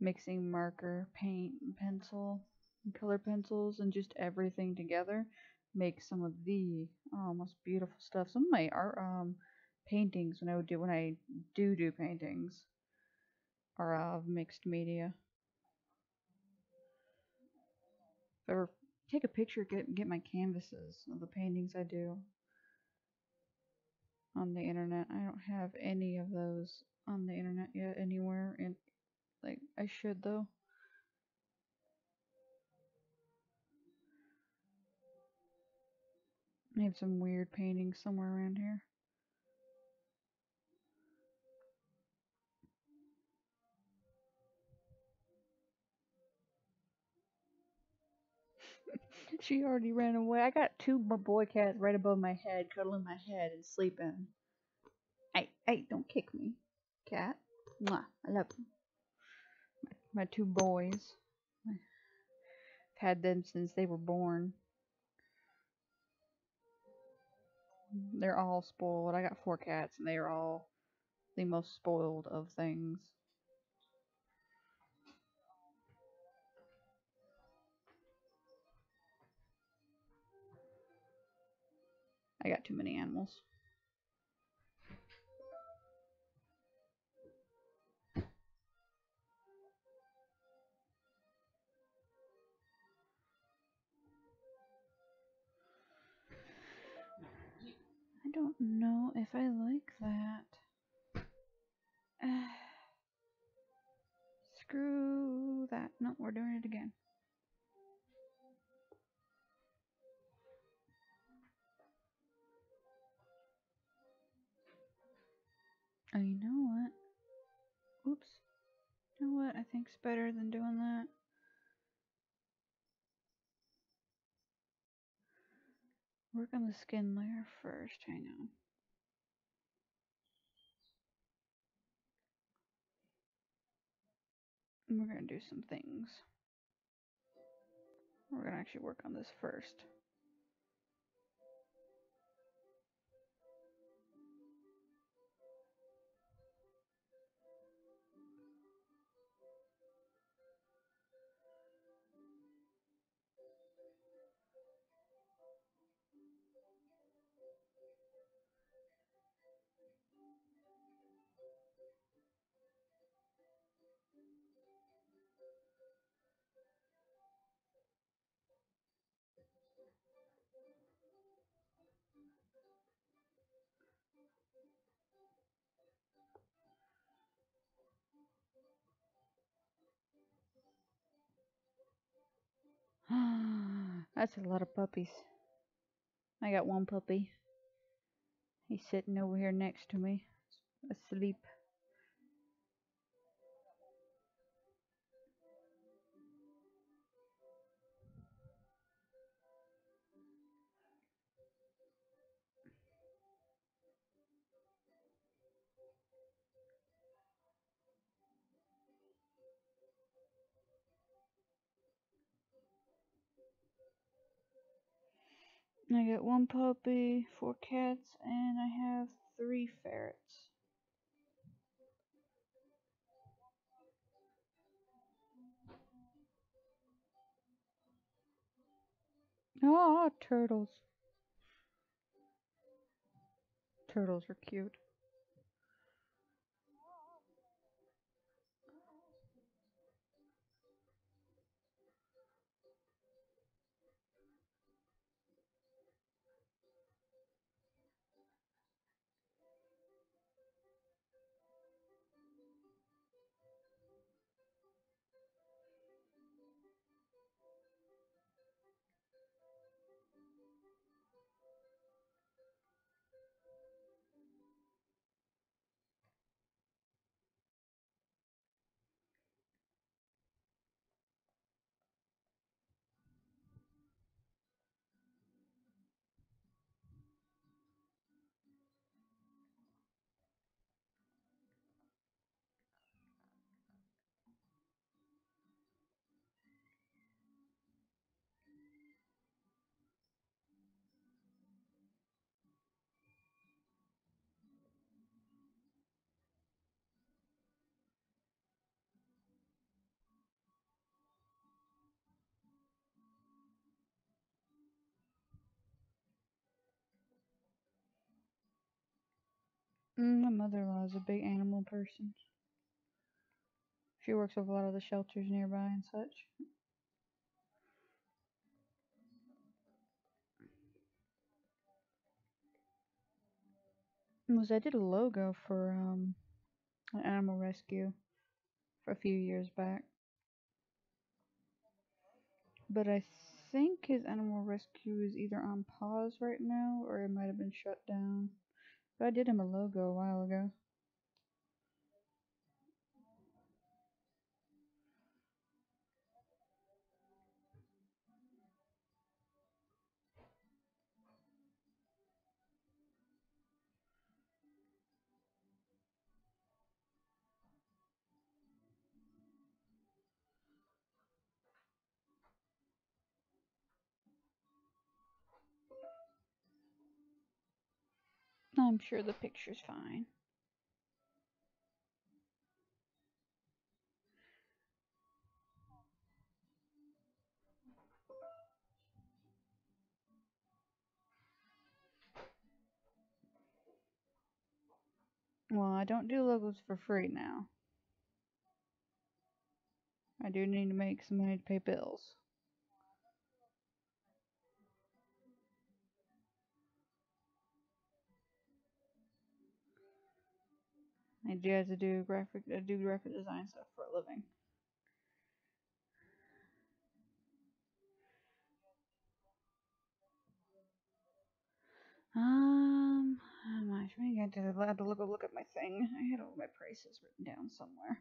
Mixing marker, paint, and pencil, and color pencils, and just everything together makes some of the most beautiful stuff. Some of my art paintings when I do paintings are of mixed media. If I ever take a picture, get my canvases of the paintings I do on the internet. I don't have any of those on the internet yet anywhere, and like I should though. I have some weird paintings somewhere around here. She already ran away. I got two boy cats right above my head, cuddling my head and sleeping. Hey, hey, don't kick me, cat. Mwah, I love you. My two boys. I've had them since they were born. They're all spoiled. I got four cats, and they are all the most spoiled of things. I got too many animals. I don't know if I like that. Screw that. No, we're doing it again. Oh, you know what? Oops. You know what I think's better than doing that? Work on the skin layer first. Hang on. We're gonna do some things. We're gonna actually work on this first. That's a lot of puppies. I got one puppy. He's sitting over here next to me, asleep. I got one puppy, four cats, and I have three ferrets. Oh, turtles. Turtles are cute. My mother-in-law is a big animal person. She works with a lot of the shelters nearby and such. I did a logo for an animal rescue for a few years back, but I think his animal rescue is either on pause right now or it might have been shut down. But I did him a logo a while ago. I'm sure the picture's fine. Well, I don't do logos for free now. I do need to make some money to pay bills. I do have to do graphic design stuff for a living. How much? I had to look at my thing. I had all my prices written down somewhere.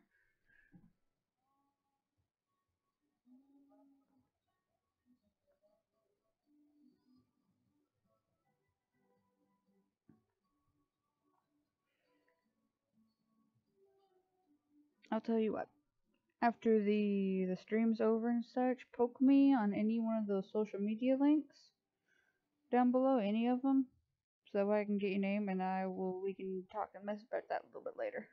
I'll tell you what. After the stream's over and such, poke me on any one of those social media links down below, any of them, so that way I can get your name and we can talk and mess about that a little bit later.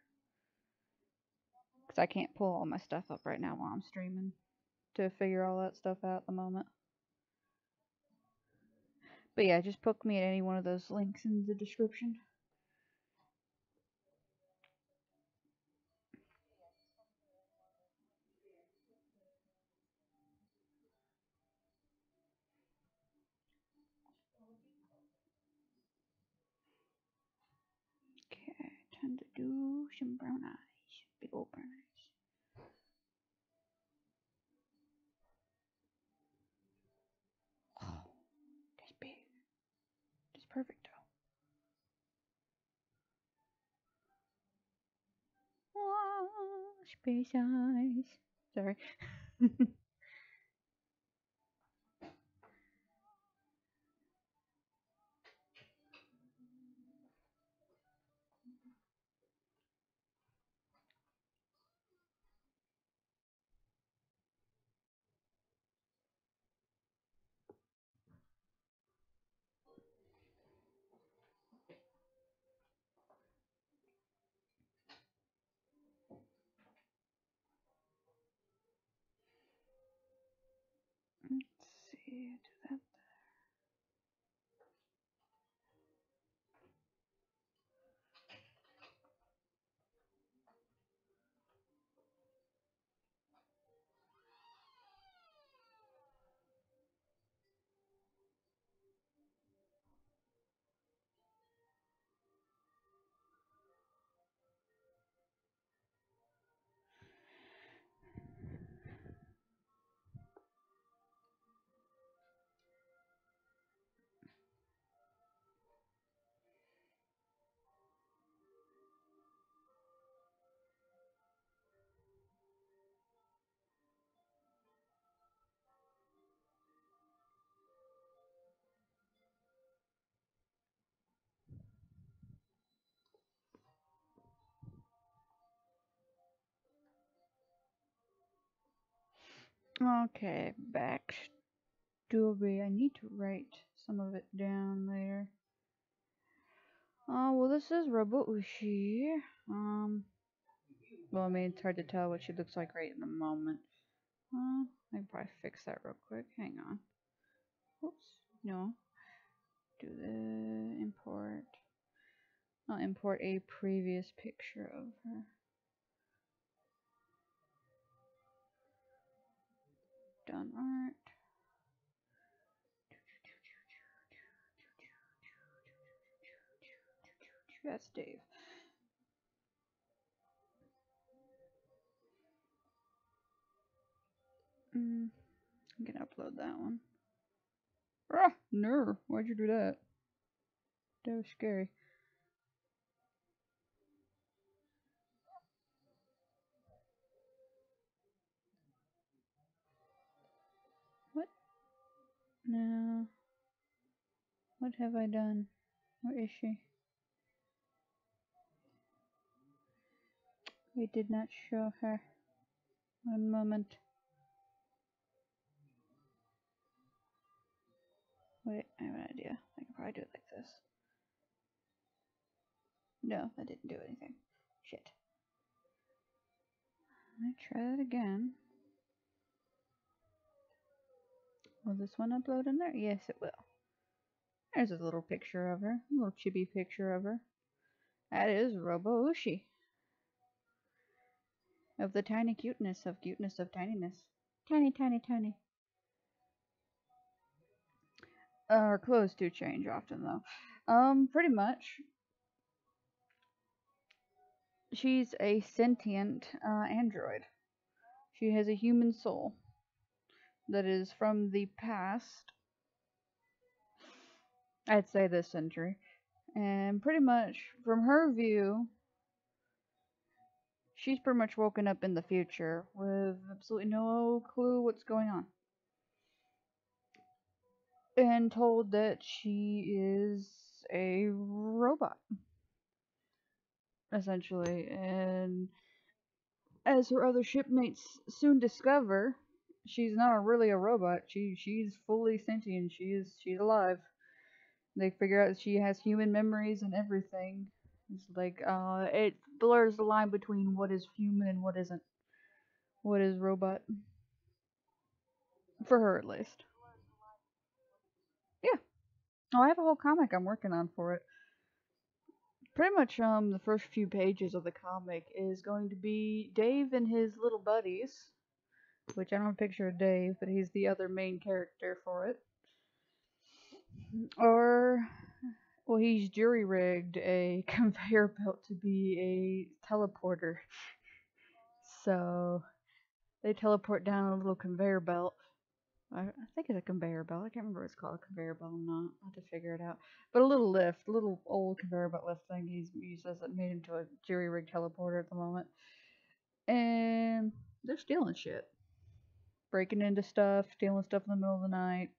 Because I can't pull all my stuff up right now while I'm streaming to figure all that stuff out at the moment. But yeah, just poke me at any one of those links in the description. Okay, time to do some brown eyes. Big old brown eyes. Oh, that's big. That's perfect though. Oh, space eyes. Sorry. Let's see. Do that. Okay, back story. I need to write some of it down later. Oh, well, this is Roboushi. Well, I mean, it's hard to tell what she looks like right in the moment. I can probably fix that real quick. Hang on. Oops. No. Do the import. I'll import a previous picture of her. Done art. That's Dave. I'm gonna upload that one. Ah, no. Why'd you do that? That was scary. What? No. What have I done? Where is she? We did not show her. One moment. Wait, I have an idea. I can probably do it like this. No, that didn't do anything. Shit. Let me try that again. Will this one upload in there? Yes, it will. There's a little picture of her. A little chibi picture of her. That is Roboushi. Of the tiny cuteness of tininess. Tiny, tiny, tiny. Her clothes do change often, though. Pretty much. She's a sentient android. She has a human soul that is from the past. I'd say this century. And pretty much, from her view, she's pretty much woken up in the future with absolutely no clue what's going on. And told that she is a robot, essentially. And as her other shipmates soon discover, she's not really a robot. She's fully sentient. She's alive. They figure out she has human memories and everything. It's like it blurs the line between what is human and what isn't. What is robot? For her, at least. Yeah. Oh, I have a whole comic I'm working on for it. Pretty much, the first few pages of the comic is going to be Dave and his little buddies, which I don't have a picture of Dave, but he's the other main character for it. Or, well, he's jury rigged a conveyor belt to be a teleporter. So they teleport down a little conveyor belt. I think it's a conveyor belt. I can't remember if it's called a conveyor belt or not. I'll have to figure it out. But a little lift, a little old conveyor belt lift thing. He says it made into a jury rig teleporter at the moment. And they're stealing shit. Breaking into stuff, stealing stuff in the middle of the night.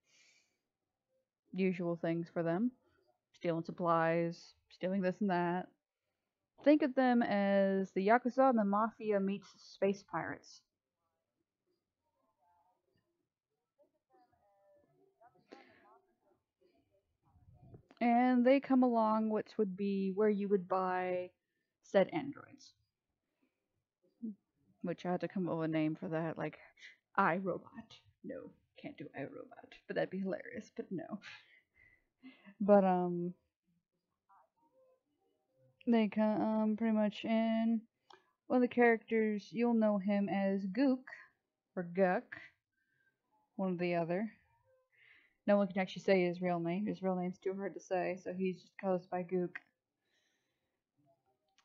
Usual things for them. Stealing supplies, stealing this and that. Think of them as the Yakuza and the Mafia meets space pirates. And they come along which would be where you would buy said androids. Which I had to come up with a name for that, like iRobot. No, can't do iRobot, but that'd be hilarious. But no. But they come pretty much in one of the characters. You'll know him as Gook or Guck, one or the other. No one can actually say his real name. His real name's too hard to say, so he's just called by Gook,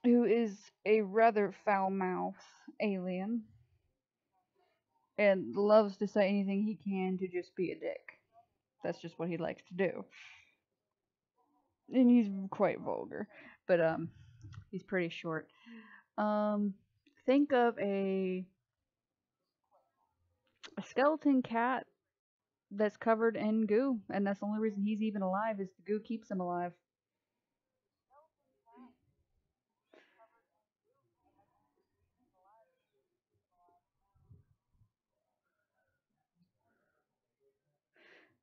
who is a rather foul-mouthed alien and loves to say anything he can to just be a dick. That's just what he likes to do. And he's quite vulgar, but he's pretty short. Think of a skeleton cat that's covered in goo, and that's the only reason he's even alive is the goo keeps him alive.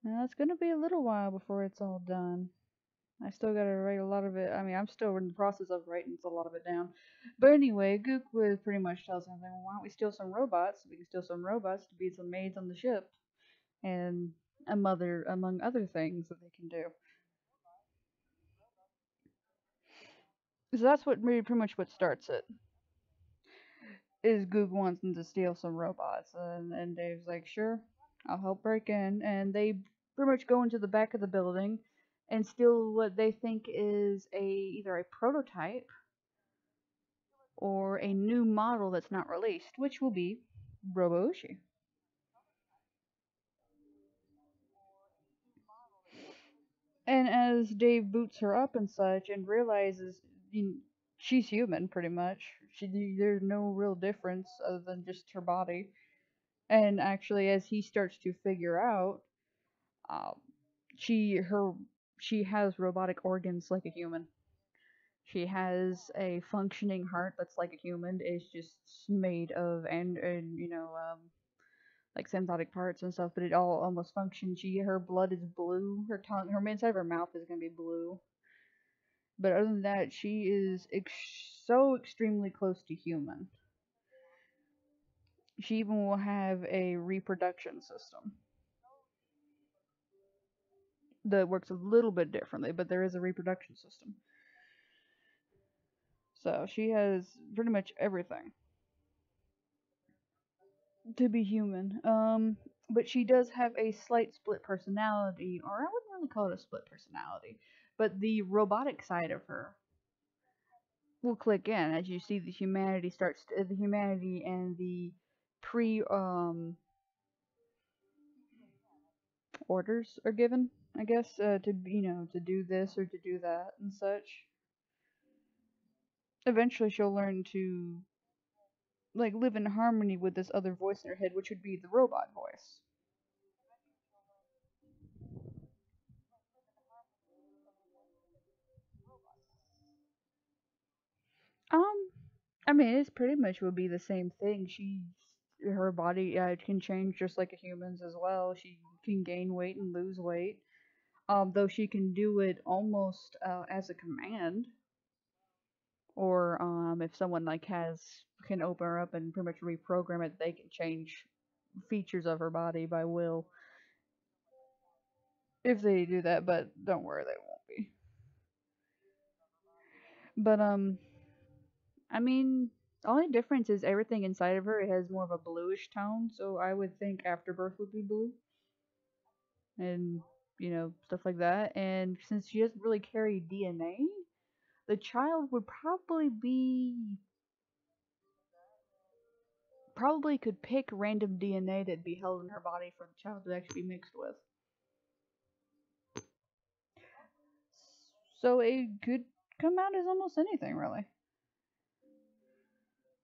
Now it's gonna be a little while before it's all done. I still gotta write a lot of it. I mean, I'm still in the process of writing a lot of it down. But anyway, Gook would pretty much tell something. Well, why don't we steal some robots? We can steal some robots to be some maids on the ship, and among other things that they can do. So that's what pretty much what starts it. Is Goog wants them to steal some robots, and Dave's like, sure, I'll help break in, and they pretty much go into the back of the building and steal what they think is either a prototype or a new model that's not released, which will be Roboushi. And as Dave boots her up and such, and realizes she's human, pretty much. There's no real difference other than just her body. And actually, as he starts to figure out, um, she her she has robotic organs like a human. She has a functioning heart that's like a human. It's just made of and like synthetic parts and stuff, but it all almost functions. Her blood is blue. Her tongue, her inside of her mouth is gonna be blue. But other than that, she is so extremely close to human. She even will have a reproduction system that works a little bit differently, but there is a reproduction system. So she has pretty much everything to be human. But she does have a slight split personality, or I wouldn't really call it a split personality, but the robotic side of her will click in as you see the humanity and the pre orders are given, I guess, to do this or to do that and such. Eventually, she'll learn to like live in harmony with this other voice in her head, which would be the robot voice. Um, I mean, it's pretty much would be the same thing. Her body can change just like a human's as well. She can gain weight and lose weight. Though she can do it almost as a command, or if someone like can open her up and pretty much reprogram it, they can change features of her body by will if they do that. But don't worry, they won't be. But I mean, the only difference is everything inside of her has more of a bluish tone. So I would think Afterbirth would be blue, and stuff like that. And since she doesn't really carry DNA, the child would probably could pick random DNA that'd be held in her body for the child to actually be mixed with. So it could come out as almost anything, really.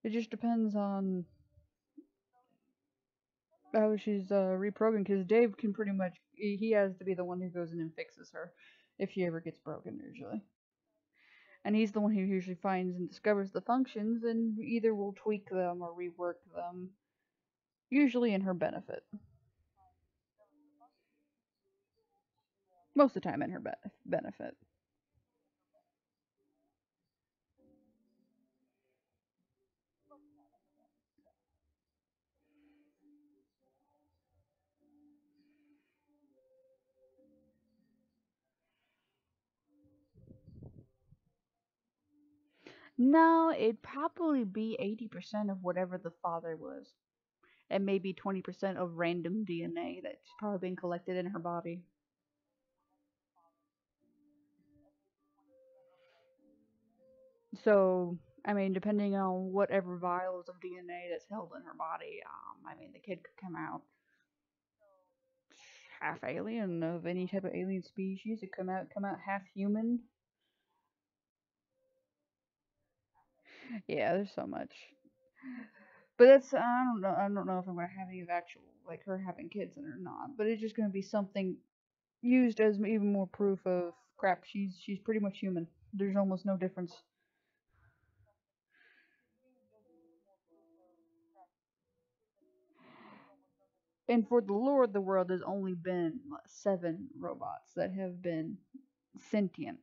It just depends on how she's reprogrammed. Because Dave can pretty much he has to be the one who goes in and fixes her if she ever gets broken, usually. And he's the one who usually finds and discovers the functions and either will tweak them or rework them, usually in her benefit. Most of the time in her benefit. No, it'd probably be 80% of whatever the father was, and maybe 20% of random DNA that's probably been collected in her body. So, I mean, depending on whatever vials of DNA that's held in her body, I mean, the kid could come out half alien of any type of alien species. It come out half human. Yeah, there's so much. But that's I don't know. I don't know if I'm gonna have any of actual like her having kids in it or not. But it's just gonna be something used as even more proof of crap. She's pretty much human. There's almost no difference. And for the lore of the world, there's only been 7 robots that have been sentient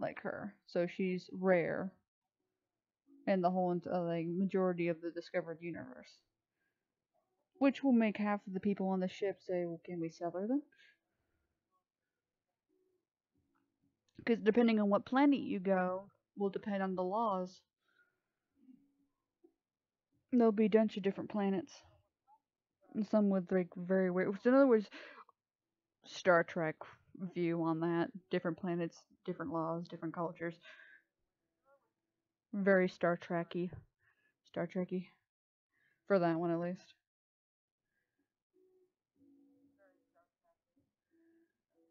like her. So she's rare in the whole like majority of the discovered universe. Which will make half of the people on the ship say, "Well, can we sell her then?" Because depending on what planet you go, will depend on the laws. There'll be a bunch of different planets, and some with like very weird. So in other words, Star Trek view on that. Different planets, different laws, different cultures. Very Star Trekky. Star Trekky. For that one at least.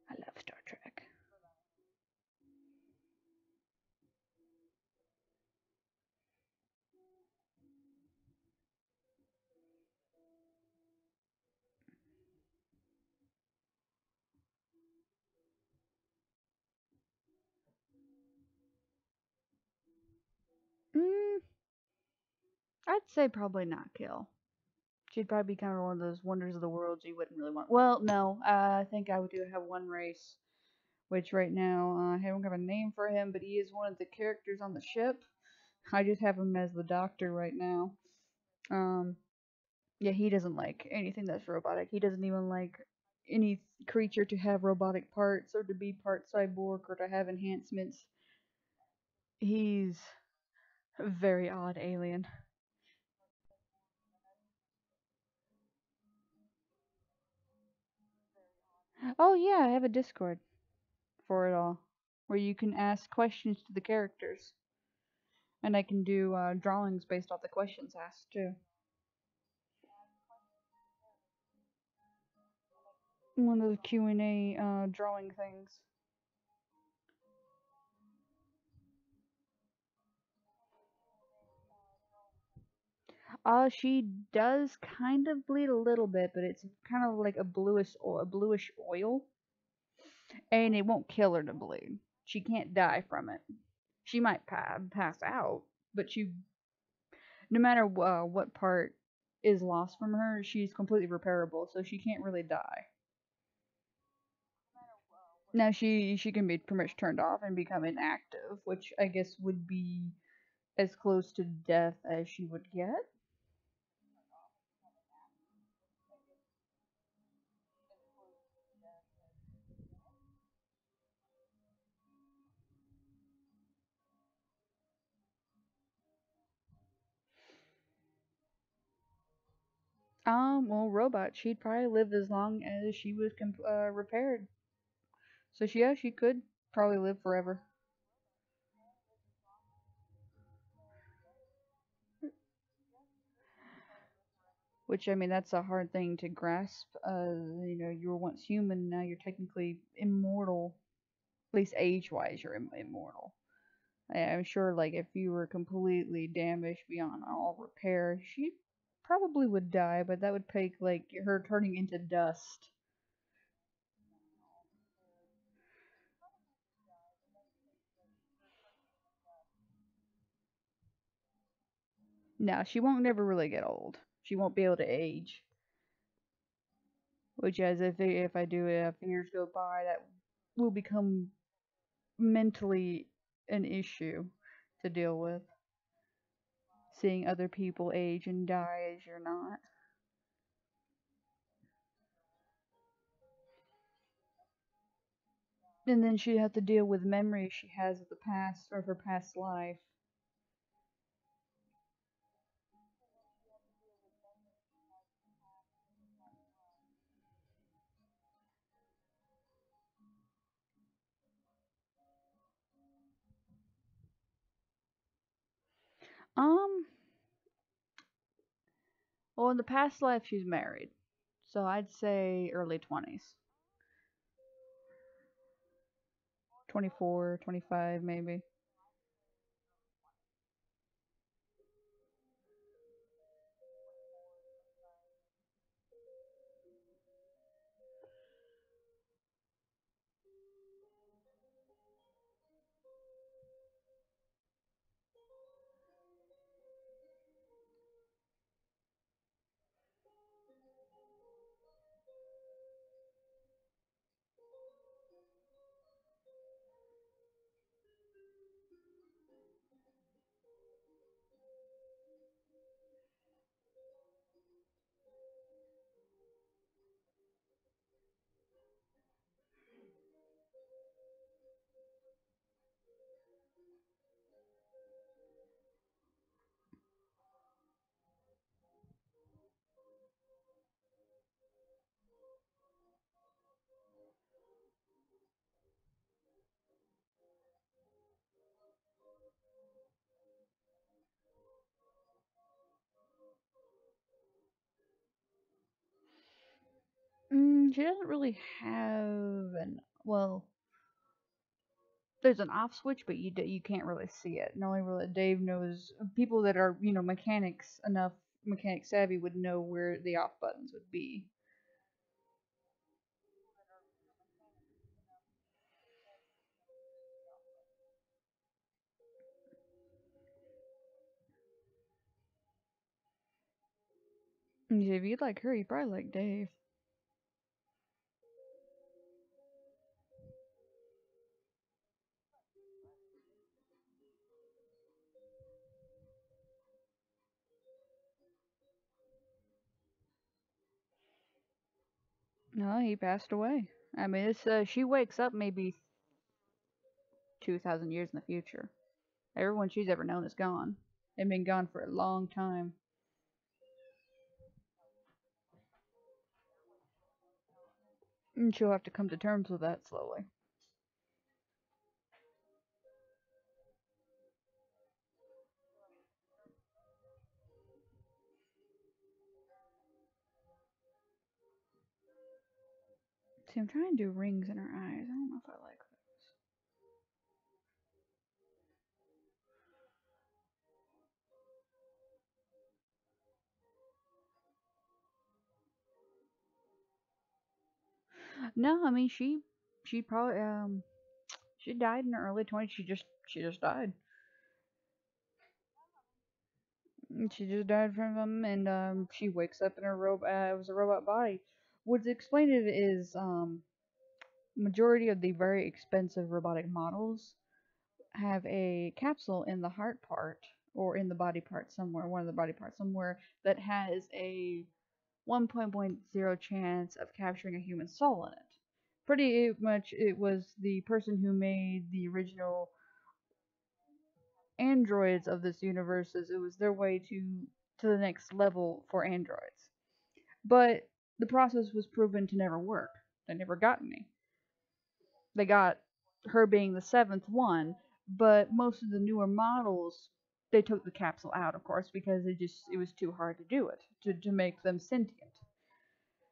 I love Star Trek. Mm, I'd say probably not kill. She'd probably be kind of one of those wonders of the world you wouldn't really want. Well, no, I think I would do have one race, which right now I don't have a name for him, but he is one of the characters on the ship. I just have him as the doctor right now. Um, yeah, he doesn't like anything that's robotic. He doesn't even like any creature to have robotic parts or to be part cyborg or to have enhancements. He's a very odd alien. Oh yeah, I have a Discord for it all, where you can ask questions to the characters, and I can do drawings based off the questions asked too. One of the Q&A drawing things. She does kind of bleed a little bit, but it's kind of like a bluish oil, and it won't kill her to bleed. She can't die from it. She might pass out, but no matter what part is lost from her, she's completely repairable, so she can't really die. Now she can be pretty much turned off and become inactive, which I guess would be as close to death as she would get. Well, robot, she'd probably live as long as she was repaired. So yeah, she could probably live forever. Which I mean, that's a hard thing to grasp. You were once human, now you're technically immortal. At least age-wise, you're immortal. I'm sure, like, if you were completely damaged beyond all repair, she probably would die, but that would take, like, her turning into dust. No, she won't never really get old. She won't be able to age. Which, as if I do it, if years go by, that will become mentally an issue to deal with. Seeing other people age and die as you're not. And then she'd have to deal with memories she has of the past or of her past life. Um, well, in the past life, she's married. So I'd say early 20s. 24, 25, maybe. She doesn't really have an well. There's an off switch, but you can't really see it. And only really Dave knows. People that are mechanics enough, mechanic savvy would know where the off buttons would be. And if you'd like her, you'd probably like Dave. No, he passed away. I mean, it's she wakes up maybe 2,000 years in the future. Everyone she's ever known is gone. They've been gone for a long time. And she'll have to come to terms with that slowly. See, I'm trying to do rings in her eyes. I don't know if I like that. No, I mean she probably she died in her early 20s. She just died. She just died from them, and she wakes up in her robot. It was a robot body. What's explained it is majority of the very expensive robotic models have a capsule in the heart part or in the body part somewhere, one of the body parts somewhere that has a 1.0 chance of capturing a human soul in it. Pretty much, it was the person who made the original androids of this universe. It was their way to the next level for androids. But the process was proven to never work. They never got any. They got her being the seventh one, but most of the newer models they took the capsule out, of course, because it was too hard to do it to make them sentient.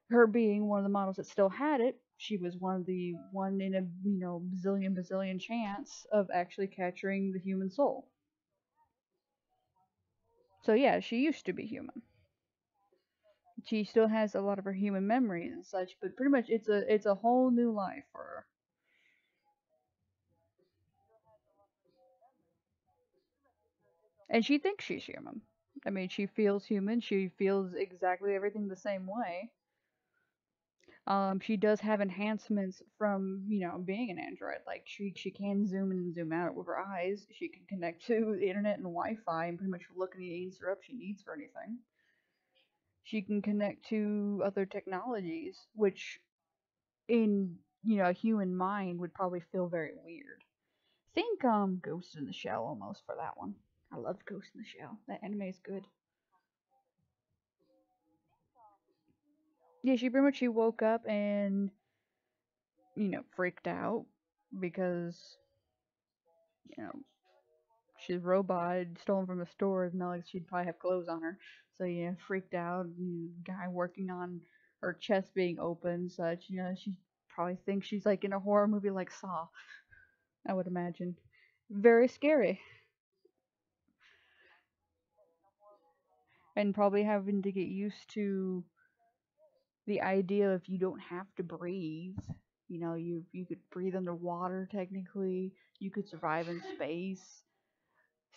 Her being one of the models that still had it, she was one in a bazillion chance of actually capturing the human soul. So yeah, she used to be human. She still has a lot of her human memories and such, but pretty much it's a whole new life for her. And she thinks she's human. I mean, she feels human. She feels exactly everything the same way. She does have enhancements from being an android. Like she can zoom in and zoom out with her eyes. She can connect to the internet and Wi-Fi and pretty much look any answer up she needs for anything. She can connect to other technologies, which in a human mind would probably feel very weird. Think Ghost in the Shell almost for that one. I love Ghost in the Shell. That anime is good. Yeah, she pretty much she woke up and freaked out because you know she's a robot stolen from the store. It's not like she'd probably have clothes on her. So yeah, freaked out. Guy working on her chest being open, such. She probably thinks she's like in a horror movie like Saw. I would imagine. Very scary, and probably having to get used to the idea if you don't have to breathe. You could breathe underwater technically. You could survive in space.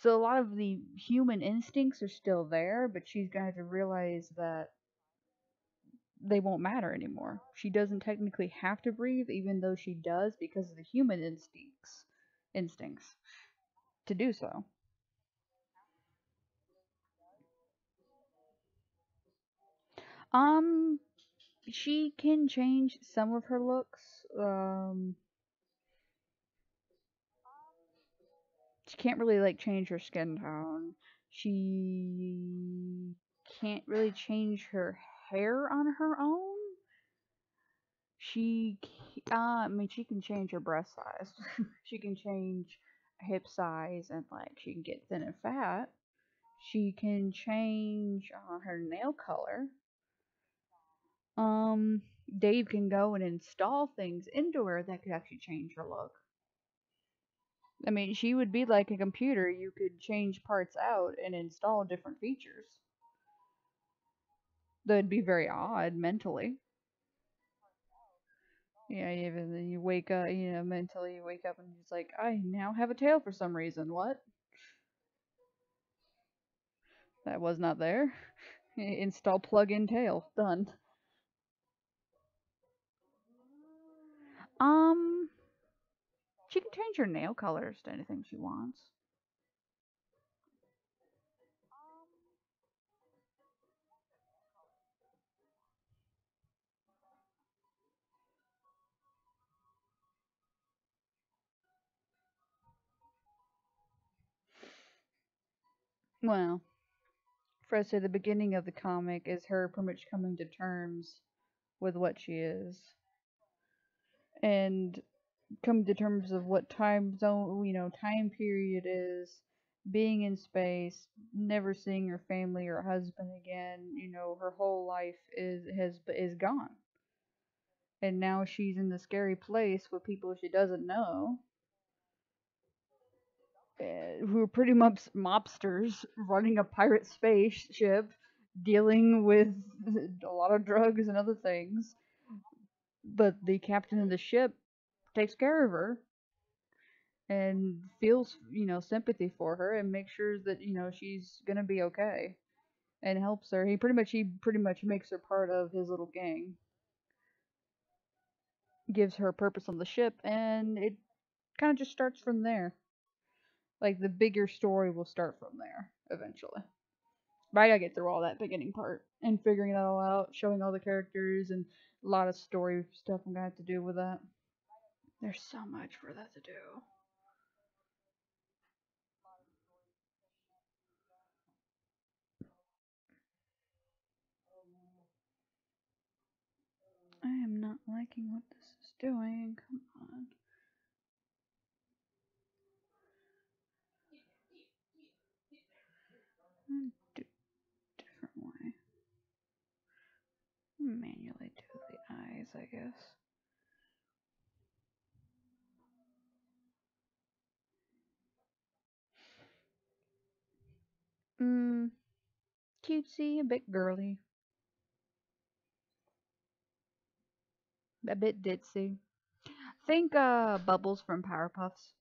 So a lot of the human instincts are still there, but she's going to have to realize that they won't matter anymore. She doesn't technically have to breathe, even though she does because of the human instincts to do so. Um, she can change some of her looks. She can't really like change her skin tone. She can't really change her hair on her own. I mean, she can change her breast size. She can change hip size and like she can get thin and fat. She can change her nail color. Dave can go and install things into her that could actually change her look. I mean, she would be like a computer. You could change parts out and install different features. That'd be very odd mentally. Yeah, even then you wake up, mentally you wake up and it's like, I now have a tail for some reason. What? That was not there. Install plug-in tail. Done. Um, she can change her nail colors to anything she wants. Well, for us, the beginning of the comic is her pretty much coming to terms with what she is, and coming to terms of what time zone, time period is, being in space, never seeing her family or husband again. Her whole life is gone, and now she's in the scary place with people she doesn't know, who are pretty much mobsters running a pirate spaceship, dealing with a lot of drugs and other things. But the captain of the ship takes care of her and feels, sympathy for her and makes sure that, she's gonna be okay and helps her. He pretty much makes her part of his little gang, gives her a purpose on the ship, and it kind of just starts from there. Like the bigger story will start from there eventually. But I gotta get through all that beginning part and figuring it all out, showing all the characters and a lot of story stuff I'm gonna have to do with that. There's so much for that to do. I am not liking what this is doing. Come on. Do a different way. Manually do the eyes, I guess. Mmm, cutesy, a bit girly, a bit ditzy. Think Bubbles from Powerpuffs.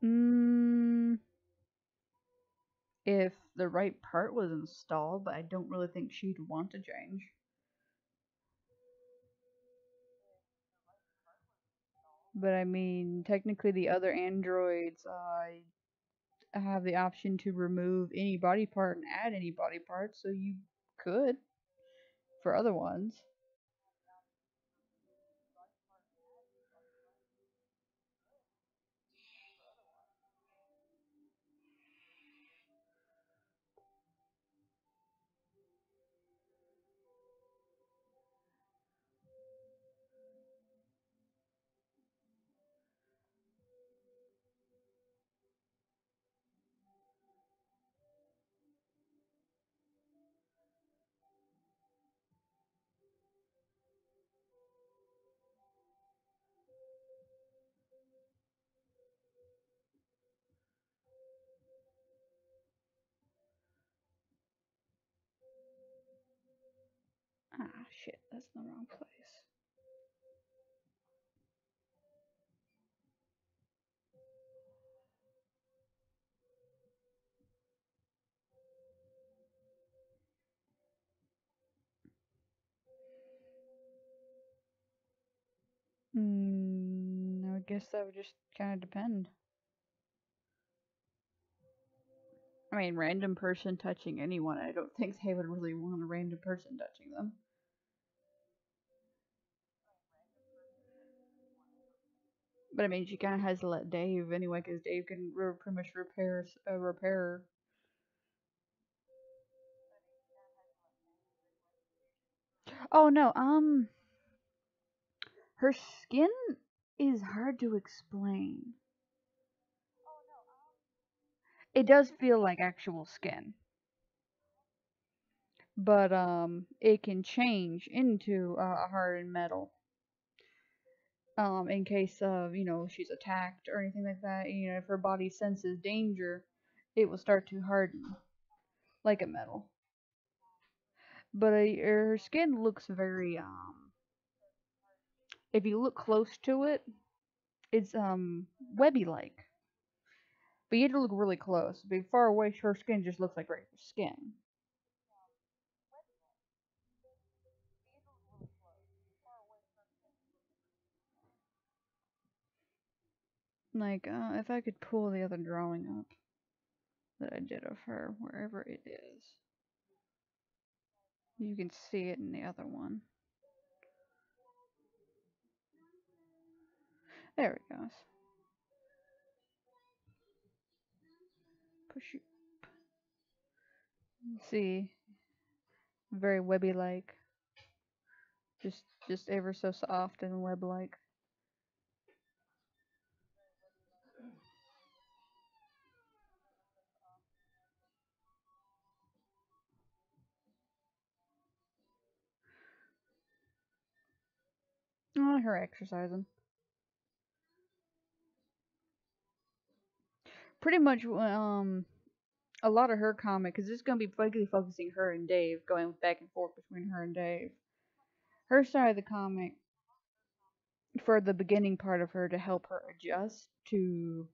Mmm, if the right part was installed, but I don't really think she'd want to change. But I mean, technically, the other androids have the option to remove any body part and add any body part, so you could for other ones. Ah, shit, that's in the wrong place. I would guess that would just kind of depend. I mean, random person touching anyone, I don't think they would really want a random person touching them. But I mean, she kind of has to let Dave anyway, because Dave can pretty much repair. Oh no, her skin is hard to explain. It does feel like actual skin, but it can change into a hardened metal. In case of, she's attacked or anything like that, if her body senses danger, it will start to harden like a metal. But her skin looks very, if you look close to it, it's webby like. But you have to look really close. But far away, her skin just looks like regular skin. Like, if I could pull the other drawing up that I did of her, wherever it is, you can see it in the other one. There it goes. Push you. See, very webby like. Just ever so soft and web like. Oh, her exercising. Pretty much, a lot of her comic, because it's gonna be basically focusing her and Dave, going back and forth between her and Dave. Her side of the comic, for the beginning part of her, to help her adjust to,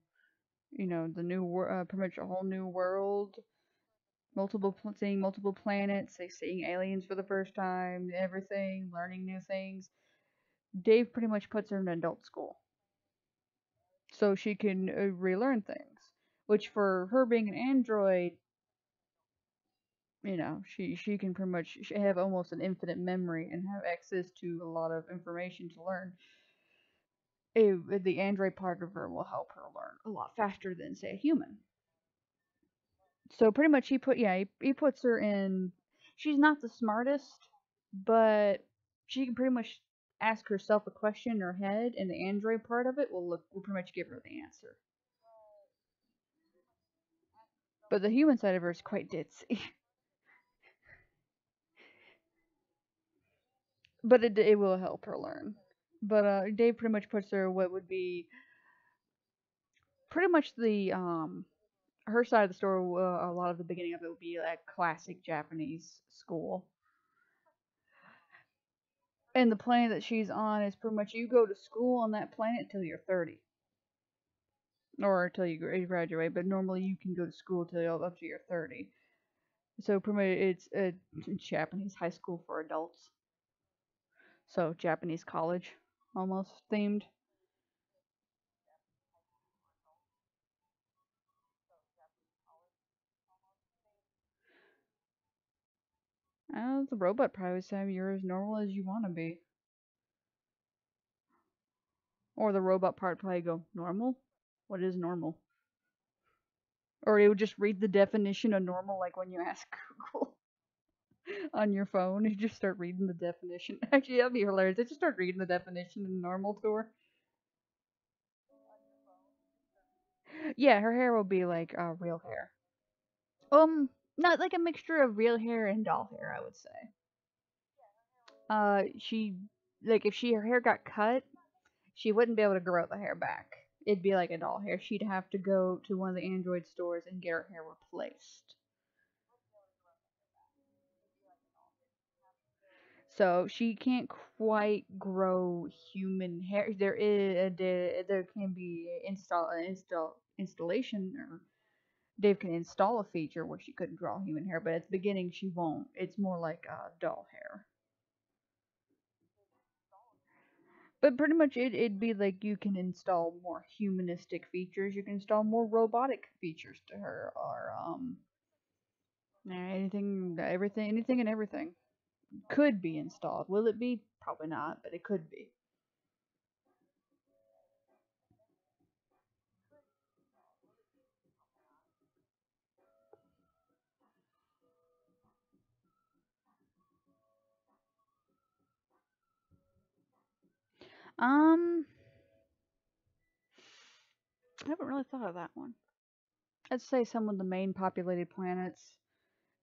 the new pretty much a whole new world, seeing multiple planets, seeing aliens for the first time, everything, learning new things. Dave pretty much puts her in adult school so she can relearn things. Which for her being an android, she can pretty much have almost an infinite memory and have access to a lot of information to learn. The android part of her will help her learn a lot faster than say a human. So pretty much he puts her in. She's not the smartest, but she can pretty much ask herself a question in her head, and the android part of it will pretty much give her the answer. But the human side of her is quite ditzy. But it will help her learn. But Dave pretty much puts her what would be pretty much the her side of the story. A lot of the beginning of it would be like classic Japanese school, and the planet that she's on is pretty much you go to school on that planet till you're 30 or until you graduate. But normally you can go to school till up to you're 30. So pretty much it's a Japanese high school for adults. So Japanese college almost themed. The robot probably say you're as normal as you want to be. Or the robot part probably go, normal? What is normal? Or it would just read the definition of normal like when you ask Google on your phone. You just start reading the definition. Actually, that'd be hilarious. They just start reading the definition of normal to her. Yeah, her hair will be like real hair. Not like a mixture of real hair and doll hair, I would say. She like if her hair got cut, she wouldn't be able to grow the hair back. It'd be like a doll hair. She'd have to go to one of the Android stores and get her hair replaced. So she can't quite grow human hair. There can be installation, or Dave can install a feature where she couldn't draw human hair, but at the beginning she won't. It's more like doll hair. But pretty much it'd be like you can install more humanistic features. You can install more robotic features to her, or anything and everything could be installed. Will it be? Probably not, but it could be. Um, I haven't really thought of that one. I'd say some of the main populated planets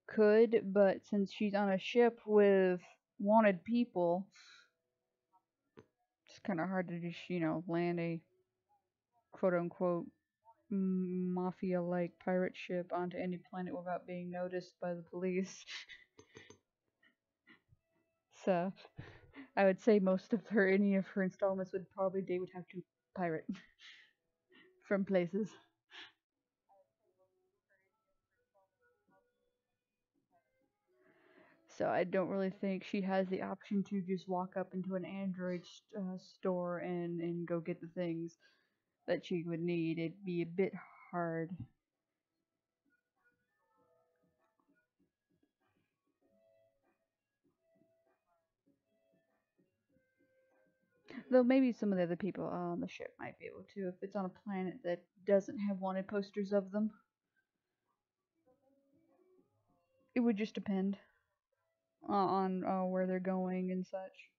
could, but since she's on a ship with wanted people, it's kind of hard to just, land a quote unquote mafia like pirate ship onto any planet without being noticed by the police. So I would say most of her, any of her installments would probably, they would have to pirate from places. So I don't really think she has the option to just walk up into an Android store and go get the things that she would need. It'd be a bit hard. Though maybe some of the other people on the ship might be able to, if it's on a planet that doesn't have wanted posters of them. It would just depend on where they're going and such.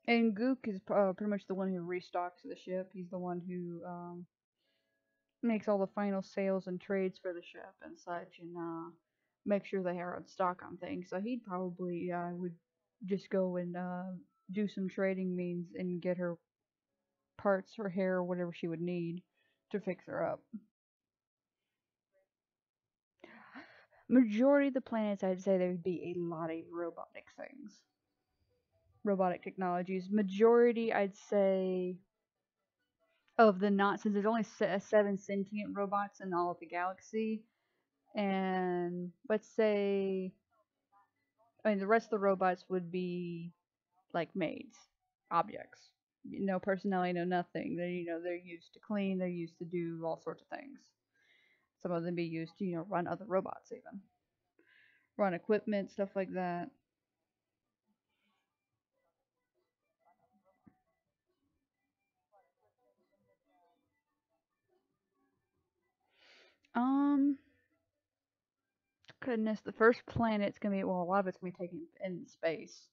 And Gook is pretty much the one who restocks the ship. He's the one who makes all the final sales and trades for the ship and such, and make sure they are on stock on things. So he'd probably would just go and do some trading means and get her parts or hair or whatever she would need to fix her up. Majority of the planets, I'd say there would be a lot of robotic things, robotic technologies. Majority, I'd say, of the not, since there's only 7 sentient robots in all of the galaxy, and let's say, I mean, the rest of the robots would be like maids, objects. No personality, no nothing. They, they're used to clean. They're used to do all sorts of things. Some of them be used to, run other robots even, run equipment, stuff like that. Um, Goodness, the first planet's gonna be, well, a lot of it's gonna be taken in space.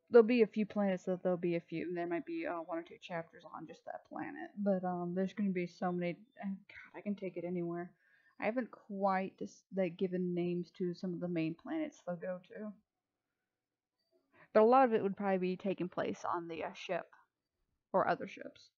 There'll be a few planets that there'll be a few. There might be 1 or 2 chapters on just that planet, but there's gonna be so many. God, I can take it anywhere. I haven't quite just like given names to some of the main planets they'll go to, but a lot of it would probably be taking place on the ship or other ships.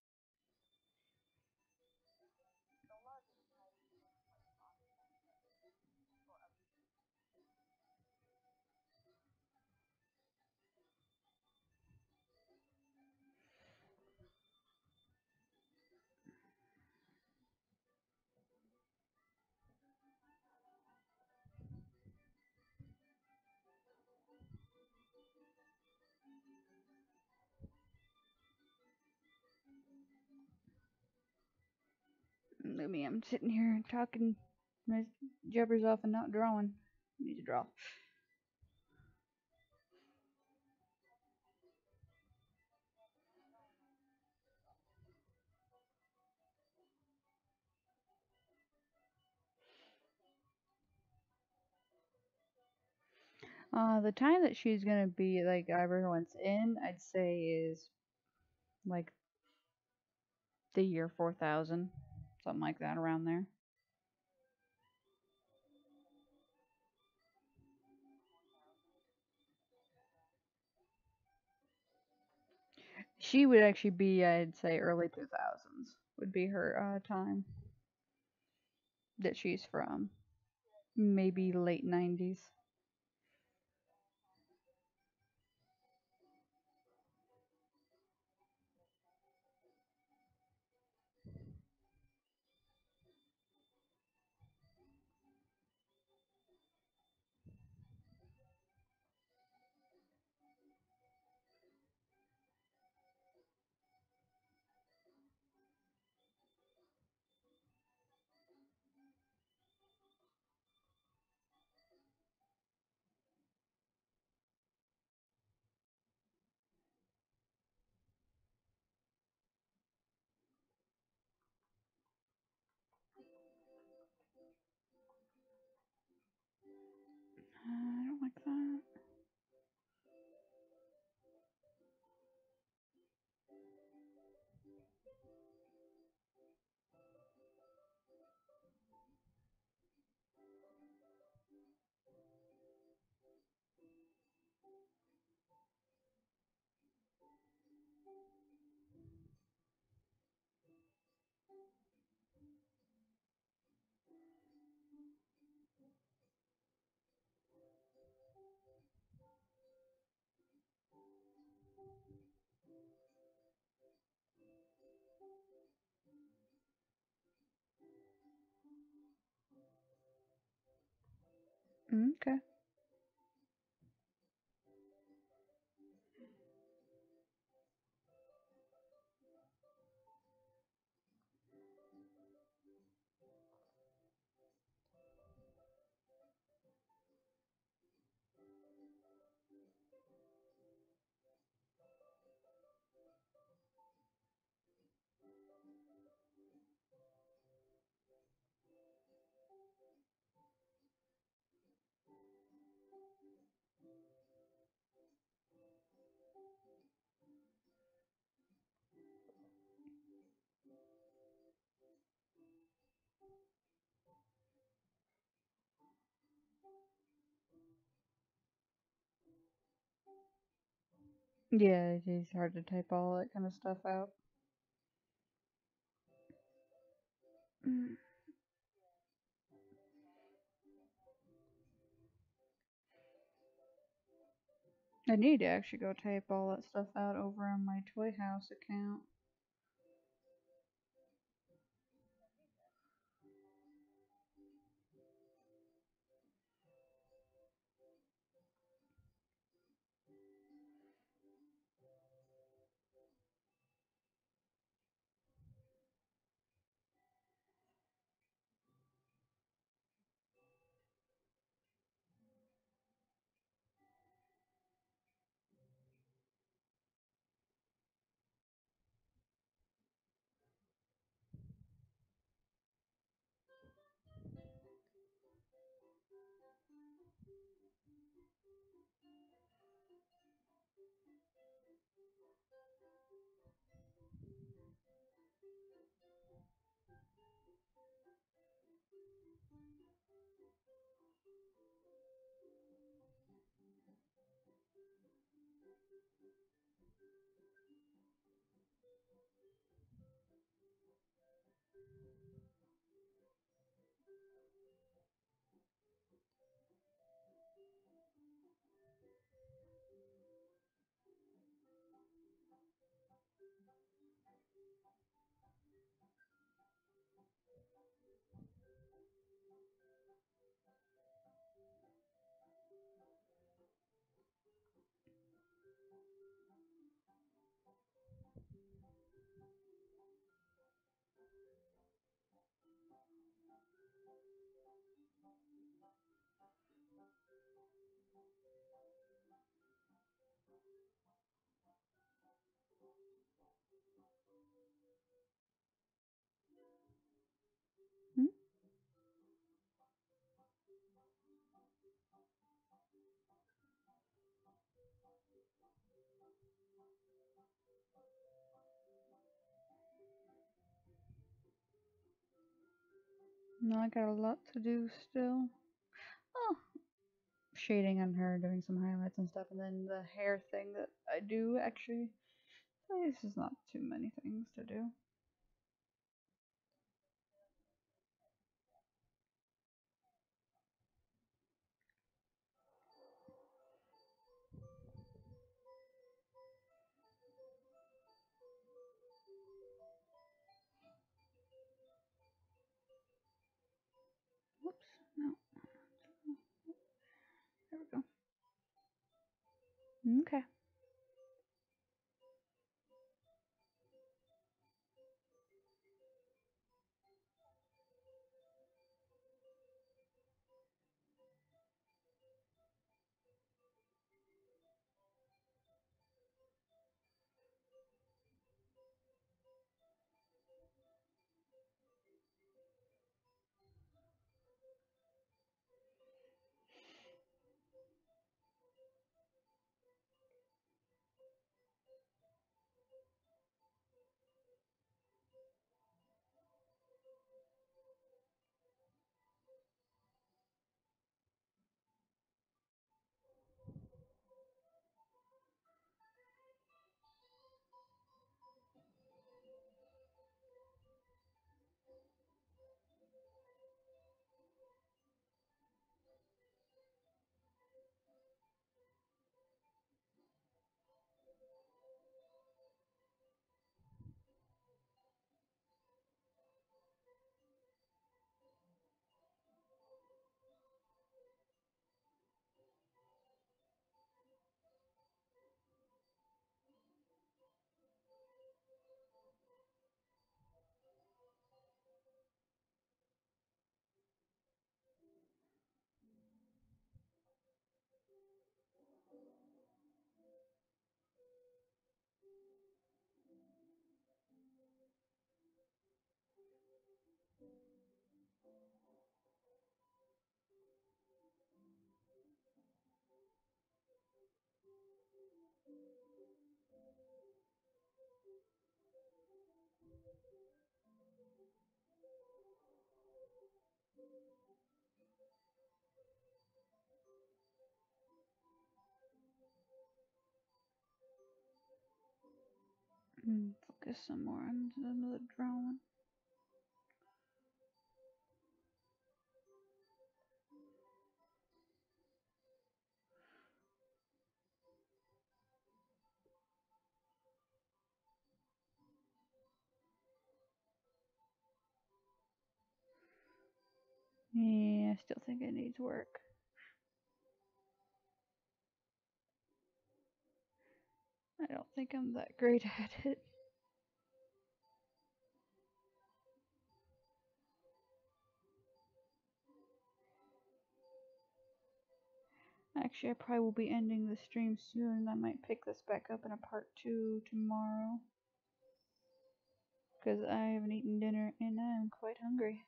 Look at me, I'm sitting here talking my jabbers off and not drawing. I need to draw. The time that she's gonna be like everyone's in, I'd say is like the year 4000, something like that around there. She would actually be, I'd say, early 2000s would be her time that she's from. Maybe late 90s. Okay. Yeah, it is hard to type all that kind of stuff out. Mm. I need to actually go type all that stuff out over on my Toy House account. Hmm? No, I got a lot to do still. Oh, shading on her, doing some highlights and stuff, and then the hair thing that I do actually. This is not too many things to do. Whoops, no, there we go. Okay. Focus some more on the drawing. Yeah, I still think it needs work. I don't think I'm that great at it. Actually, I probably will be ending the stream soon. I might pick this back up in a part 2 tomorrow. Because I haven't eaten dinner and I'm quite hungry.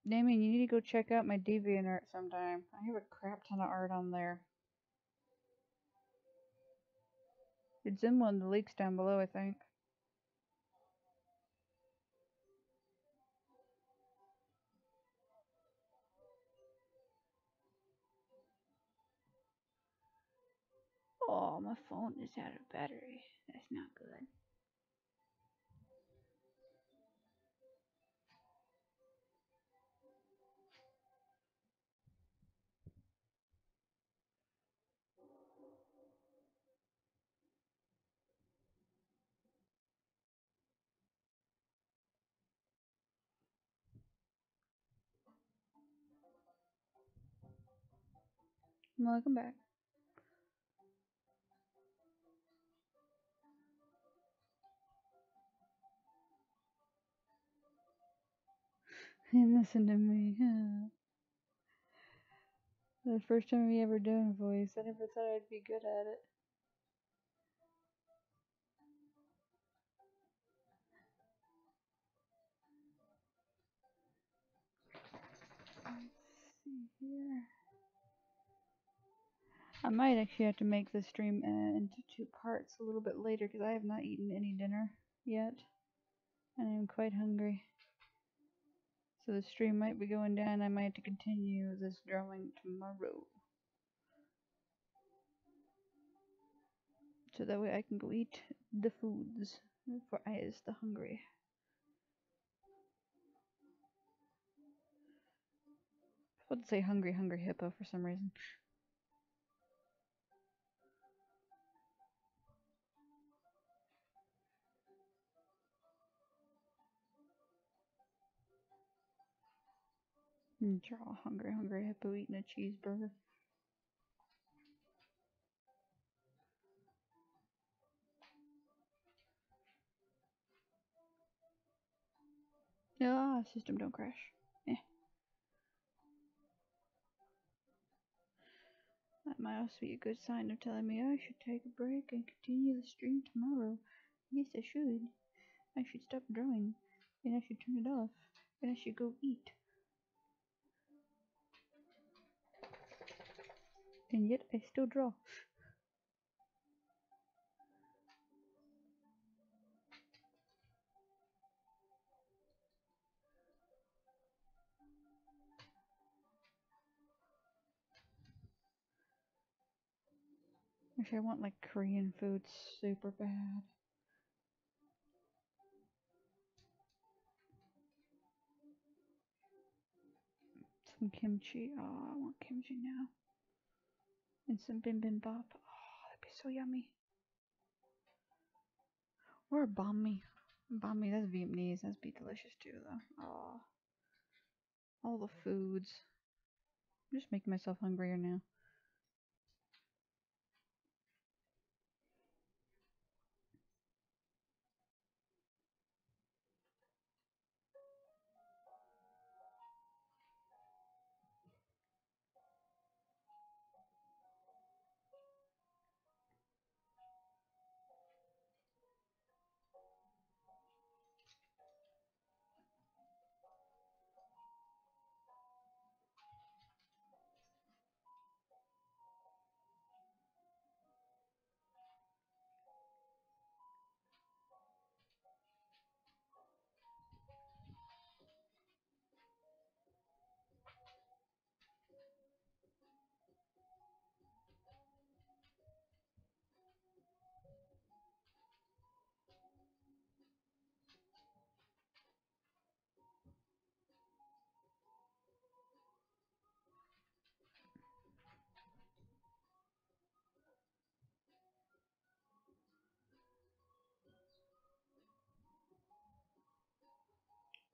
Damien, you need to go check out my DeviantArt sometime. I have a crap ton of art on there. It's in one of the links down below, I think. Oh, my phone is out of battery. That's not good. Welcome back. And listen to me. The first time we ever done a voice, I never thought I'd be good at it. Let's see here. I might actually have to make this stream into 2 parts a little bit later because I have not eaten any dinner yet. And I'm quite hungry. So the stream might be going down. I might have to continue this drawing tomorrow. So that way I can go eat the foods. For I is the hungry. I was about to say hungry, hungry hippo for some reason. Draw hungry, hungry hippo eating a cheeseburger. Ah, system don't crash. That might also be a good sign of telling me I should take a break and continue the stream tomorrow. Yes, I should. I should stop drawing. And I should turn it off. And I should go eat. And yet I still draw. Actually, I want like Korean food super bad. Some kimchi. Oh, I want kimchi now. And some bibimbap. Oh, that'd be so yummy. Or a banh mi. Banh mi, that's Vietnamese. That'd be delicious too, though. Oh, all the foods. I'm just making myself hungrier now.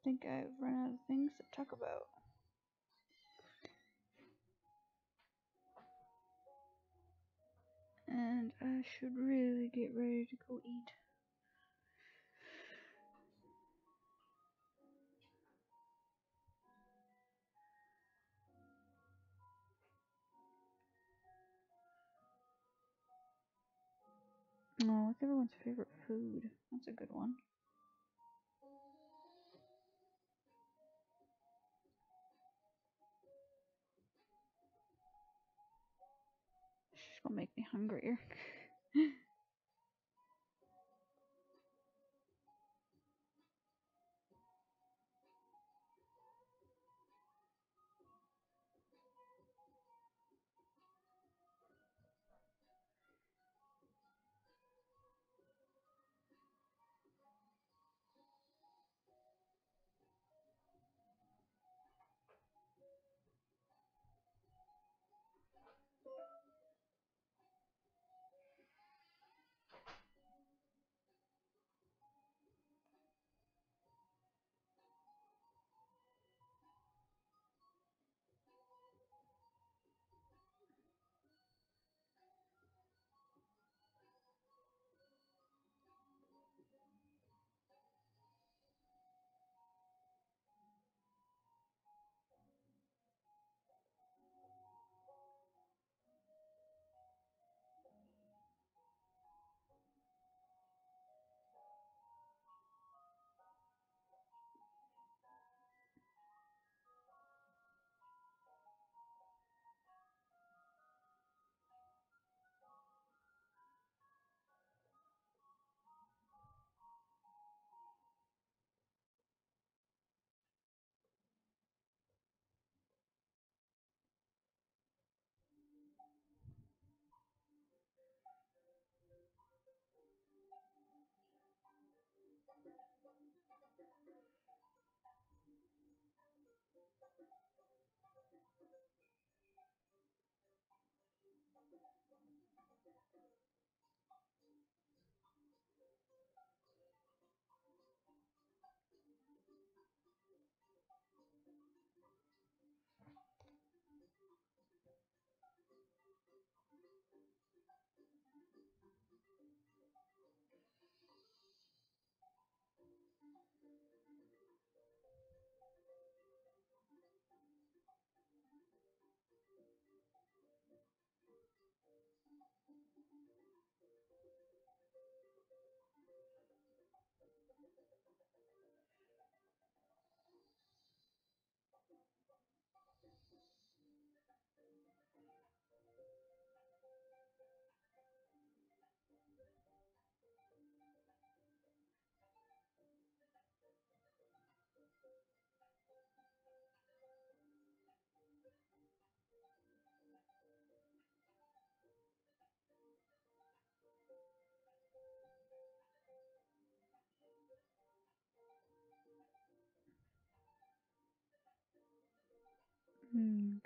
think I've run out of things to talk about. And I should really get ready to go eat. Oh, what's everyone's favorite food? That's a good one. She's gonna make me hungrier.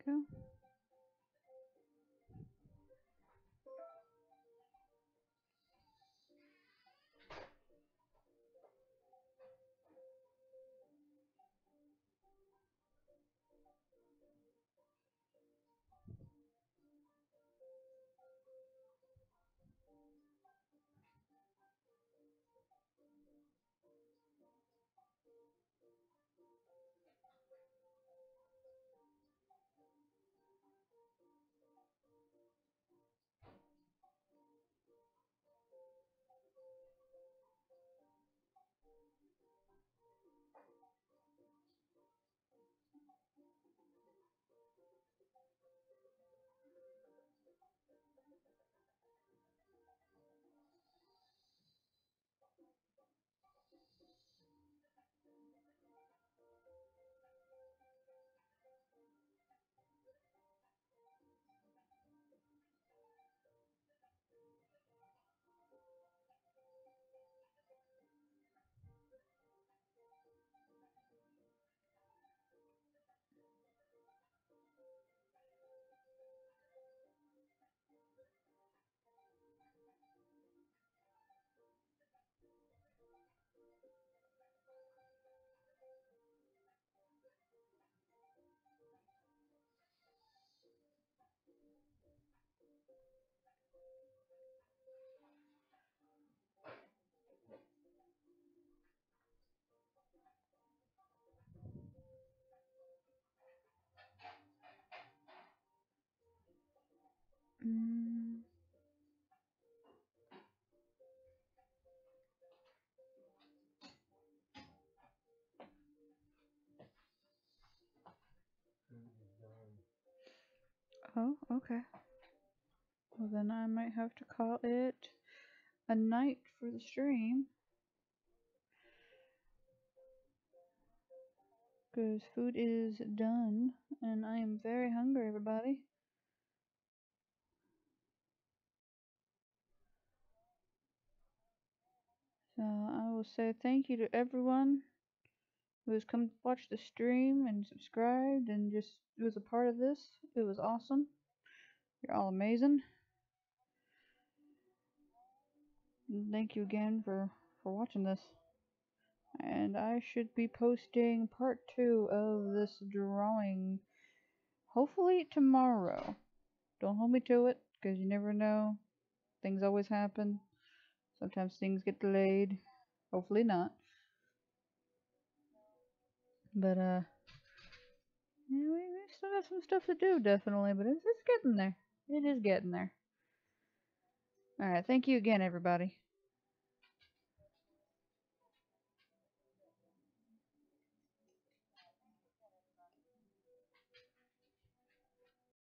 Go. Mm. Oh, okay. Well, then I might have to call it a night for the stream. Because food is done, and I am very hungry, everybody. So I will say thank you to everyone who has come to watch the stream and subscribed and just was a part of this. It was awesome. You're all amazing. And thank you again for watching this. And I should be posting part 2 of this drawing hopefully tomorrow. Don't hold me to it, because you never know. Things always happen. Sometimes things get delayed. Hopefully not. But, yeah, we still got some stuff to do, definitely. But it's getting there. It is getting there. Alright, thank you again, everybody.